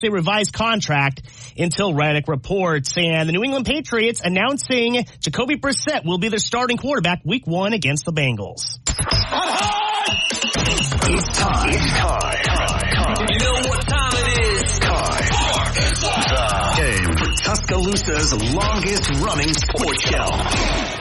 a revised contract until Reddick reports. And the New England Patriots announcing Jacoby Brissett will be their starting quarterback week 1 against the Bengals. It's time. You know what time it is? Time. The game. Tuscaloosa's longest running sports show.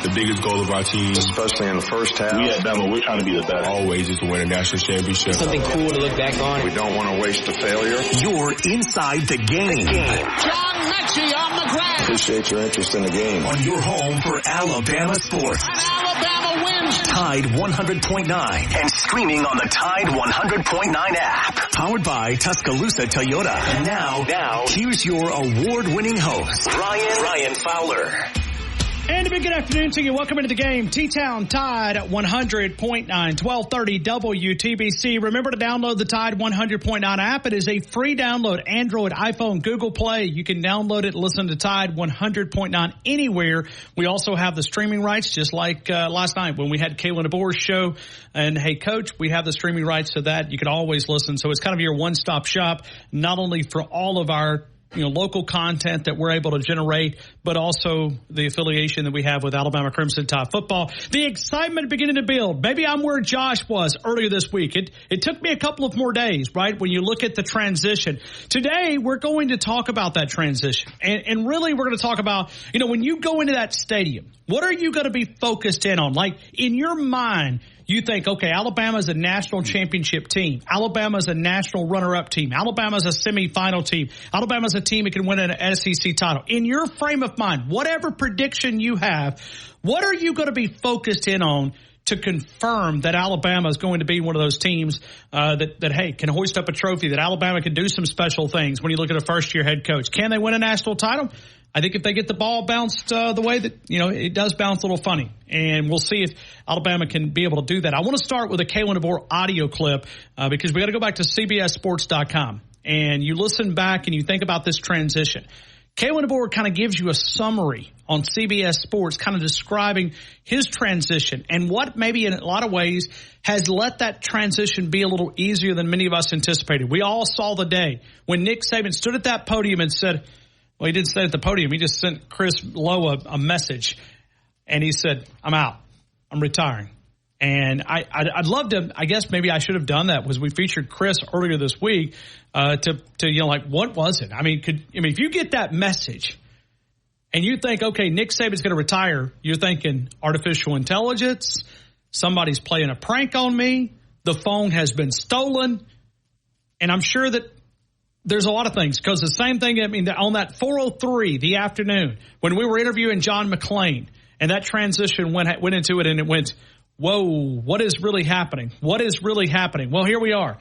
The biggest goal of our team, especially in the first half, we at Bama, we're trying to be the best. Always is to win a national championship. Something cool to look back on. We don't want to waste a failure. You're inside the game. John Mechie on the ground. Appreciate your interest in the game. On your home for Alabama sports. And Alabama wins. Tide 100.9 and streaming on the Tide 100.9 app. Powered by Tuscaloosa Toyota. And now, here's your award-winning host, Ryan Fowler. And a big good afternoon to you. Welcome into the game. T-Town Tide 100.9, 1230 WTBC. Remember to download the Tide 100.9 app. It is a free download. Android, iPhone, Google Play. You can download it, listen to Tide 100.9 anywhere. We also have the streaming rights, just like last night when we had Kalen DeBoer's show. And, hey, Coach, we have the streaming rights to that. You can always listen. So it's kind of your one-stop shop, not only for all of our local content that we're able to generate, but also the affiliation that we have with Alabama Crimson Tide football. The excitement beginning to build. Maybe I'm where Josh was earlier this week. It took me a couple of more days, right, when you look at the transition. Today, we're going to talk about that transition. And really, we're going to talk about, when you go into that stadium, what are you going to be focused in on? Like, in your mind, you think, okay, Alabama's a national championship team. Alabama's a national runner-up team. Alabama's a semifinal team. Alabama's a team that can win an SEC title. In your frame of mind, whatever prediction you have, what are you going to be focused in on to confirm that Alabama is going to be one of those teams that can hoist up a trophy, that Alabama can do some special things when you look at a first-year head coach? Can they win a national title? I think if they get the ball bounced the way that, it does bounce a little funny. And we'll see if Alabama can be able to do that. I want to start with a Kalen DeBoer audio clip because we got to go back to CBSSports.com. And you listen back and you think about this transition. Kalen DeBoer kind of gives you a summary on CBS Sports, kind of describing his transition and what maybe in a lot of ways has let that transition be a little easier than many of us anticipated. We all saw the day when Nick Saban stood at that podium and said, well, he didn't say at the podium. He just sent Chris Lowe a message, and he said, I'm out. I'm retiring. And I'd love to, I guess maybe I should have done that, was we featured Chris earlier this week to what was it? I mean, if you get that message and you think, okay, Nick Saban's going to retire, you're thinking artificial intelligence, somebody's playing a prank on me, the phone has been stolen, and I'm sure that there's a lot of things, because the same thing, on that 4:03 the afternoon when we were interviewing John McClain and that transition went into it and it went, whoa, what is really happening? What is really happening? Well, here we are.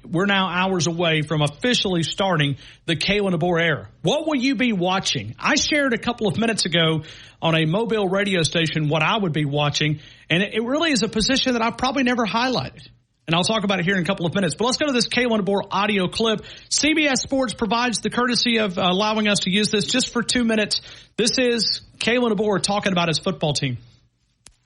We're now hours away from officially starting the Kalen DeBoer era. What will you be watching? I shared a couple of minutes ago on a mobile radio station what I would be watching, and it really is a position that I've probably never highlighted. And I'll talk about it here in a couple of minutes. But let's go to this Kalen DeBoer audio clip. CBS Sports provides the courtesy of allowing us to use this just for 2 minutes. This is Kalen DeBoer talking about his football team.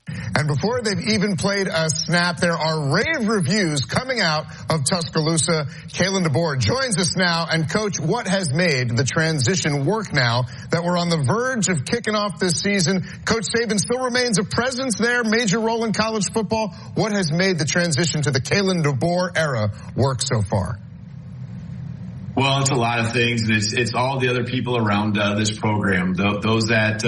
And before they've even played a snap, there are rave reviews coming out of Tuscaloosa. Kalen DeBoer joins us now. And, Coach, what has made the transition work now that we're on the verge of kicking off this season? Coach Saban still remains a presence there, major role in college football. What has made the transition to the Kalen DeBoer era work so far? Well, it's a lot of things. It's all the other people around this program, those that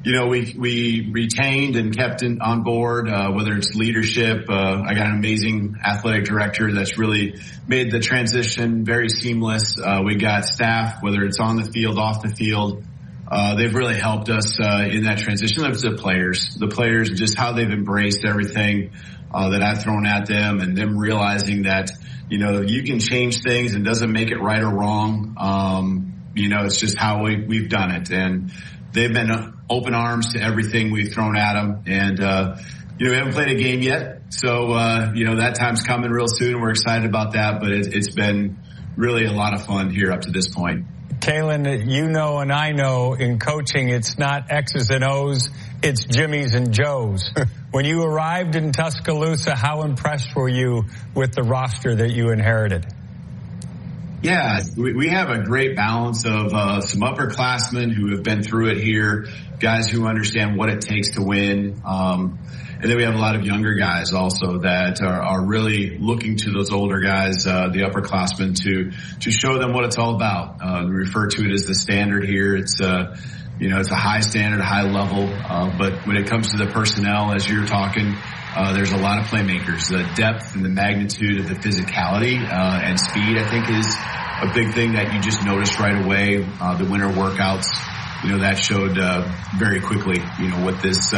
we retained and kept on board, whether it's leadership. I got an amazing athletic director that's really made the transition very seamless. We got staff, whether it's on the field, off the field. They've really helped us in that transition. There's the players, just how they've embraced everything that I've thrown at them, and them realizing that, you can change things and doesn't make it right or wrong. It's just how we've done it. And they've been open arms to everything we've thrown at them. And, we haven't played a game yet. So, that time's coming real soon. We're excited about that. But it's been really a lot of fun here up to this point. Kalen, and I know in coaching, it's not X's and O's, it's Jimmy's and Joe's. When you arrived in Tuscaloosa, how impressed were you with the roster that you inherited? Yeah, we have a great balance of some upperclassmen who have been through it here, guys who understand what it takes to win. And then we have a lot of younger guys also that are really looking to those older guys, the upperclassmen, to show them what it's all about. We refer to it as the standard here. It's it's a high standard, a high level. But when it comes to the personnel, as you're talking, there's a lot of playmakers. The depth and the magnitude of the physicality and speed, I think, is a big thing that you just noticed right away. The winter workouts, that showed very quickly, what this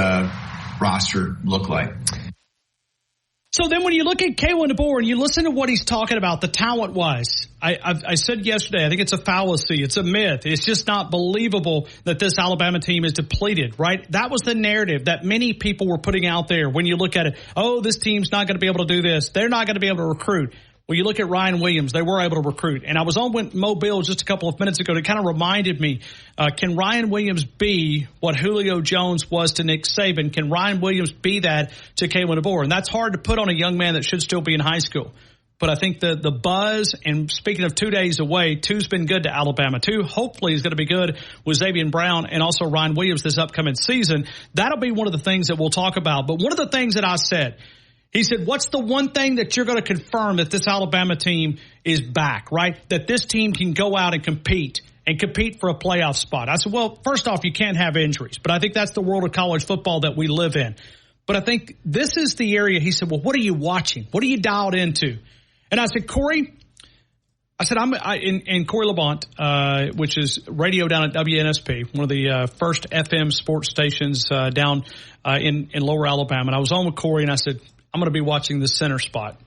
roster looked like. So then when you look at Kalen DeBoer and you listen to what he's talking about, the talent-wise, I said yesterday, I think it's a fallacy. It's a myth. It's just not believable that this Alabama team is depleted, right? That was the narrative that many people were putting out there when you look at it. Oh, this team's not going to be able to do this. They're not going to be able to recruit. Well, you look at Ryan Williams, they were able to recruit. And I was on with Mobile just a couple of minutes ago and it kind of reminded me, can Ryan Williams be what Julio Jones was to Nick Saban? Can Ryan Williams be that to Kalen DeBoer? And that's hard to put on a young man that should still be in high school. But I think the buzz, and speaking of 2 days away, 2's been good to Alabama. 2 hopefully is going to be good with Xavier Brown and also Ryan Williams this upcoming season. That'll be one of the things that we'll talk about. But one of the things that I said, he said, what's the one thing that you're going to confirm that this Alabama team is back, right? That this team can go out and compete for a playoff spot. I said, well, first off, you can't have injuries. But I think that's the world of college football that we live in. But I think this is the area. He said, well, what are you watching? What are you dialed into? And I said, Corey, I'm in Corey Labonte, which is radio down at WNSP, one of the first FM sports stations down in Lower Alabama. And I was on with Corey and I said, I'm going to be watching the center spot.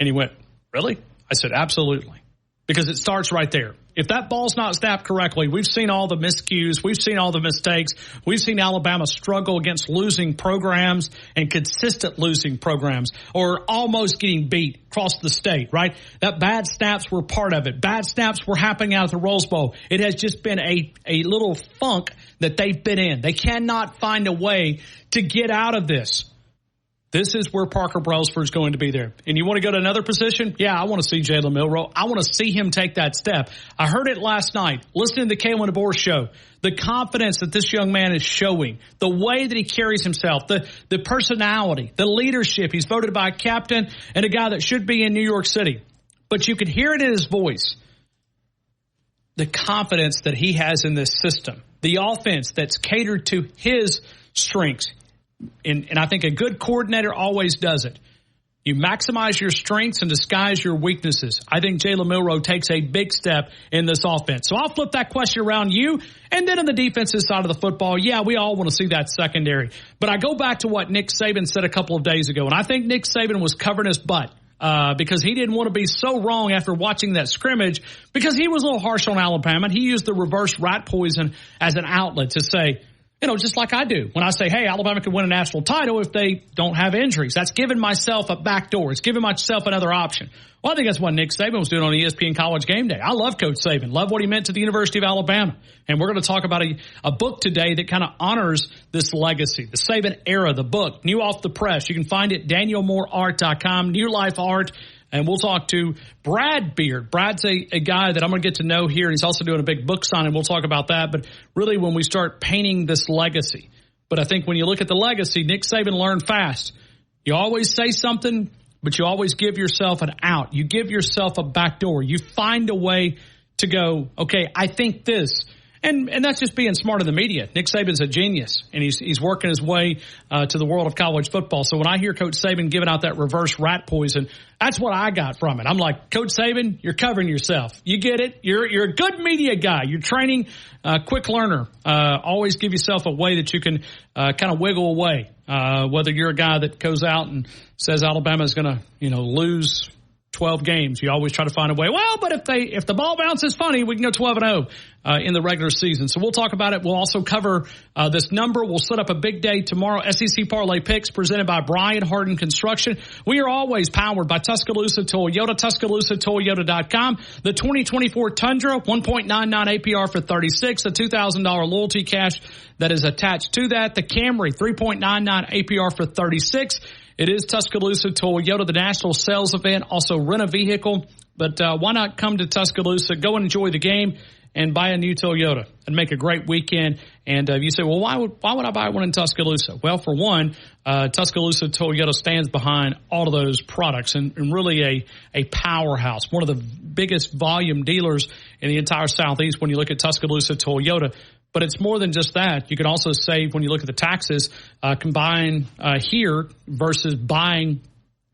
And he went, really? I said, absolutely. Because it starts right there. If that ball's not snapped correctly, we've seen all the miscues. We've seen all the mistakes. We've seen Alabama struggle against losing programs and consistent losing programs or almost getting beat across the state, right? That bad snaps were part of it. Bad snaps were happening out at the Rose Bowl. It has just been a little funk that they've been in. They cannot find a way to get out of this. This is where Parker Brailsford is going to be there. And you want to go to another position? Yeah, I want to see Jalen Milroe. I want to see him take that step. I heard it last night, listening to the Kalen DeBoer show. The confidence that this young man is showing, the way that he carries himself, the personality, the leadership. He's voted by a captain and a guy that should be in New York City. But you can hear it in his voice. The confidence that he has in this system. The offense that's catered to his strengths. And I think a good coordinator always does it. You maximize your strengths and disguise your weaknesses. I think Jalen Milroe takes a big step in this offense. So I'll flip that question around you. And then on the defensive side of the football, yeah, we all want to see that secondary. But I go back to what Nick Saban said a couple of days ago. And I think Nick Saban was covering his butt because he didn't want to be so wrong after watching that scrimmage because he was a little harsh on Alabama. And he used the reverse rat poison as an outlet to say, just like I do when I say, hey, Alabama could win a national title if they don't have injuries. That's giving myself a back door. It's giving myself another option. Well, I think that's what Nick Saban was doing on ESPN College Game Day. I love Coach Saban. Love what he meant to the University of Alabama. And we're going to talk about a book today that kind of honors this legacy, the Saban era, the book, new off the press. You can find it at DanielMooreArt.com, New Life Art. And we'll talk to Brad Beard. Brad's a guy that I'm going to get to know here. He's also doing a big book signing. We'll talk about that. But really when we start painting this legacy. But I think when you look at the legacy, Nick Saban learned fast. You always say something, but you always give yourself an out. You give yourself a back door. You find a way to go, okay, I think this. And that's just being smart in the media. Nick Saban's a genius, and he's working his way to the world of college football. So when I hear Coach Saban giving out that reverse rat poison, that's what I got from it. I'm like, Coach Saban, you're covering yourself. You get it. You're a good media guy. You're training, quick learner. Always give yourself a way that you can kind of wiggle away. Whether you're a guy that goes out and says Alabama's going to lose 12 games. You always try to find a way. Well, but if the ball bounces funny, we can go 12-0 in the regular season. So we'll talk about it. We'll also cover this number. We'll set up a big day tomorrow. SEC Parlay Picks presented by Brian Harden Construction. We are always powered by Tuscaloosa Toyota, TuscaloosaToyota.com. The 2024 Tundra, 1.99 APR for $36, the $2,000 loyalty cash that is attached to that. The Camry, 3.99 APR for $36. It is Tuscaloosa Toyota, the national sales event. Also, rent a vehicle. But why not come to Tuscaloosa, go and enjoy the game, and buy a new Toyota and make a great weekend. And you say, well, why would I buy one in Tuscaloosa? Well, for one, Tuscaloosa Toyota stands behind all of those products and really a powerhouse, one of the biggest volume dealers in the entire Southeast when you look at Tuscaloosa Toyota. But it's more than just that. You can also save when you look at the taxes combined here versus buying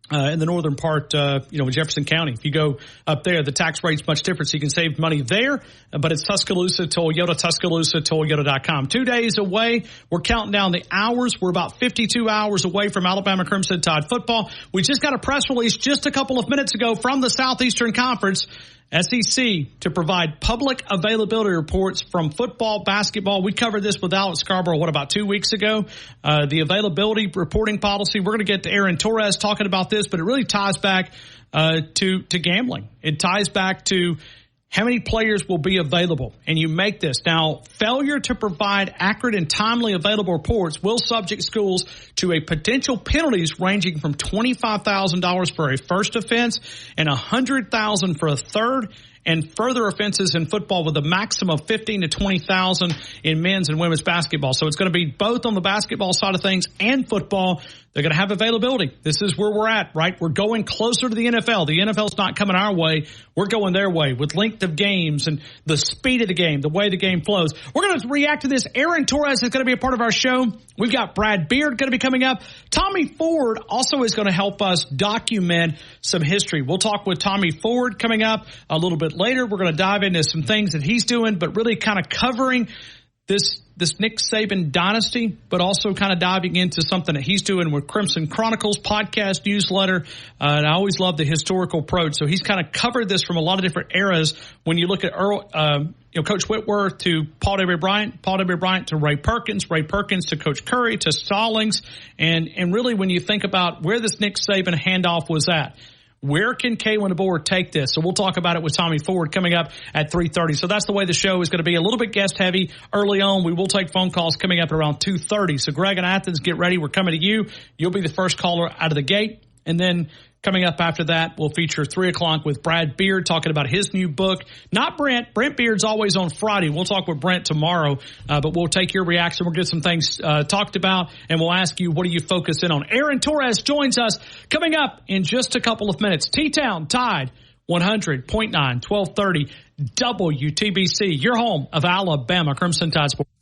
in the northern part, Jefferson County. If you go up there, the tax rate's much different, so you can save money there. But it's Tuscaloosa Toyota, TuscaloosaToyota.com. 2 days away. We're counting down the hours. We're about 52 hours away from Alabama Crimson Tide football. We just got a press release just a couple of minutes ago from the Southeastern Conference, SEC, to provide public availability reports from football, basketball. We covered this with Alex Scarborough, about 2 weeks ago? The availability reporting policy. We're going to get to Aaron Torres talking about this, but it really ties back to gambling. It ties back to how many players will be available, and you make this. Now, failure to provide accurate and timely available reports will subject schools to a potential penalties ranging from $25,000 for a first offense and $100,000 for a third, and further offenses in football with a maximum of $15,000 to $20,000 in men's and women's basketball. So it's going to be both on the basketball side of things and football. They're going to have availability. This is where we're at, right? We're going closer to the NFL. The NFL's not coming our way. We're going their way with length of games and the speed of the game, the way the game flows. We're going to react to this. Aaron Torres is going to be a part of our show. We've got Brad Beard going to be coming up. Tommy Ford also is going to help us document some history. We'll talk with Tommy Ford coming up a little bit later. We're going to dive into some things that he's doing, but really kind of covering this Nick Saban dynasty, but also kind of diving into something that he's doing with Crimson Chronicles podcast newsletter. And I always love the historical approach. So he's kind of covered this from a lot of different eras. When you look at Coach Whitworth to Paul W. Bryant, Paul W. Bryant to Ray Perkins to Coach Curry to Stallings. And really when you think about where this Nick Saban handoff was at, where can Kalen DeBoer take this? So we'll talk about it with Tommy Ford coming up at 3:30. So that's the way the show is going to be, a little bit guest heavy early on. We will take phone calls coming up at around 2:30. So Greg and Athens, get ready. We're coming to you. You'll be the first caller out of the gate. And then coming up after that, we'll feature 3 o'clock with Brad Beard talking about his new book. Not Brent. Brent Beard's always on Friday. We'll talk with Brent tomorrow, but we'll take your reaction. We'll get some things talked about, and we'll ask you, what are you focusing on? Aaron Torres joins us coming up in just a couple of minutes. T-Town Tide 100.9, 1230 WTBC, your home of Alabama Crimson Tide Sports.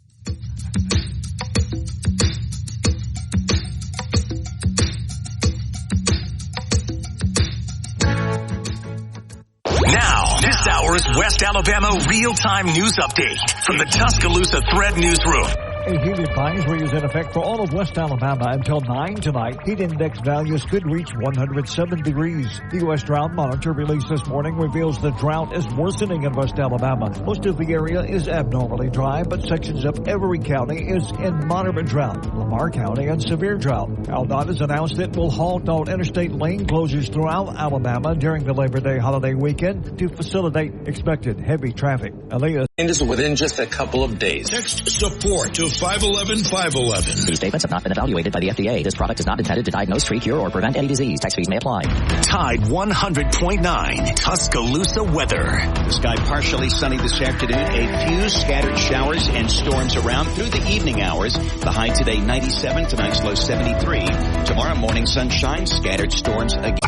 Now, this hour's West Alabama real-time news update from the Tuscaloosa Thread Newsroom. A heat advisory is in effect for all of West Alabama until 9 tonight. Heat index values could reach 107 degrees. The U.S. Drought Monitor released this morning reveals the drought is worsening in West Alabama. Most of the area is abnormally dry, but sections of every county is in moderate drought. Lamar County in severe drought. AlDOT has announced it will halt all interstate lane closures throughout Alabama during the Labor Day holiday weekend to facilitate expected heavy traffic. Aaliyah is within just a couple of days. Text support to 511-511. These statements have not been evaluated by the FDA. This product is not intended to diagnose, treat, cure, or prevent any disease. Tax fees may apply. Tide 100.9 Tuscaloosa weather. The sky partially sunny this afternoon. A few scattered showers and storms around through the evening hours. The high today 97, tonight's low 73. Tomorrow morning sunshine, scattered storms again.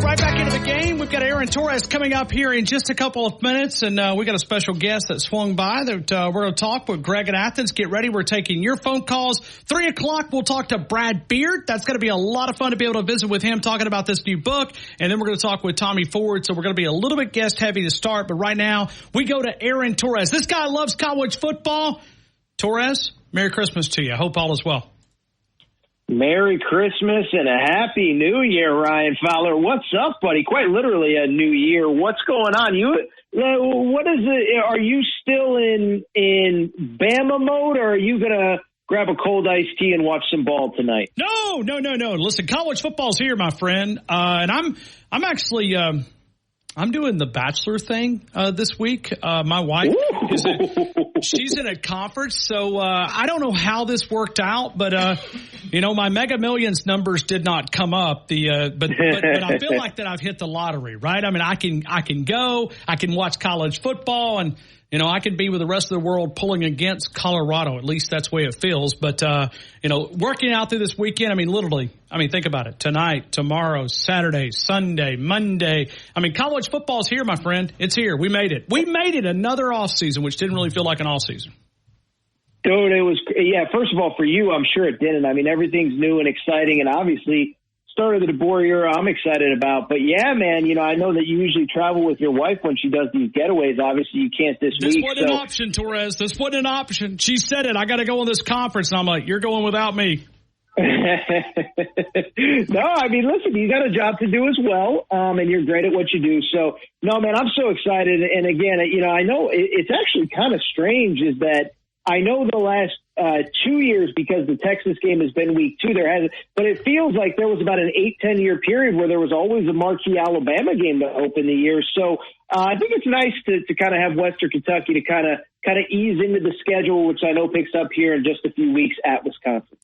Right back into the game. We've got Aaron Torres coming up here in just a couple of minutes, and we got a special guest that swung by that we're going to talk with Greg and Athens. Get ready. We're taking your phone calls. 3 o'clock, we'll talk to Brad Beard. That's going to be a lot of fun to be able to visit with him talking about this new book, and then we're going to talk with Tommy Ford, so we're going to be a little bit guest heavy to start, but right now we go to Aaron Torres. This guy loves college football. Torres, Merry Christmas to you. I hope all is well. Merry Christmas and a Happy New Year, Ryan Fowler. What's up, buddy? Quite literally a new year. What's going on? What is it? Are you still in Bama mode, or are you going to grab a cold iced tea and watch some ball tonight? No. Listen, college football's here, my friend. And I'm actually I'm doing the Bachelor thing this week. My wife She's in a conference, so I don't know how this worked out, but my Mega Millions numbers did not come up. But I feel like that I've hit the lottery, right? I mean, I can go, I can watch college football, and I can be with the rest of the world pulling against Colorado. At least that's the way it feels. But, working out through this weekend, literally, think about it. Tonight, tomorrow, Saturday, Sunday, Monday. College football's here, my friend. It's here. We made it. We made it another offseason, which didn't really feel like an offseason. Dude, it was, first of all, for you, I'm sure it didn't. Everything's new and exciting, and obviously start of the DeBoer era I'm excited about. But yeah, man, I know that you usually travel with your wife when she does these getaways. Obviously you can't this week. This wasn't an option, Torres. This wasn't an option. She said it. I got to go on this conference. And I'm like, you're going without me. No, listen, you got a job to do as well. And you're great at what you do. So no, man, I'm so excited. And again, I know it's actually kind of strange is that I know the last 2 years, because the Texas game has been week 2, but it feels like there was about an 8-10 year period where there was always a marquee Alabama game to open the year. So I think it's nice to kind of have Western Kentucky to kind of ease into the schedule, which I know picks up here in just a few weeks at Wisconsin.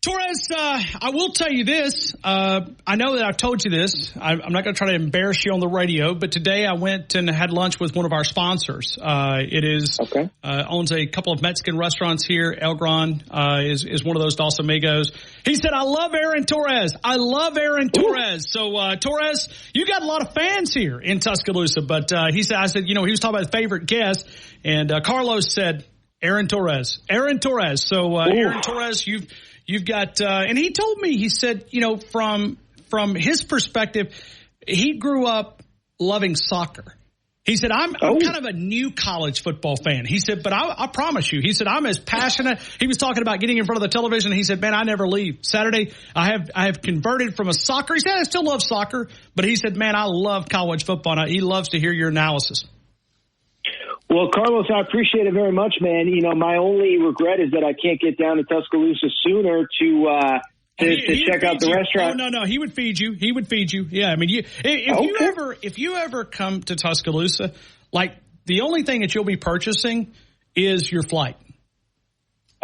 Torres, I will tell you this. I know that I've told you this. I'm not going to try to embarrass you on the radio, but today I went and had lunch with one of our sponsors. It is owns a couple of Mexican restaurants here. El Gran is one of those Dos Amigos. He said, I love Aaron Torres. I love Aaron Torres. So, Torres, you got a lot of fans here in Tuscaloosa. But he said, he was talking about his favorite guest, and Carlos said, Aaron Torres. Aaron Torres. So, Aaron Torres, You've got, and he told me, he said, from his perspective, he grew up loving soccer. He said, I'm kind of a new college football fan. He said, but I promise you, he said, I'm as passionate. He was talking about getting in front of the television. He said, man, I never leave. Saturday, I have converted from a soccer. He said, I still love soccer, but he said, man, I love college football. And he loves to hear your analysis. Well, Carlos, I appreciate it very much, man. My only regret is that I can't get down to Tuscaloosa sooner to check out the restaurant. No, he would feed you. He would feed you. Yeah, if you ever come to Tuscaloosa, like the only thing that you'll be purchasing is your flight.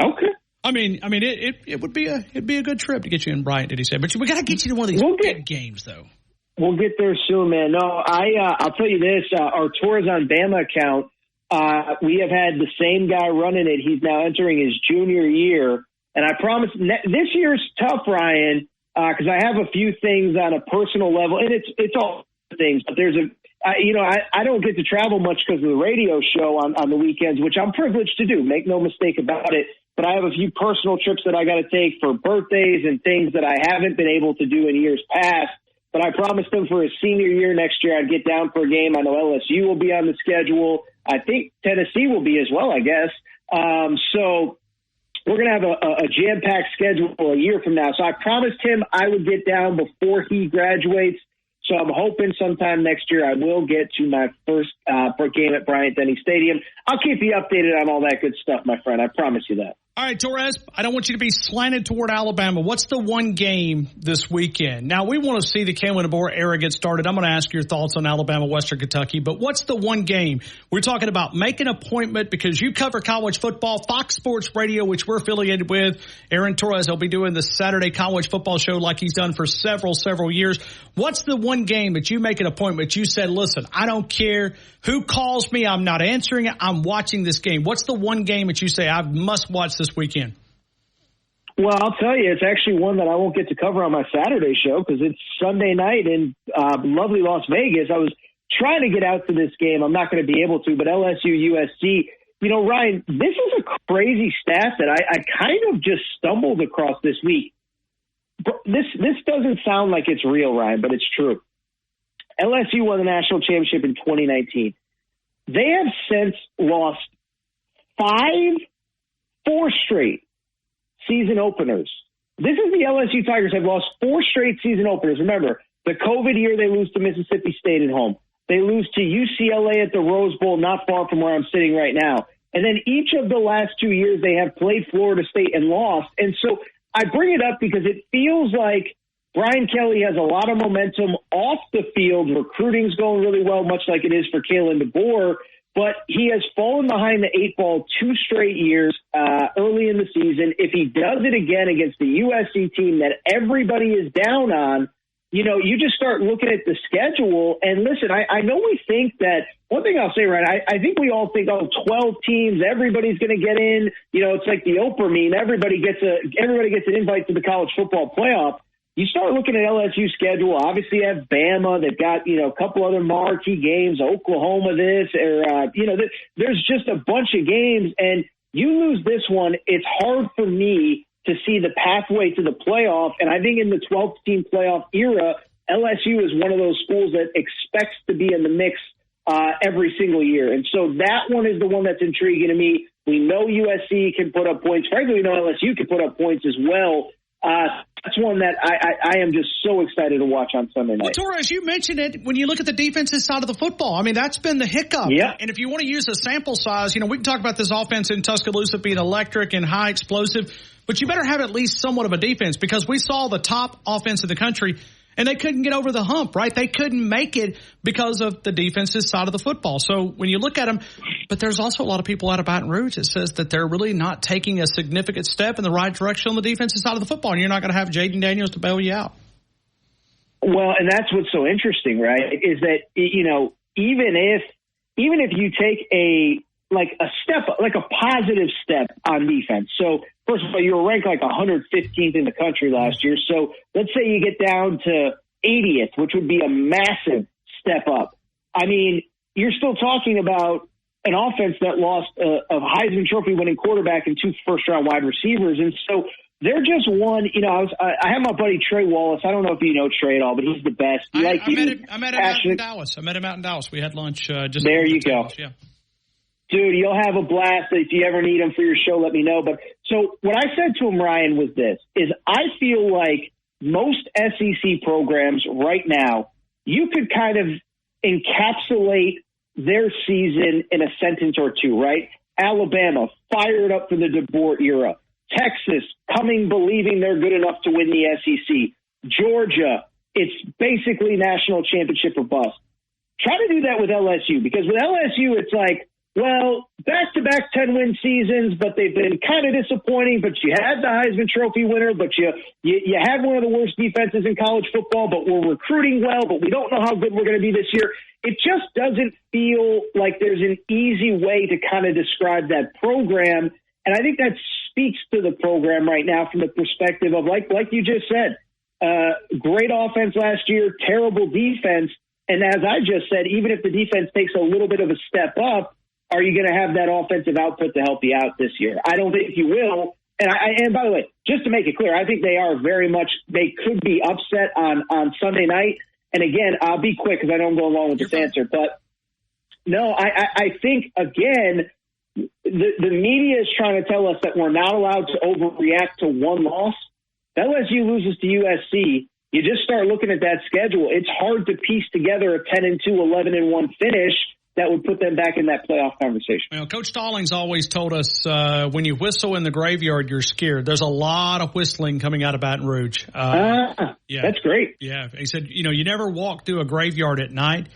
Okay. It would be a good trip to get you in Bryant, did he say? But we got to get you to one of these big games, though. We'll get there soon, man. No, I'll tell you this: our Tours on Bama account. We have had the same guy running it. He's now entering his junior year. And I promise this year's tough, Ryan, because I have a few things on a personal level, and it's all things, but there's I don't get to travel much because of the radio show on the weekends, which I'm privileged to do. Make no mistake about it. But I have a few personal trips that I got to take for birthdays and things that I haven't been able to do in years past. But I promised him for his senior year next year I'd get down for a game. I know LSU will be on the schedule. I think Tennessee will be as well, I guess. So we're going to have a jam-packed schedule a year from now. So I promised him I would get down before he graduates. So I'm hoping sometime next year I will get to my first game at Bryant-Denny Stadium. I'll keep you updated on all that good stuff, my friend. I promise you that. All right, Torres, I don't want you to be slanted toward Alabama. What's the one game this weekend? Now, we want to see the Kalen DeBoer era get started. I'm going to ask your thoughts on Alabama, Western Kentucky. But what's the one game? We're talking about make an appointment because you cover college football, Fox Sports Radio, which we're affiliated with. Aaron Torres will be doing the Saturday college football show like he's done for several years. What's the one game that you make an appointment? You said, listen, I don't care who calls me. I'm not answering it. I'm watching this game. What's the one game that you say I must watch this weekend? Well, I'll tell you, it's actually one that I won't get to cover on my Saturday show because it's Sunday night in lovely Las Vegas. I was trying to get out to this game. I'm not going to be able to, but LSU USC, Ryan, this is a crazy stat that I kind of just stumbled across this week. This doesn't sound like it's real, Ryan, but it's true. LSU won the national championship in 2019. They have since lost 4 straight season openers. This is the LSU Tigers have lost 4 straight season openers. Remember, the COVID year they lose to Mississippi State at home. They lose to UCLA at the Rose Bowl, not far from where I'm sitting right now. And then each of the last 2 years they have played Florida State and lost. And so I bring it up because it feels like Brian Kelly has a lot of momentum off the field. Recruiting's going really well, much like it is for Kalen DeBoer. but he has fallen behind the 8 ball 2 straight years early in the season. If he does it again against the USC team that everybody is down on, you know, you just start looking at the schedule. And listen, I know we think that – one thing I'll say, Ryan, I think we all think, 12 teams, everybody's going to get in. You know, it's like the Oprah meme. Everybody gets an invite to the college football playoff. You start looking at LSU's schedule. Obviously, you have Bama. They've got, you know, a couple other marquee games, Oklahoma there's just a bunch of games. And you lose this one, it's hard for me to see the pathway to the playoff. And I think in the 12-team playoff era, LSU is one of those schools that expects to be in the mix every single year. And so that one is the one that's intriguing to me. We know USC can put up points. Frankly, we know LSU can put up points as well. That's one that I am just so excited to watch on Sunday night. Well, Torres, you mentioned it when you look at the defensive side of the football. I mean, that's been the hiccup. Yeah. And if you want to use a sample size, you know, we can talk about this offense in Tuscaloosa being electric and high explosive, but you better have at least somewhat of a defense, because we saw the top offense in the country and they couldn't get over the hump, right? They couldn't make it because of the defensive side of the football. So when you look at them, but there's also a lot of people out of Baton Rouge that says that they're really not taking a significant step in the right direction on the defensive side of the football, and you're not going to have Jaden Daniels to bail you out. Well, and that's what's so interesting, right, is that, you know, even if you take a positive step on defense. So first of all, you were ranked like 115th in the country last year. So let's say you get down to 80th, which would be a massive step up. I mean, you're still talking about an offense that lost a Heisman Trophy winning quarterback and 2 first-round wide receivers. And so they're just one, you know, I have my buddy Trey Wallace. I don't know if you know Trey at all, but he's the best. I met him out in Dallas. We had lunch. There you go. Yeah. Dude, you'll have a blast. If you ever need him for your show, let me know. But so what I said to him, Ryan, was this, is I feel like most SEC programs right now, you could kind of encapsulate their season in a sentence or two, right? Alabama, fired up for the DeBoer era. Texas, believing they're good enough to win the SEC. Georgia, it's basically national championship or bust. Try to do that with LSU, because with LSU, it's like, well, back-to-back 10-win seasons, but they've been kind of disappointing. But you had the Heisman Trophy winner, but you had one of the worst defenses in college football, but we're recruiting well, but we don't know how good we're going to be this year. It just doesn't feel like there's an easy way to kind of describe that program. And I think that speaks to the program right now from the perspective of, like you just said, great offense last year, terrible defense. And as I just said, even if the defense takes a little bit of a step up, are you going to have that offensive output to help you out this year? I don't think you will. And by the way, just to make it clear, I think they are very much, they could be upset on Sunday night. And again, I'll be quick because I don't go along with this answer. But no, I think, again, the media is trying to tell us that we're not allowed to overreact to one loss. LSU loses to USC. You just start looking at that schedule. It's hard to piece together a 10-2, 11-1 finish that would put them back in that playoff conversation. Well, Coach Stallings always told us when you whistle in the graveyard, you're scared. There's a lot of whistling coming out of Baton Rouge. Yeah, that's great. Yeah, he said, you never walk through a graveyard at night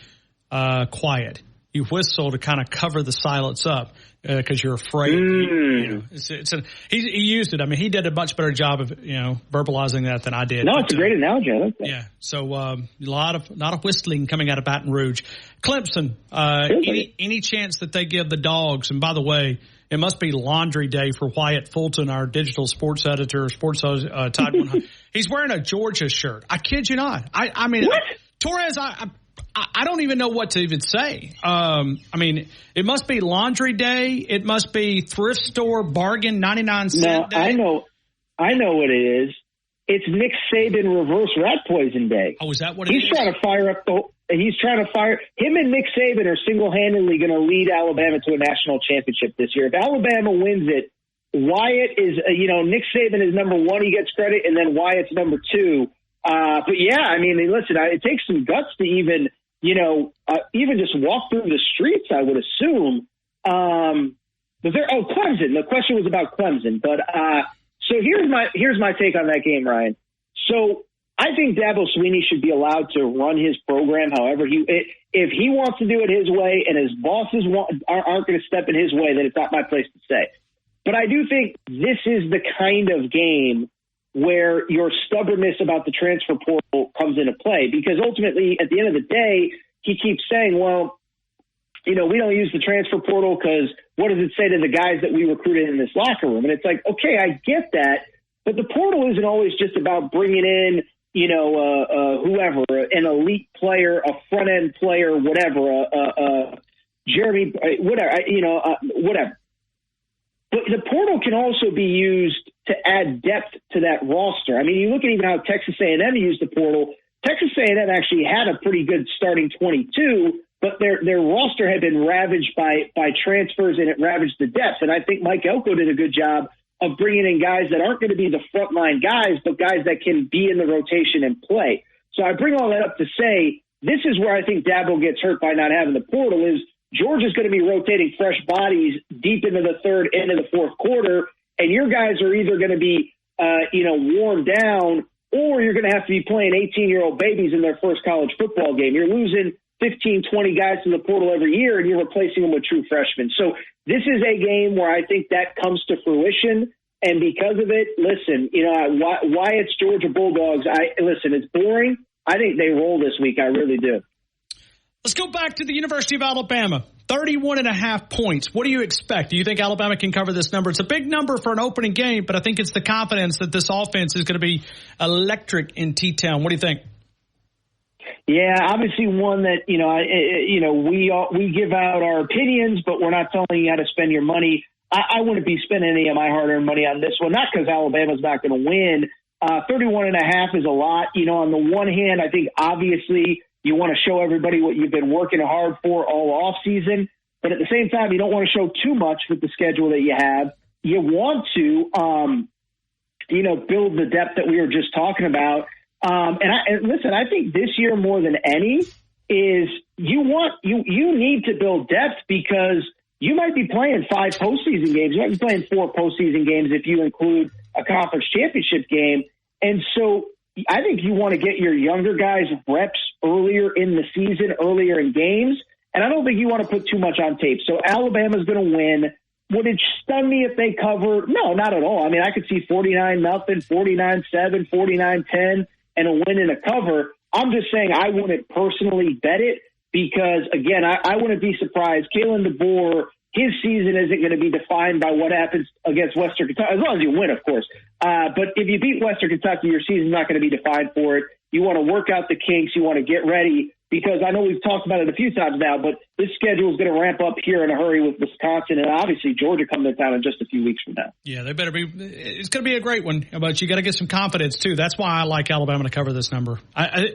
quiet. You whistle to kind of cover the silence up because you're afraid. He used it. I mean, he did a much better job of verbalizing that than I did. No, it's a great analogy. I like that. Yeah. So a lot of whistling coming out of Baton Rouge. Clemson. Any chance that they give the Dogs? And by the way, it must be laundry day for Wyatt Fulton, our digital sports editor, Tide 100. He's wearing a Georgia shirt. I kid you not. I mean, what? Torres. I don't even know what to even say. I mean, it must be laundry day. It must be thrift store bargain 99-cent day. I know what it is. It's Nick Saban reverse rat poison day. Oh, is that what it is? He's trying to fire up him and Nick Saban are single-handedly going to lead Alabama to a national championship this year. If Alabama wins it, Wyatt is, Nick Saban is number one. He gets credit, and then Wyatt's number two. But yeah, I mean, listen, it takes some guts to even just walk through the streets, I would assume. Clemson. The question was about Clemson. But so here's my take on that game, Ryan. So I think Dabo Swinney should be allowed to run his program however if he wants to do it his way and his bosses aren't going to step in his way, then it's not my place to say. But I do think this is the kind of game where your stubbornness about the transfer portal comes into play, because ultimately at the end of the day, he keeps saying, well, we don't use the transfer portal because what does it say to the guys that we recruited in this locker room? And it's like, okay, I get that, but the portal isn't always just about bringing in, whoever, an elite player, a front end player, whatever, Jeremy, whatever, whatever. But the portal can also be used to add depth to that roster. I mean, you look at even how Texas A&M used the portal. Texas A&M actually had a pretty good starting 22, but their roster had been ravaged by transfers, and it ravaged the depth. And I think Mike Elko did a good job of bringing in guys that aren't going to be the frontline guys, but guys that can be in the rotation and play. So I bring all that up to say this is where I think Dabo gets hurt by not having the portal is Georgia's going to be rotating fresh bodies deep into the third, into the fourth quarter, and your guys are either going to be, worn down, or you're going to have to be playing 18-year-old babies in their first college football game. You're losing 15, 20 guys to the portal every year, and you're replacing them with true freshmen. So this is a game where I think that comes to fruition, and because of it, listen, why it's Georgia Bulldogs, it's boring. I think they roll this week. I really do. Let's go back to the University of Alabama. 31.5 points. What do you expect? Do you think Alabama can cover this number? It's a big number for an opening game, but I think it's the confidence that this offense is going to be electric in T-Town. What do you think? Yeah, obviously one that, we give out our opinions, but we're not telling you how to spend your money. I wouldn't be spending any of my hard-earned money on this one, not because Alabama's not going to win. 31.5 is a lot. On the one hand, I think obviously you want to show everybody what you've been working hard for all off season, but at the same time, you don't want to show too much with the schedule that you have. You want to, build the depth that we were just talking about. And listen, I think this year more than any is you need to build depth because you might be playing 5 postseason games. You might be playing 4 postseason games if you include a conference championship game. And so I think you want to get your younger guys reps earlier in the season, earlier in games. And I don't think you want to put too much on tape. So Alabama's going to win. Would it stun me if they cover? No, not at all. I mean, I could see 49-0, 49-7, 49-10, and a win and a cover. I'm just saying I wouldn't personally bet it because, again, I wouldn't be surprised. Kalen DeBoer, his season isn't going to be defined by what happens against Western Kentucky, as long as you win, of course. But if you beat Western Kentucky, your season's not going to be defined for it. You want to work out the kinks. You want to get ready because I know we've talked about it a few times now, but this schedule is going to ramp up here in a hurry with Wisconsin and obviously Georgia coming to town in just a few weeks from now. Yeah, they better be. It's going to be a great one, but you got to get some confidence too. That's why I like Alabama to cover this number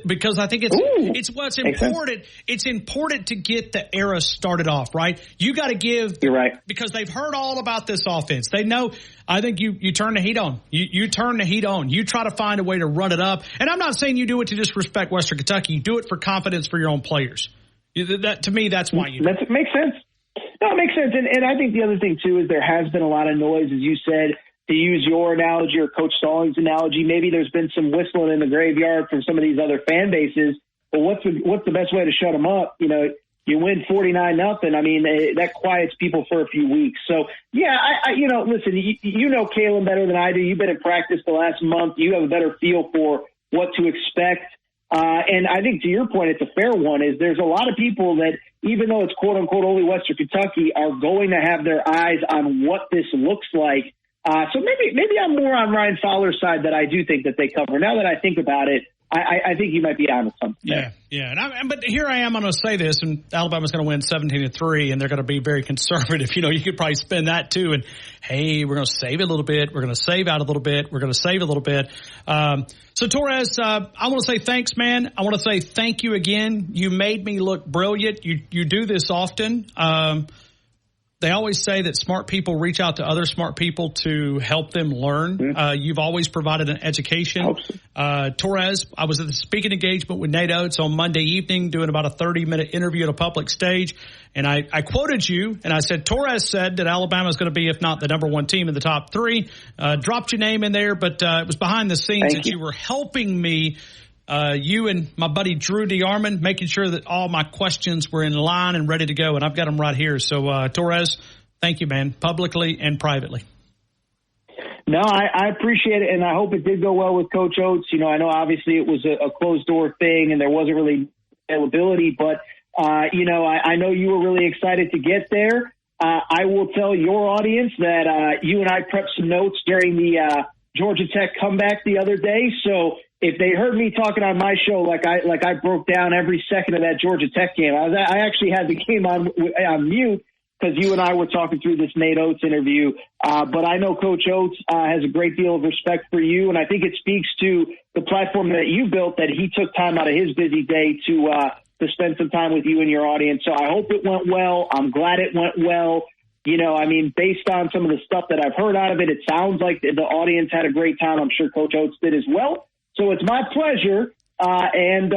because I think it's what's important. It's important to get the era started off right. You got to give. You're right because they've heard all about this offense. They know. I think you turn the heat on. You turn the heat on. You try to find a way to run it up. And I'm not saying you do it to disrespect Western Kentucky. You do it for confidence for your own players. That to me, that's why you do it. That makes sense. No, it makes sense. And I think the other thing, too, is there has been a lot of noise, as you said, to use your analogy or Coach Stallings' analogy. Maybe there's been some whistling in the graveyard from some of these other fan bases. But what's the best way to shut them up? You win 49-0. I mean, that quiets people for a few weeks. So, yeah, listen, you know Kalen better than I do. You've been in practice the last month. You have a better feel for what to expect. And I think to your point, it's a fair one, is there's a lot of people that, even though it's quote-unquote only Western Kentucky, are going to have their eyes on what this looks like. So maybe I'm more on Ryan Fowler's side that I do think that they cover. Now that I think about it, I think you might be on to something. Yeah. But here I am. I'm going to say this, and Alabama's going to win 17-3, and they're going to be very conservative. You could probably spend that too. And hey, we're going to save a little bit. We're going to save out a little bit. We're going to save a little bit. So Torres, I want to say thanks, man. I want to say thank you again. You made me look brilliant. You do this often. They always say that smart people reach out to other smart people to help them learn. Mm-hmm. You've always provided an education. Torres, I was at the speaking engagement with Nate Oates on Monday evening doing about a 30-minute interview at a public stage, and I quoted you, and I said, Torres said that Alabama is going to be, if not the number one team in the top three. Dropped your name in there, but it was behind the scenes that you were helping me. You and my buddy Drew DeArmond, making sure that all my questions were in line and ready to go, and I've got them right here. So, Torres, thank you, man, publicly and privately. No, I appreciate it, and I hope it did go well with Coach Oates. You know, I know obviously it was a closed-door thing, and there wasn't really availability, but, you know, I know you were really excited to get there. I will tell your audience that you and I prepped some notes during the Georgia Tech comeback the other day, so if they heard me talking on my show, like I broke down every second of that Georgia Tech game, I actually had the game on mute because you and I were talking through this Nate Oates interview. But I know Coach Oates has a great deal of respect for you, and I think it speaks to the platform that you built, that he took time out of his busy day to spend some time with you and your audience. So I hope it went well. I'm glad it went well. You know, I mean, based on some of the stuff that I've heard out of it, it sounds like the audience had a great time. I'm sure Coach Oates did as well. So it's my pleasure. Listen,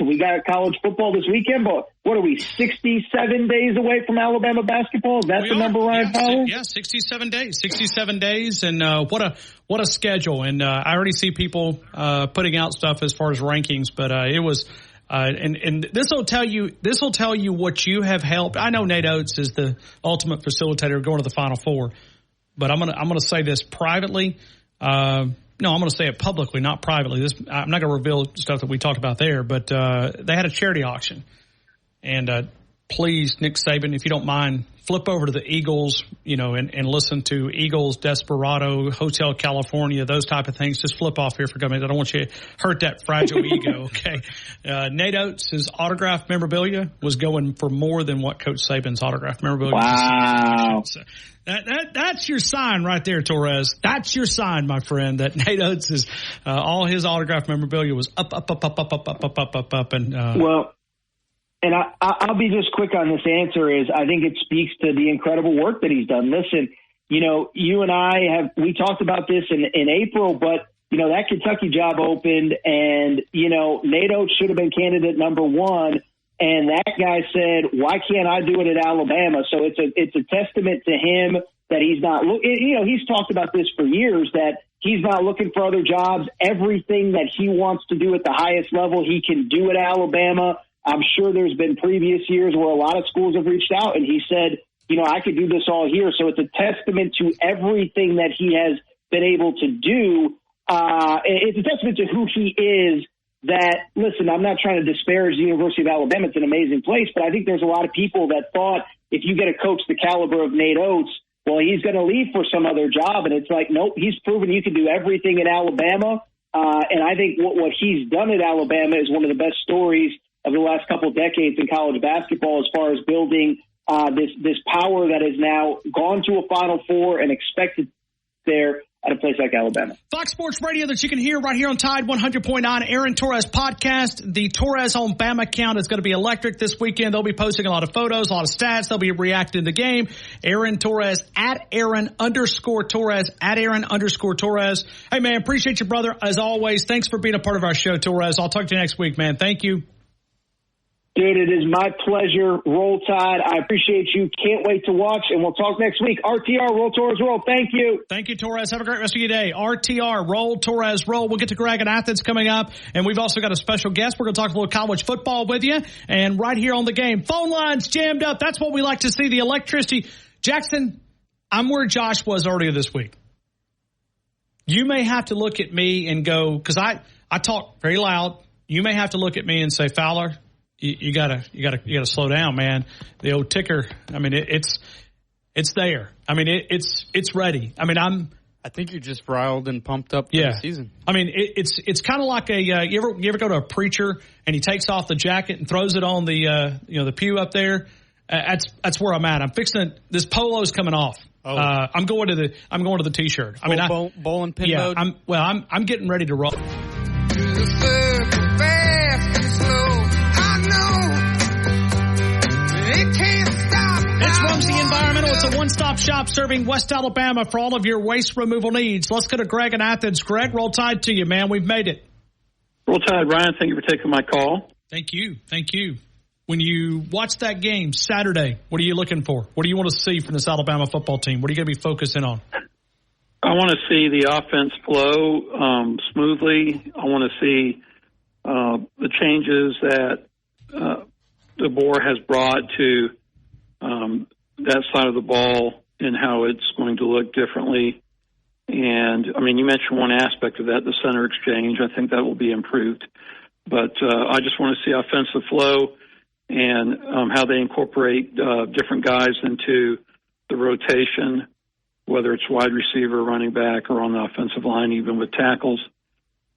we got college football this weekend, but what are we, 67 days away from Alabama basketball? Is that the number, Ryan Fowler? Yeah, 67 days. And what a schedule. And I already see people putting out stuff as far as rankings, but it was and this will tell you what you have helped. I know Nate Oates is the ultimate facilitator going to the Final Four, but I'm gonna say this privately. No, I'm going to say it publicly, not privately. I'm not going to reveal stuff that we talked about there, but they had a charity auction. And please, Nick Saban, if you don't mind, flip over to the Eagles, you know, and listen to Eagles, Desperado, Hotel California, those type of things. Just flip off here for a minute. I don't want you to hurt that fragile ego, okay? Nate Oates' autographed memorabilia was going for more than what Coach Saban's autographed memorabilia was. Wow. So that's your sign right there, Torres. That's your sign, my friend, that Nate Oates is all his autographed memorabilia was up. And well, and I'll be just quick on this answer is I think it speaks to the incredible work that he's done. Listen, you know, you and we talked about this in April, but, you know, that Kentucky job opened and, you know, Nate Oates should have been candidate number one. And that guy said, why can't I do it at Alabama? So it's a testament to him that he's not, you know, he's talked about this for years, that he's not looking for other jobs. Everything that he wants to do at the highest level, he can do at Alabama. I'm sure there's been previous years where a lot of schools have reached out and he said, you know, I could do this all here. So it's a testament to everything that he has been able to do. It's a testament to who he is. That, listen, I'm not trying to disparage the University of Alabama. It's an amazing place, but I think there's a lot of people that thought if you get a coach the caliber of Nate Oates, well, he's going to leave for some other job. And it's like, nope, he's proven you can do everything at Alabama. And I think what he's done at Alabama is one of the best stories of the last couple of decades in college basketball as far as building this power that has now gone to a Final Four and expected there at a place like Alabama. Fox Sports Radio that you can hear right here on Tide 100.9, Aaron Torres podcast. The Torres on Bama account is going to be electric this weekend. They'll be posting a lot of photos, a lot of stats. They'll be reacting to the game. Aaron Torres at Aaron_Torres at Aaron_Torres. Hey, man, appreciate you, brother. As always, thanks for being a part of our show, Torres. I'll talk to you next week, man. Thank you. Dude, it is my pleasure. Roll Tide. I appreciate you. Can't wait to watch, and we'll talk next week. RTR, Roll Torres, Roll. Thank you. Thank you, Torres. Have a great rest of your day. RTR, Roll Torres, Roll. We'll get to Greg and Athens coming up, and we've also got a special guest. We're going to talk a little college football with you, and right here on the game. Phone lines jammed up. That's what we like to see, the electricity. Jackson, I'm where Josh was earlier this week. You may have to look at me and go, because I talk very loud. You may have to look at me and say, Fowler, You gotta slow down, man. The old ticker. I mean, it's there. I mean, it's ready. I mean, I think you're just riled and pumped up for the season. I mean, it's kind of like you ever go to a preacher and he takes off the jacket and throws it on the pew up there. That's where I'm at. I'm fixing this polo's coming off. Oh. I'm going to the t-shirt. I mean, bowl and pin mode. I'm getting ready to roll. It's Run It's a one-stop shop serving West Alabama for all of your waste removal needs. Let's go to Greg in Athens. Greg, roll tide to you, man. We've made it. Roll tide, Ryan. Thank you for taking my call. Thank you. Thank you. When you watch that game Saturday, what are you looking for? What do you want to see from this Alabama football team? What are you going to be focusing on? I want to see the offense flow smoothly. I want to see the changes that DeBoer has brought to that side of the ball and how it's going to look differently. And, I mean, you mentioned one aspect of that, the center exchange. I think that will be improved. But I just want to see offensive flow and how they incorporate different guys into the rotation, whether it's wide receiver, running back, or on the offensive line, even with tackles.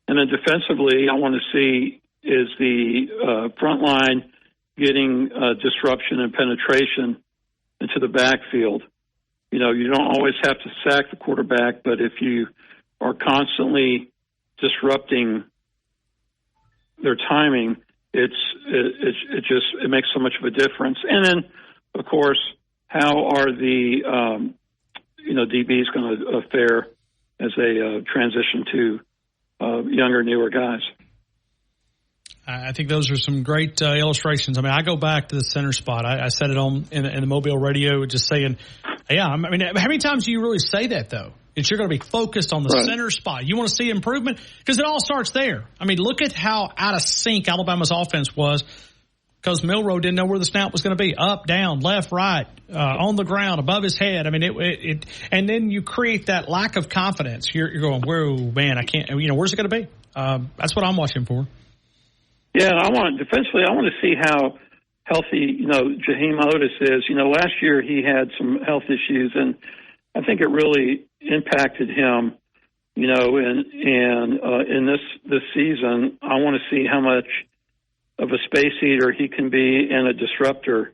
And then defensively, I want to see is the front line getting disruption and penetration into the backfield. You know, you don't always have to sack the quarterback, but if you are constantly disrupting their timing, it makes so much of a difference. And then, of course, how are the DBs going to fare as they transition to younger, newer guys? I think those are some great illustrations. I mean, I go back to the center spot. I said it on in the Mobile radio, just saying, yeah. I mean, how many times do you really say that though? That you're going to be focused on the center spot. You want to see improvement because it all starts there. I mean, look at how out of sync Alabama's offense was because Milroe didn't know where the snap was going to be, up, down, left, right, on the ground, above his head. I mean, it and then you create that lack of confidence. You're going, whoa, man, I can't. You know, where's it going to be? That's what I'm watching for. Yeah, defensively, I want to see how healthy, Jaheim Otis is. Last year he had some health issues, and I think it really impacted him, and in this season, I want to see how much of a space eater he can be and a disruptor,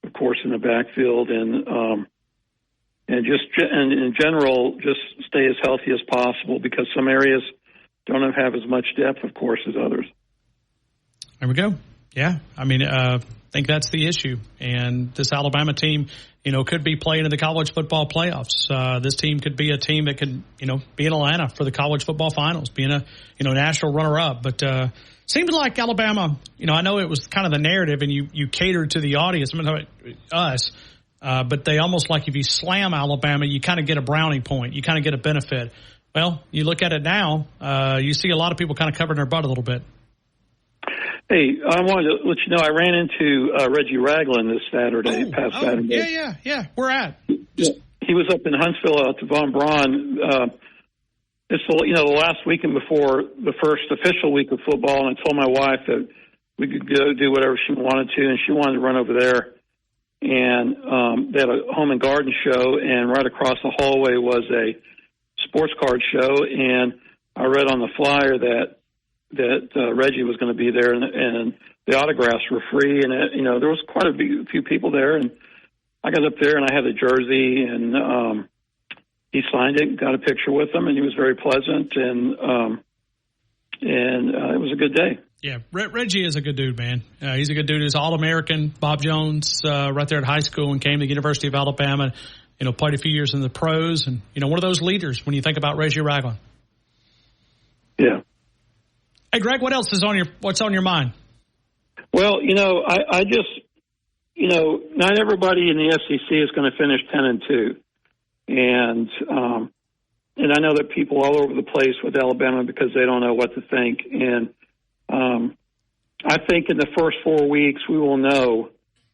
of course, in the backfield, and in general, just stay as healthy as possible because some areas don't have as much depth, of course, as others. There we go. Yeah. I mean, I think that's the issue. And this Alabama team, could be playing in the college football playoffs. This team could be a team that could, be in Atlanta for the college football finals, being a, national runner-up. But seems like Alabama, I know it was kind of the narrative and you catered to the audience, us, but they almost like if you slam Alabama, you kind of get a brownie point. You kind of get a benefit. Well, you look at it now, you see a lot of people kind of covering their butt a little bit. Hey, I wanted to let you know I ran into Reggie Ragland this Saturday, Saturday. Yeah. Where at? He was up in Huntsville at the Von Braun. It's the last weekend before the first official week of football, and I told my wife that we could go do whatever she wanted to, and she wanted to run over there. And they had a home and garden show, and right across the hallway was a sports card show, and I read on the flyer that Reggie was going to be there, and the autographs were free, and there was quite a few people there, and I got up there and I had a jersey, and he signed it, got a picture with him, and he was very pleasant, and it was a good day. Yeah, Reggie is a good dude, man. He's a good dude. He's All-American. Bob Jones, right there at high school, and came to the University of Alabama. Played a few years in the pros, and one of those leaders when you think about Reggie Ragland. Yeah. Hey, Greg, what's on your mind? Well, I just, not everybody in the SEC is going to finish 10-2. And I know that people all over the place with Alabama because they don't know what to think. And I think in the first 4 weeks, we will know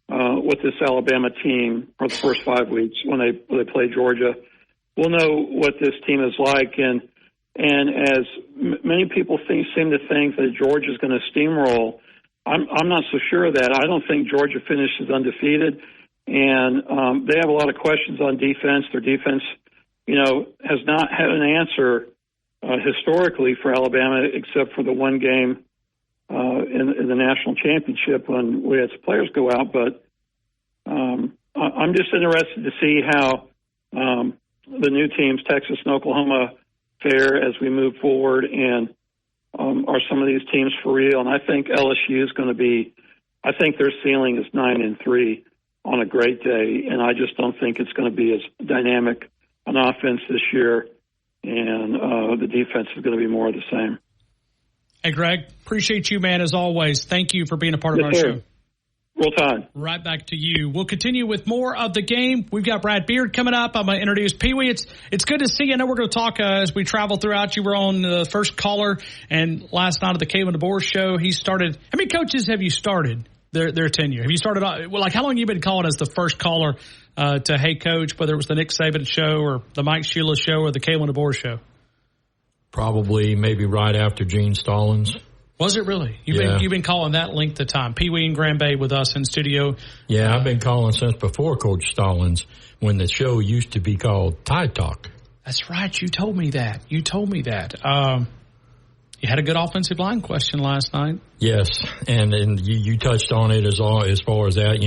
what this Alabama team, or the first 5 weeks when they play Georgia, we'll know what this team is like. And as many people seem to think that Georgia is going to steamroll, I'm not so sure of that. I don't think Georgia finishes undefeated, and they have a lot of questions on defense. Their defense, has not had an answer historically for Alabama except for the one game in the national championship when we had some players go out. But I'm just interested to see how the new teams, Texas and Oklahoma, fare as we move forward, and are some of these teams for real? And I think LSU is going to be. I think their ceiling is 9-3. on a great day, and I just don't think it's going to be as dynamic on offense this year, and the defense is going to be more of the same. Hey, Greg, appreciate you, man, as always. Thank you for being a part of our show. Roll Tide. Right back to you. We'll continue with more of the game. We've got Brad Beard coming up. I'm going to introduce Pee Wee. It's good to see you. I know we're going to talk as we travel throughout. You were on the first caller, and last night of the Kalen DeBoer show, he started. How many coaches have you started their tenure? Have you started, like, how long have you been calling as the first caller to Hey Coach, whether it was the Nick Saban show or the Mike Sheila show or the Kalen DeBoer show? Probably maybe right after Gene Stallings. Was it really? You've been calling that length of time. Pee Wee and Graham Bay with us in studio. Yeah, I've been calling since before Coach Stallings, when the show used to be called Tide Talk. That's right. You told me that. You had a good offensive line question last night. Yes, and you touched on it as far as that.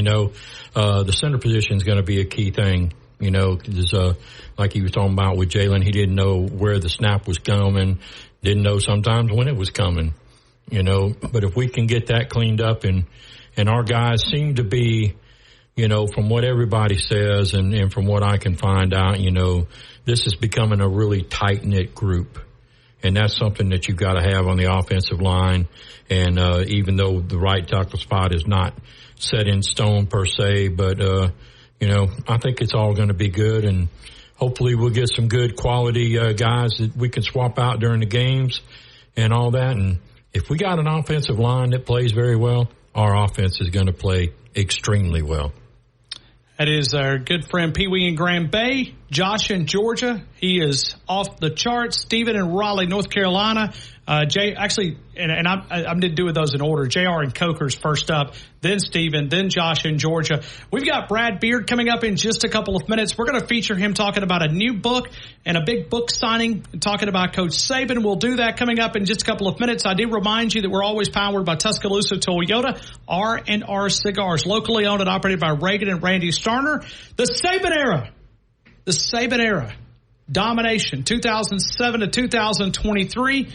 The center position is going to be a key thing. Like he was talking about with Jalen, he didn't know where the snap was coming, didn't know sometimes when it was coming. But if we can get that cleaned up and our guys seem to be, from what everybody says and from what I can find out, this is becoming a really tight-knit group. And that's something that you've got to have on the offensive line. And even though the right tackle spot is not set in stone per se, but, I think it's all going to be good. And hopefully we'll get some good quality guys that we can swap out during the games and all that. And if we got an offensive line that plays very well, our offense is going to play extremely well. That is our good friend Pee Wee in Graham Bay. Josh in Georgia, he is off the charts. Stephen in Raleigh, North Carolina. Jay, actually, and I didn't do those in order. JR and Coker's first up, then Stephen, then Josh in Georgia. We've got Brad Beard coming up in just a couple of minutes. We're going to feature him talking about a new book and a big book signing, talking about Coach Saban. We'll do that coming up in just a couple of minutes. I do remind you that we're always powered by Tuscaloosa Toyota, R&R Cigars, locally owned and operated by Reagan and Randy Starner. The Saban era, domination, 2007 to 2023.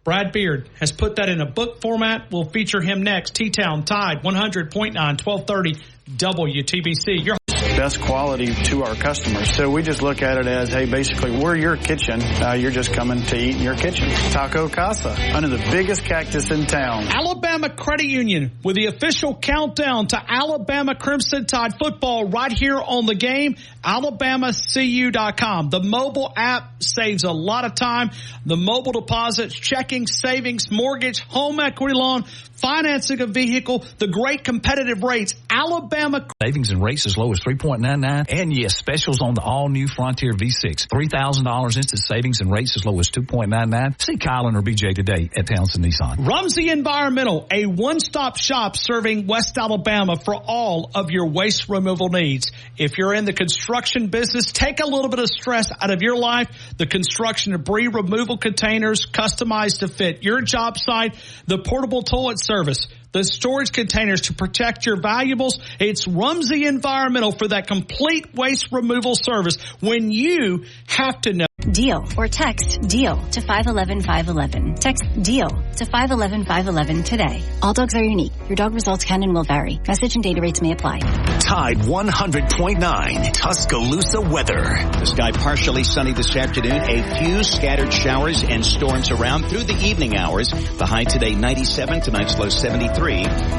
Brad Beard has put that in a book format. We'll feature him next. T-Town Tide 100.9, 1230 WTBC. Best quality to our customers. So we just look at it as, hey, basically, we're your kitchen. You're just coming to eat in your kitchen. Taco Casa, under the biggest cactus in town. Alabama Credit Union with the official countdown to Alabama Crimson Tide football right here on the game. AlabamaCU.com. The mobile app saves a lot of time. The mobile deposits, checking, savings, mortgage, home equity loan, financing a vehicle, the great competitive rates. Alabama. Savings and rates as low as 3.99. And yes, specials on the all-new Frontier V6. $3,000 instant savings and rates as low as 2.99. See Kylan or BJ today at Townsend Nissan. Rumsey Environmental, a one-stop shop serving West Alabama for all of your waste removal needs. If you're in the construction business, take a little bit of stress out of your life. The construction debris removal containers customized to fit your job site. The portable toilet service. The storage containers to protect your valuables. It's Rumsey Environmental for that complete waste removal service when you have to know. DEAL or text DEAL to 511-511. Text DEAL to 511-511 today. All dogs are unique. Your dog results can and will vary. Message and data rates may apply. Tide 100.9 Tuscaloosa weather. The sky partially sunny this afternoon. A few scattered showers and storms around through the evening hours. The high today 97, tonight's low 73.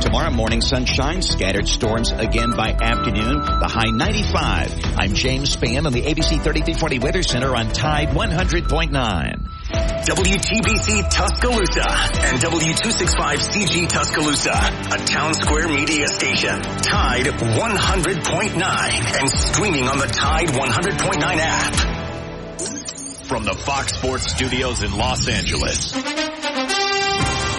Tomorrow morning sunshine, scattered storms again by afternoon. The high 95. I'm James Spann on the ABC 3340 Weather Center on Tide 100.9. WTBC Tuscaloosa and W265CG Tuscaloosa, a Town Square media station. Tide 100.9 and streaming on the Tide 100.9 app. From the Fox Sports Studios in Los Angeles,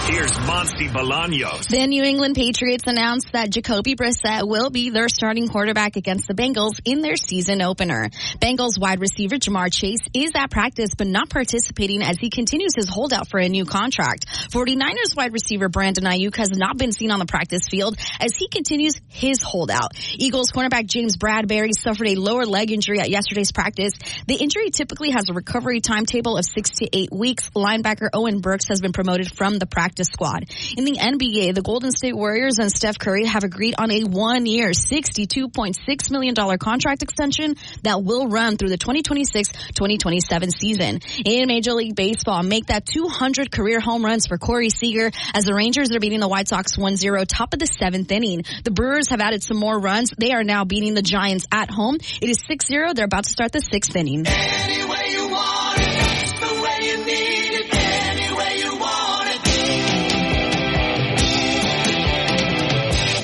here's Monty Bolaños. The New England Patriots announced that Jacoby Brissett will be their starting quarterback against the Bengals in their season opener. Bengals wide receiver Jamar Chase is at practice but not participating as he continues his holdout for a new contract. 49ers wide receiver Brandon Ayuk has not been seen on the practice field as he continues his holdout. Eagles cornerback James Bradberry suffered a lower leg injury at yesterday's practice. The injury typically has a recovery timetable of 6 to 8 weeks. Linebacker Owen Brooks has been promoted from the practice practice squad. In the NBA, the Golden State Warriors and Steph Curry have agreed on a 1-year, $62.6 million contract extension that will run through the 2026-2027 season. In Major League Baseball, make that 200 career home runs for Corey Seager as the Rangers are beating the White Sox 1-0, top of the 7th inning. The Brewers have added some more runs. They are now beating the Giants at home. It is 6-0. They're about to start the 6th inning. Any way you want it, that's the way you need it. Any way you want it.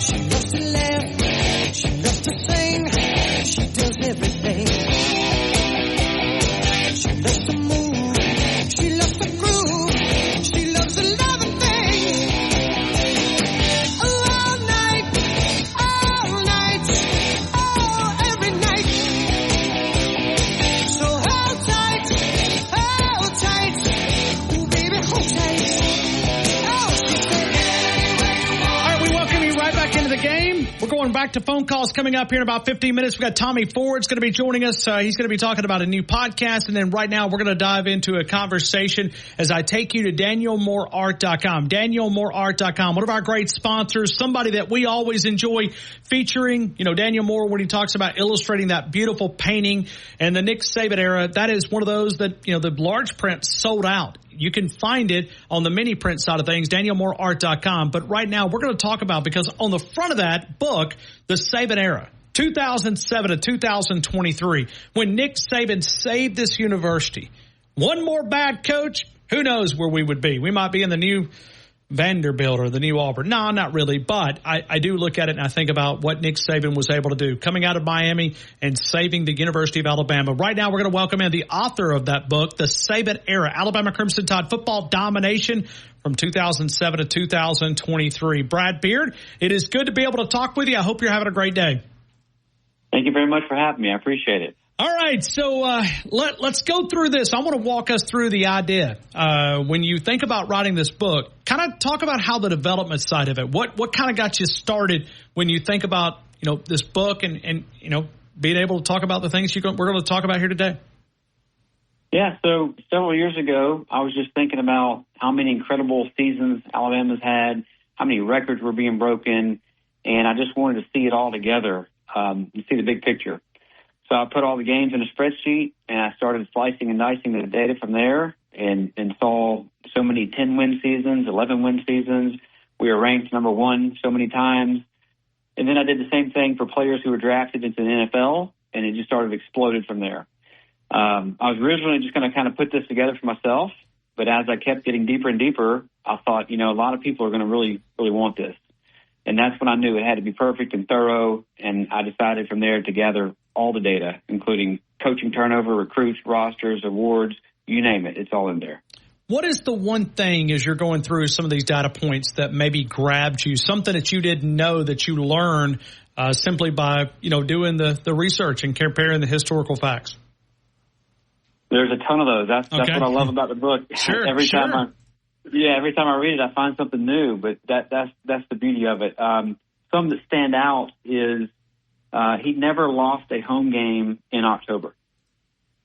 She loves to laugh, she loves to sing, she does everything. She loves to move, she loves to groove, she loves to love and things. All night, every night. So hold tight, ooh baby, hold tight. Oh, she said anyway you want. All right, we welcome you right back into the game. We're going back to phone calls coming up here in about 15 minutes. We've got Tommy Ford's going to be joining us. He's going to be talking about a new podcast. And then right now we're going to dive into a conversation as I take you to DanielMooreArt.com. DanielMooreArt.com, one of our great sponsors, somebody that we always enjoy featuring. You know, Daniel Moore, when he talks about illustrating that beautiful painting and the Nick Saban era, that is one of those that, you know, the large print sold out. You can find it on the mini print side of things, DanielMooreArt.com. But right now we're going to talk about, because on the front of that book, the Saban era, 2007 to 2023, when Nick Saban saved this university. One more bad coach, who knows where we would be. We might be in the new Vanderbilt or the new Auburn. No, not really. But I do look at it and I think about what Nick Saban was able to do coming out of Miami and saving the University of Alabama. Right now, we're going to welcome in the author of that book, The Saban Era, Alabama Crimson Tide Football Domination from 2007 to 2023. Brad Beard, it is good to be able to talk with you. I hope you're having a great day. Thank you very much for having me. I appreciate it. All right, so let's go through this. I want to walk us through the idea. When you think about writing this book, kind of talk about how the development side of it. What kind of got you started when you think about, you know, this book and you know, being able to talk about the things we're going to talk about here today? Yeah, so several years ago, I was just thinking about how many incredible seasons Alabama's had, how many records were being broken, and I just wanted to see it all together and see the big picture. So I put all the games in a spreadsheet, and I started slicing and dicing the data from there and saw so many 10-win seasons, 11-win seasons. We were ranked number one so many times. And then I did the same thing for players who were drafted into the NFL, and it just started exploded from there. I was originally just going to kind of put this together for myself, but as I kept getting deeper and deeper, I thought, you know, a lot of people are going to really, really want this. And that's when I knew it had to be perfect and thorough, and I decided from there to gather all the data, including coaching turnover, recruits, rosters, awards, you name it. It's all in there. What is the one thing as you're going through some of these data points that maybe grabbed you, something that you didn't know that you learned simply by, you know, doing the research and comparing the historical facts? There's a ton of those. That's what I love about the book. Sure, every time I read it, I find something new. But that's the beauty of it. Some that stand out is he never lost a home game in October.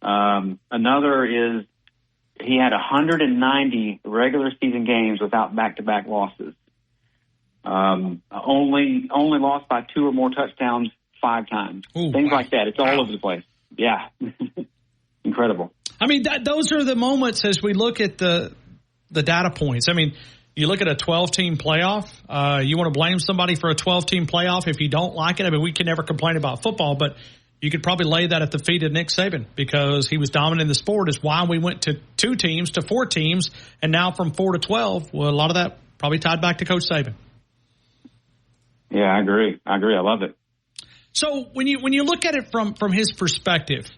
Another is he had 190 regular season games without back-to-back losses. Only lost by 2 or more touchdowns 5 times. Ooh, Things wow. like that. It's all over the place. Yeah. Incredible. I mean, those are the moments as we look at the data points. I mean, you look at a 12-team playoff. You want to blame somebody for a 12-team playoff if you don't like it. I mean, we can never complain about football, but you could probably lay that at the feet of Nick Saban because he was dominant in the sport. Is why we went to 2 teams to 4 teams, and now from 4 to 12. Well, a lot of that probably tied back to Coach Saban. Yeah, I agree. I love it. So when you look at it from his perspective,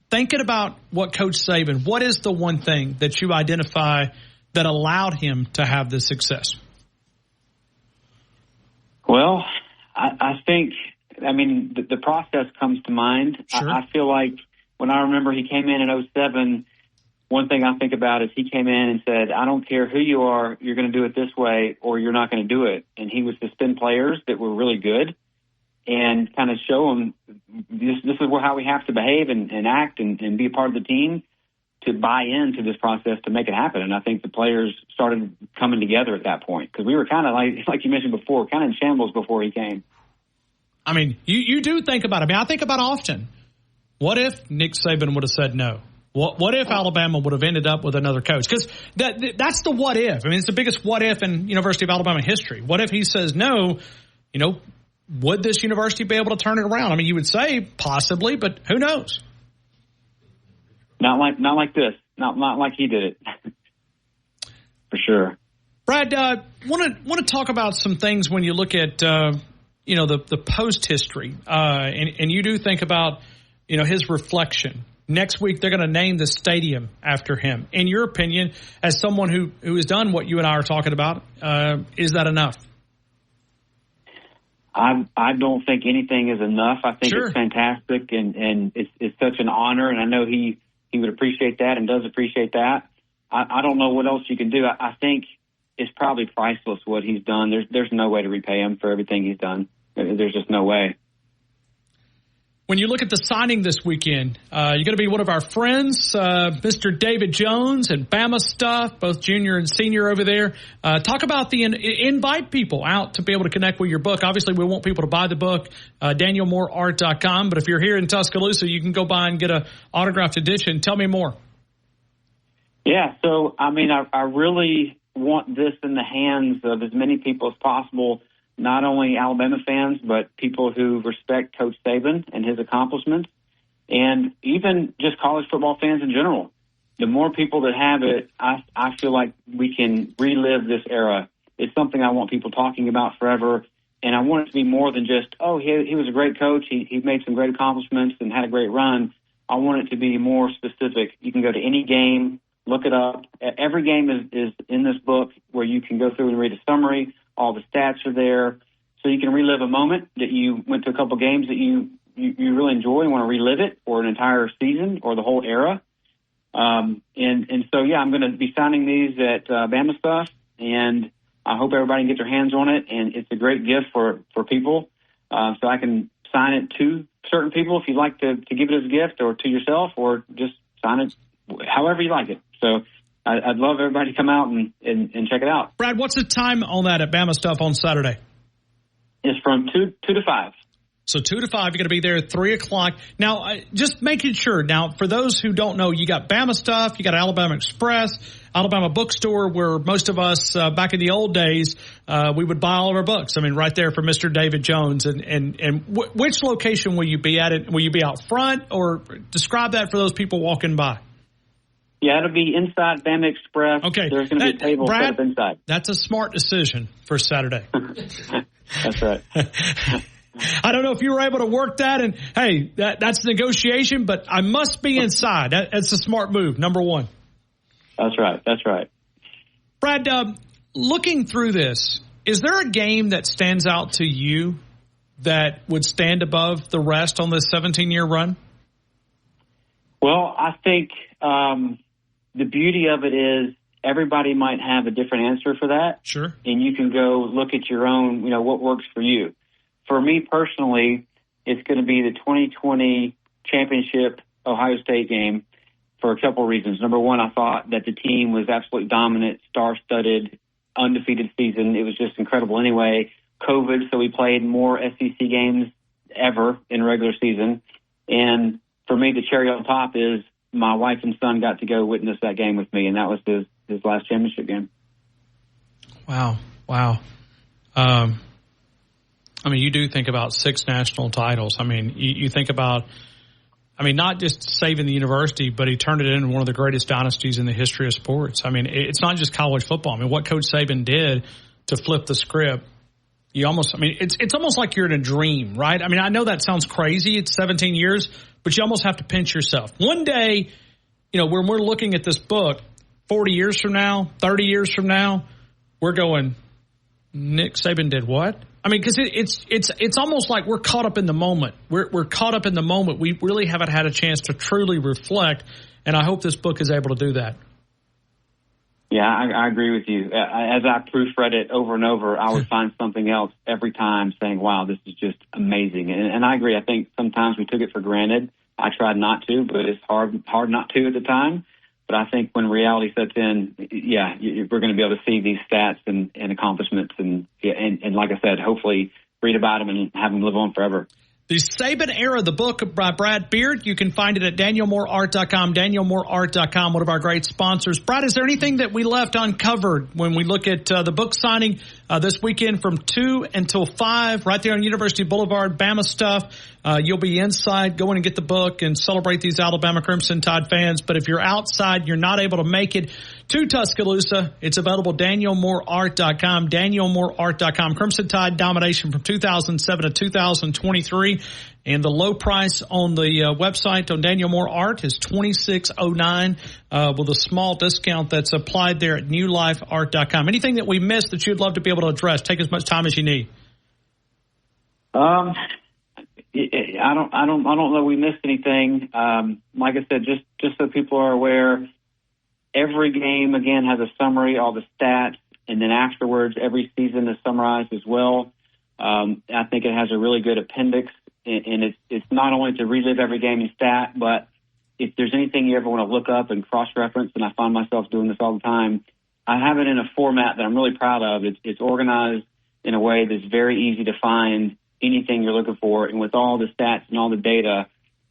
thinking about what Coach Saban, what is the one thing that you identify that allowed him to have this success? Well, I think, the process comes to mind. Sure. I feel like when I remember he came in 2007, one thing I think about is he came in and said, I don't care who you are, you're going to do it this way or you're not going to do it. And he would suspend players that were really good and kind of show them this is how we have to behave and act and be a part of the team to buy into this process to make it happen. And I think the players started coming together at that point because we were kind of like you mentioned before, kind of in shambles before he came. I mean, you do think about it. I mean, I think about often. What if Nick Saban would have said no? What if Alabama would have ended up with another coach? Because that's the what if. I mean, it's the biggest what if in University of Alabama history. What if he says no? Would this university be able to turn it around? I mean, you would say possibly, but who knows? Not like this. Not like he did it. For sure. Brad, want to talk about some things when you look at the post history, and you do think about his reflection. Next week they're going to name the stadium after him. In your opinion, as someone who has done what you and I are talking about, is that enough? I don't think anything is enough. I think Sure. It's fantastic and it's such an honor, and I know he would appreciate that and does appreciate that. I don't know what else you can do. I think it's probably priceless what he's done. There's no way to repay him for everything he's done. There's just no way. When you look at the signing this weekend, you're going to be one of our friends, Mr. David Jones and Bama Stuff, both junior and senior over there. Talk about invite people out to be able to connect with your book. Obviously, we want people to buy the book, DanielMooreArt.com. But if you're here in Tuscaloosa, you can go by and get an autographed edition. Tell me more. Yeah, so, I mean, I really want this in the hands of as many people as possible, not only Alabama fans, but people who respect Coach Saban and his accomplishments, and even just college football fans in general. The more people that have it, I feel like we can relive this era. It's something I want people talking about forever, and I want it to be more than just, he was a great coach, he made some great accomplishments and had a great run. I want it to be more specific. You can go to any game, look it up. Every game is in this book where you can go through and read a summary. All the stats are there. So you can relive a moment that you went to a couple games that you really enjoy and want to relive it, or an entire season or the whole era. And so, yeah, I'm going to be signing these at Bama Stuff, and I hope everybody can get their hands on it. And it's a great gift for people. So I can sign it to certain people if you'd like to give it as a gift, or to yourself, or just sign it however you like it. So I'd love everybody to come out and check it out. Brad, what's the time on that at Bama Stuff on Saturday? It's from 2 to 5. So 2 to 5, you're going to be there at 3 o'clock. Now, just making sure. Now, for those who don't know, you got Bama Stuff, you got Alabama Express, Alabama Bookstore, where most of us back in the old days, we would buy all of our books. I mean, right there for Mr. David Jones. And which location will you be at? Will you be out front, or describe that for those people walking by? Yeah, it'll be inside Bama Express. Okay. There's going to be a table Brad, set up inside. That's a smart decision for Saturday. That's right. I don't know if you were able to work that, and hey, that's negotiation, but I must be inside. That's a smart move, number one. That's right. Brad, looking through this, is there a game that stands out to you that would stand above the rest on this 17-year run? Well, I think the beauty of it is everybody might have a different answer for that. Sure. And you can go look at your own, what works for you. For me personally, it's going to be the 2020 championship Ohio State game for a couple of reasons. Number one, I thought that the team was absolutely dominant, star-studded, undefeated season. It was just incredible anyway. COVID, so we played more SEC games ever in regular season. And for me, the cherry on top is my wife and son got to go witness that game with me, and that was his last championship game. Wow. I mean, you do think about 6 national titles. I mean, you think about, not just saving the university, but he turned it into one of the greatest dynasties in the history of sports. I mean, it's not just college football. I mean, what Coach Saban did to flip the script, it's almost like you're in a dream, right? I mean, I know that sounds crazy. It's 17 years, but you almost have to pinch yourself. One day, when we're looking at this book, 40 years from now, 30 years from now, we're going, Nick Saban did what? I mean, because it's almost like we're caught up in the moment. We're caught up in the moment. We really haven't had a chance to truly reflect, and I hope this book is able to do that. Yeah, I agree with you. As I proofread it over and over, I would find something else every time saying, wow, this is just amazing. And I agree. I think sometimes we took it for granted. I tried not to, but it's hard not to at the time. But I think when reality sets in, we're going to be able to see these stats and accomplishments. And like I said, hopefully read about them and have them live on forever. The Saban Era, the book by Brad Beard. You can find it at DanielMooreArt.com, DanielMooreArt.com, one of our great sponsors. Brad, is there anything that we left uncovered when we look at the book signing this weekend from 2 until 5 right there on University Boulevard, Bama stuff? You'll be inside, go in and get the book and celebrate these Alabama Crimson Tide fans. But if you're outside, you're not able to make it to Tuscaloosa, it's available DanielMooreArt.com, DanielMooreArt.com. Crimson Tide domination from 2007 to 2023. And the low price on the website on Daniel Moore Art is $26.09 with a small discount that's applied there at NewLifeArt.com. Anything that we missed that you'd love to be able to address? Take as much time as you need. I don't know we missed anything. Like I said, just so people are aware, every game again has a summary, all the stats, and then afterwards every season is summarized as well. I think it has a really good appendix, and it's not only to relive every game and stat, but if there's anything you ever want to look up and cross-reference, and I find myself doing this all the time, I have it in a format that I'm really proud of. It's organized in a way that's very easy to find anything you're looking for, and with all the stats and all the data,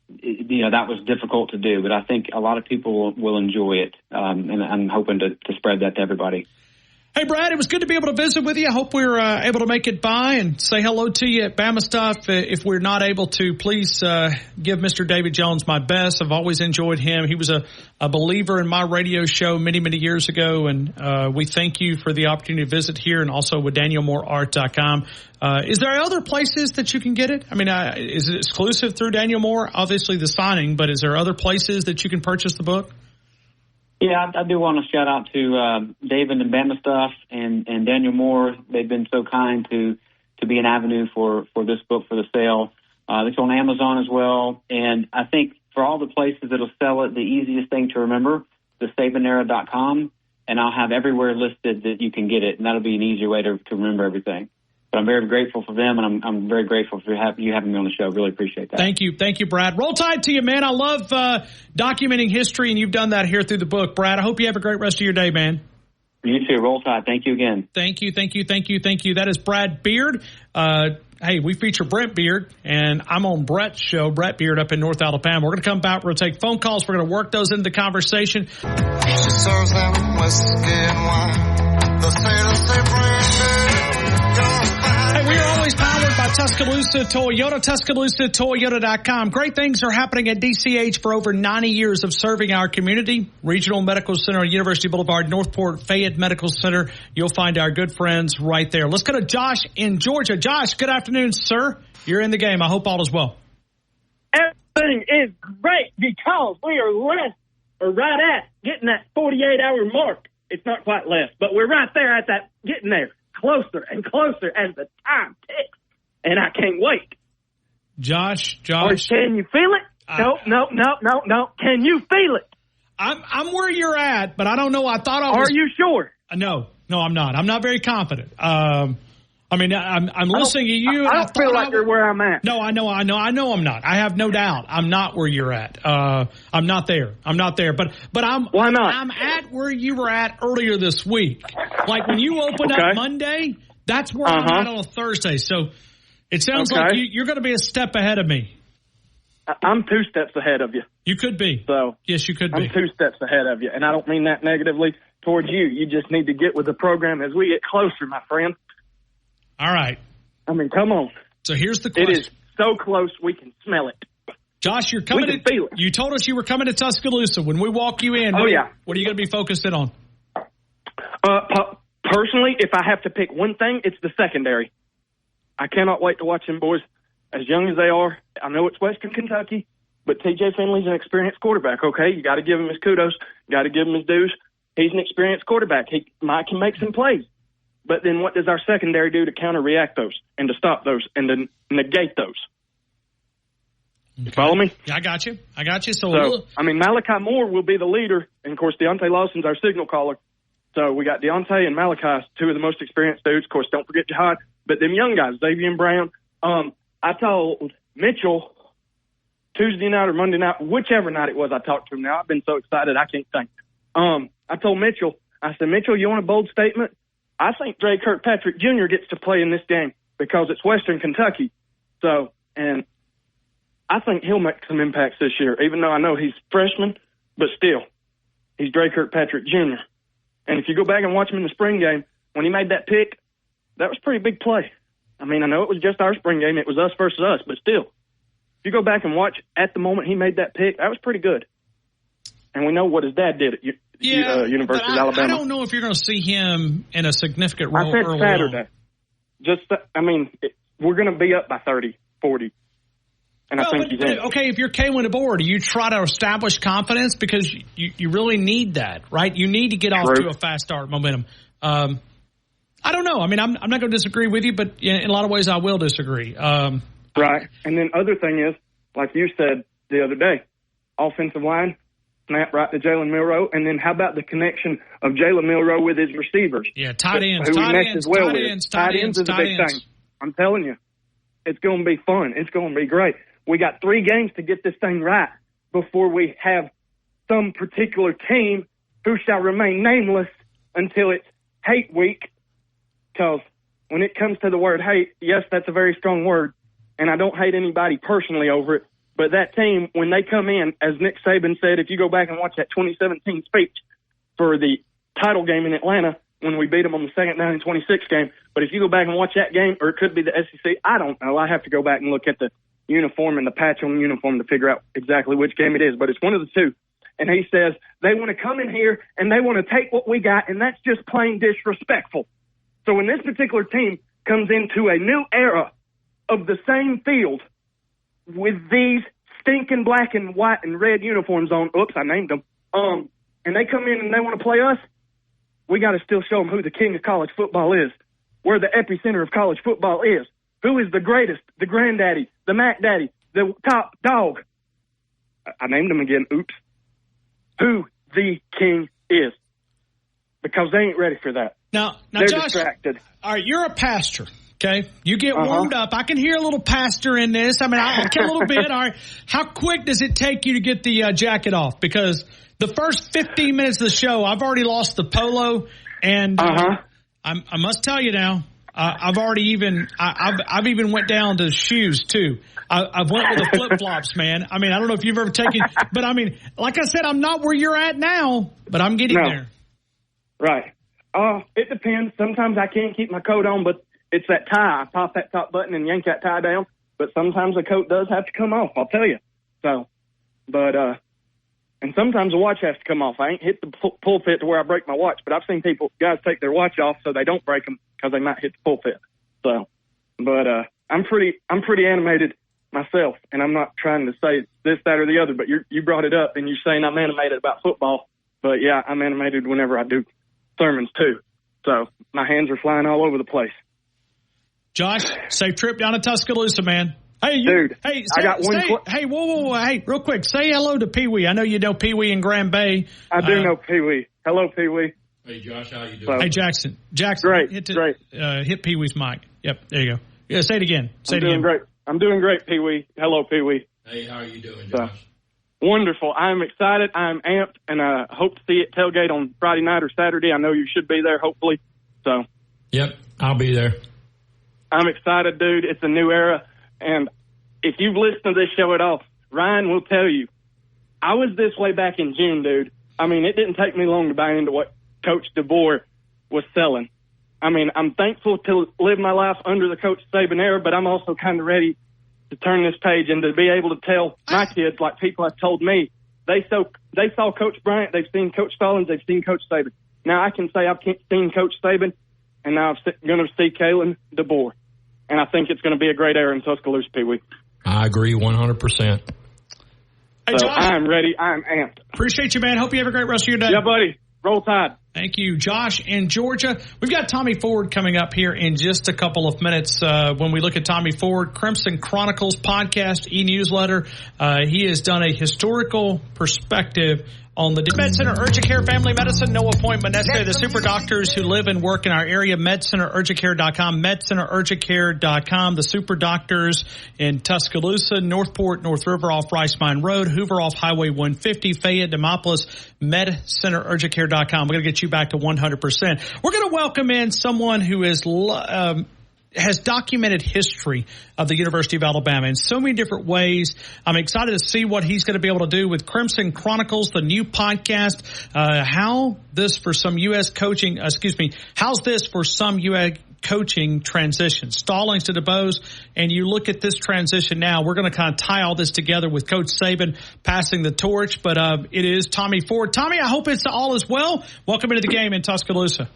that was difficult to do, but I think a lot of people will enjoy it, and I'm hoping to spread that to everybody. Hey, Brad, it was good to be able to visit with you. I hope we're able to make it by and say hello to you at Bama Stuff. If we're not able to, please give Mr. David Jones my best. I've always enjoyed him. He was a believer in my radio show many, many years ago, and we thank you for the opportunity to visit here and also with DanielMooreArt.com. Is there other places that you can get it? I mean, is it exclusive through Daniel Moore? Obviously the signing, but is there other places that you can purchase the book? Yeah, I do want to shout out to David and Bama Stuff and Daniel Moore. They've been so kind to be an avenue for this book for the sale. It's on Amazon as well. And I think for all the places that'll sell it, the easiest thing to remember, the SabanEra.com, and I'll have everywhere listed that you can get it, and that'll be an easier way to remember everything. But I'm very grateful for them, and I'm very grateful for you having me on the show. Really appreciate that. Thank you, Brad. Roll Tide to you, man. I love documenting history, and you've done that here through the book. Brad, I hope you have a great rest of your day, man. You too. Roll Tide. Thank you again. Thank you. That is Brad Beard. Hey, we feature Brent Beard, and I'm on Brett's show, Brett Beard, up in North Alabama. We're going to come back. We're going to take phone calls. We're going to work those into the conversation. She serves them whiskey and wine. The sailors say brandy. Hey, we are always powered by Tuscaloosa Toyota, TuscaloosaToyota.com. Great things are happening at DCH for over 90 years of serving our community. Regional Medical Center, University Boulevard, Northport, Fayette Medical Center. You'll find our good friends right there. Let's go to Josh in Georgia. Josh, good afternoon, sir. You're in the game. I hope all is well. Everything is great because we are right at getting that 48-hour mark. It's not quite less, but we're right there at that, getting there. Closer and closer as the time ticks, and I can't wait. Josh. Or can you feel it? No. Can you feel it? I'm where you're at, but I don't know. I thought I was. Are you sure? No, I'm not. I'm not very confident. I'm listening to you. I don't feel like you're where I'm at. No, I know I'm not. I have no doubt. I'm not where you're at. I'm not there. But I'm. Why not? I'm at where you were at earlier this week. Like when you opened up Monday, that's where I'm at on a Thursday. So it sounds like you're going to be a step ahead of me. I'm 2 steps ahead of you. You could be. So yes, you could be. I'm 2 steps ahead of you, and I don't mean that negatively towards you. You just need to get with the program as we get closer, my friend. All right. I mean, come on. So here's the question. It is so close we can smell it. Josh, you're coming. We can feel it. You told us you were coming to Tuscaloosa. When we walk you in, what are you going to be focused in on? Personally, if I have to pick one thing, it's the secondary. I cannot wait to watch them boys, as young as they are. I know it's Western Kentucky, but TJ Finley's an experienced quarterback, okay? You got to give him his kudos. Got to give him his dues. He's an experienced quarterback. He might can make some plays. But then what does our secondary do to counter-react those and to stop those and to negate those? You follow me? Yeah, I got you. So Malachi Moore will be the leader. And, of course, Deontay Lawson's our signal caller. So we got Deontay and Malachi, 2 of the most experienced dudes. Of course, don't forget Jihad. But them young guys, Xavier Brown. I told Mitchell Tuesday night or Monday night, whichever night it was I talked to him now. I've been so excited I can't think. I told Mitchell, I said, Mitchell, you want a bold statement? I think Dre Kirkpatrick Jr. gets to play in this game because it's Western Kentucky. So, and I think he'll make some impacts this year, even though I know he's freshman, but still, he's Dre Kirkpatrick Jr. And if you go back and watch him in the spring game, when he made that pick, that was a pretty big play. I mean, I know it was just our spring game. It was us versus us, but still, if you go back and watch at the moment he made that pick, that was pretty good. And we know what his dad did at University of Alabama. I don't know if you're going to see him in a significant role I said early Saturday. on. We're going to be up by 30, 40. And I think he's in. Okay, if you're Kalen DeBoer, do you try to establish confidence? Because you really need that, right? You need to get off to a fast start momentum. I don't know. I mean, I'm not going to disagree with you, but in a lot of ways I will disagree. Right. And then other thing is, like you said the other day, offensive line, snap right to Jalen Milroe. And then how about the connection of Jalen Milroe with his receivers? Yeah, tight ends. Tight ends is a big thing. I'm telling you, it's going to be fun. It's going to be great. We got 3 games to get this thing right before we have some particular team who shall remain nameless until it's hate week. Because when it comes to the word hate, yes, that's a very strong word, and I don't hate anybody personally over it. But that team, when they come in, as Nick Saban said, if you go back and watch that 2017 speech for the title game in Atlanta, when we beat them on the second down in 26 game, but if you go back and watch that game, or it could be the SEC, I don't know. I have to go back and look at the uniform and the patch on the uniform to figure out exactly which game it is, but it's one of the two. And he says, they want to come in here and they want to take what we got, and that's just plain disrespectful. So when this particular team comes into a new era of the same field with these stinking black and white and red uniforms on, oops, I named them, and they come in and they want to play us, we got to still show them who the king of college football is, where the epicenter of college football is, who is the greatest, the granddaddy, the Mac Daddy, the top dog. I named them again, oops. Who the king is. Because they ain't ready for that. Now they're Josh, distracted. All right, you're a pastor, okay? You get warmed up. I can hear a little pastor in this. I mean, I'll care a little bit. All right, how quick does it take you to get the jacket off? Because the first 15 minutes of the show, I've already lost the polo, and I must tell you now, I've even went down to shoes too. I've went with the flip flops, man. I mean, I don't know if you've ever taken, but I mean, like I said, I'm not where you're at now, but I'm getting there. Right. It depends. Sometimes I can't keep my coat on, but it's that tie. I pop that top button and yank that tie down. But sometimes the coat does have to come off, I'll tell you. So, but, and sometimes the watch has to come off. I ain't hit the pulpit to where I break my watch, but I've seen guys take their watch off so they don't break them because they might hit the pulpit. So, but, I'm pretty animated myself, and I'm not trying to say this, that, or the other, but you brought it up and you're saying I'm animated about football. But yeah, I'm animated whenever I do sermons too. So my hands are flying all over the place. Josh, safe trip down to Tuscaloosa, man. Hey, dude. Hey, I got one. Hey, whoa. Hey, real quick, say hello to Pee Wee. I know you know Pee Wee in Grand Bay. I do know Pee Wee. Hello, Pee Wee. Hey, Josh, how you doing? Hey, Jackson. Great. Hit Pee Wee's mic. Yep, there you go. Yeah, say it again. I'm doing great, Pee Wee. Hello, Pee Wee. Hey, how are you doing, Josh? Wonderful. I'm excited. I'm amped, and I hope to see you at Tailgate on Friday night or Saturday. I know you should be there, hopefully. So. Yep, I'll be there. I'm excited, dude. It's a new era, and if you've listened to this show at all, Ryan will tell you, I was this way back in June, dude. I mean, it didn't take me long to buy into what Coach DeBoer was selling. I mean, I'm thankful to live my life under the Coach Saban era, but I'm also kind of ready to turn this page and to be able to tell my kids, like people have told me, they saw Coach Bryant, they've seen Coach Stallings, they've seen Coach Saban. Now I can say I've seen Coach Saban, and now I'm going to see Kalen DeBoer. And I think it's going to be a great era in Tuscaloosa, Pee Wee. I agree 100%. Hey, so Josh, I'm ready. I'm amped. Appreciate you, man. Hope you have a great rest of your day. Yeah, buddy. Roll Tide. Thank you, Josh in Georgia. We've got Tommy Ford coming up here in just a couple of minutes. When we look at Tommy Ford, Crimson Chronicles podcast, e-newsletter, he has done a historical perspective on the Med Center Urgent Care Family Medicine. No appointment necessary. The super doctors who live and work in our area. MedCenterUrgentCare.com. MedCenterUrgentCare.com. The super doctors in Tuscaloosa, Northport, North River off Rice Mine Road, Hoover off Highway 150, Fayette, Demopolis. MedCenterUrgentCare.com. We're going to get you back to 100%. We're going to welcome in someone who is has documented history of the University of Alabama in so many different ways. I'm excited to see what he's going to be able to do with Crimson Chronicles, the new podcast. How's this for some U.S. coaching transition? Stallings to DeBose, and you look at this transition now. We're going to kind of tie all this together with Coach Saban passing the torch, but it is Tommy Ford. Tommy, I hope it's all is well. Welcome into the game in Tuscaloosa.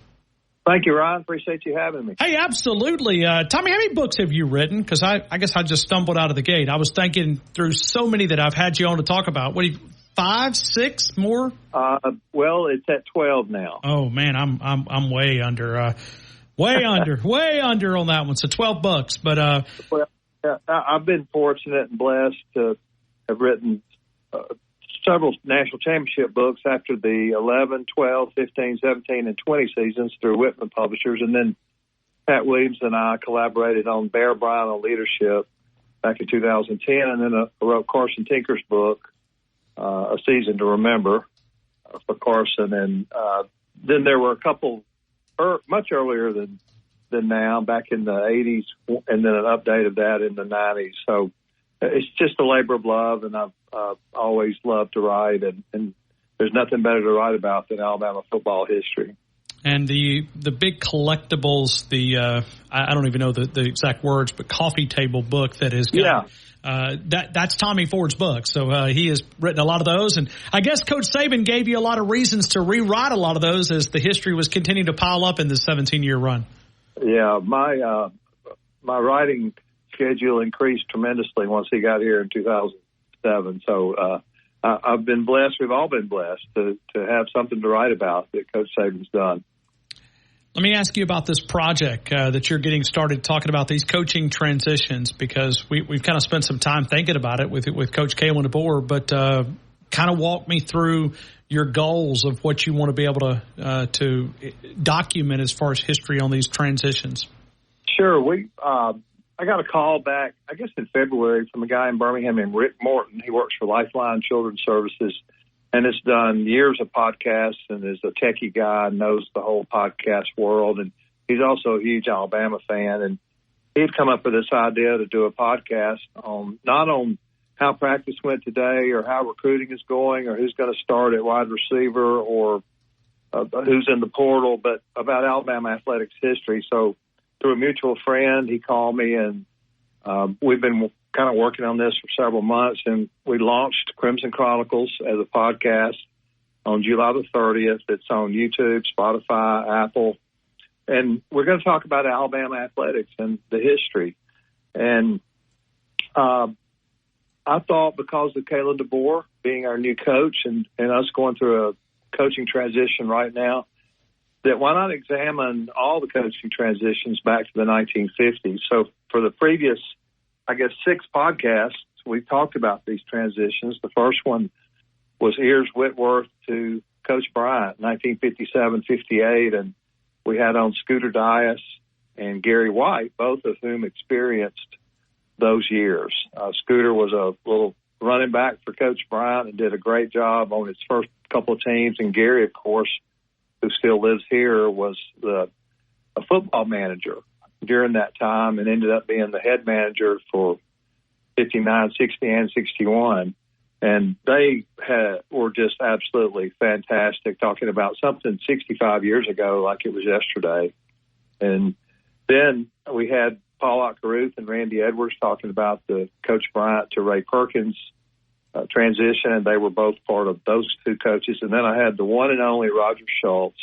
Thank you, Ryan. Appreciate you having me. Hey, absolutely. Tommy, how many books have you written? Because I guess I just stumbled out of the gate. I was thinking through so many that I've had you on to talk about. What, 5, 6 more? Well, it's at 12 now. Oh man, I'm way under, way under on that one. So 12 books, but well, I've been fortunate and blessed to have written several national championship books after the 11, 12, 15, 17, and 20 seasons through Whitman Publishers. And then Pat Williams and I collaborated on Bear Bryant on leadership back in 2010. And then I wrote Carson Tinker's book, A Season to Remember, for Carson. And then there were a couple much earlier than now, back in the 80s, and then an update of that in the 90s. So it's just a labor of love, and I've always loved to write, and there's nothing better to write about than Alabama football history. And the big collectibles, I don't even know the exact words, but coffee table book that is that's Tommy Ford's book. So he has written a lot of those, and I guess Coach Saban gave you a lot of reasons to rewrite a lot of those as the history was continuing to pile up in this 17-year run. Yeah, my writing schedule increased tremendously once he got here in 2007. So I've been blessed. We've all been blessed to have something to write about that Coach Saban's done. Let me ask you about this project that you're getting started talking about these coaching transitions, because we've kind of spent some time thinking about it with Coach Kalen DeBoer, but kind of walk me through your goals of what you want to be able to document as far as history on these transitions. Sure. I got a call back, I guess in February, from a guy in Birmingham named Rick Morton. He works for Lifeline Children's Services and has done years of podcasts and is a techie guy and knows the whole podcast world. And he's also a huge Alabama fan. And he'd come up with this idea to do a podcast not on how practice went today or how recruiting is going or who's going to start at wide receiver or who's in the portal, but about Alabama athletics history. So through a mutual friend, he called me, and we've been kind of working on this for several months, and we launched Crimson Chronicles as a podcast on July the 30th. It's on YouTube, Spotify, Apple, and we're going to talk about Alabama athletics and the history. And I thought, because of Kalen DeBoer being our new coach and us going through a coaching transition right now, that why not examine all the coaching transitions back to the 1950s? So for the previous, 6 podcasts, we've talked about these transitions. The first one was Ears Whitworth to Coach Bryant, 1957-58, and we had on Scooter Dias and Gary White, both of whom experienced those years. Scooter was a little running back for Coach Bryant and did a great job on his first couple of teams, and Gary, of course, who still lives here, was a football manager during that time and ended up being the head manager for 59, 60, and 61. And they were just absolutely fantastic, talking about something 65 years ago like it was yesterday. And then we had Paul Caruth and Randy Edwards talking about the Coach Bryant to Ray Perkins transition, and they were both part of those 2 coaches. And then I had the one and only Roger Schultz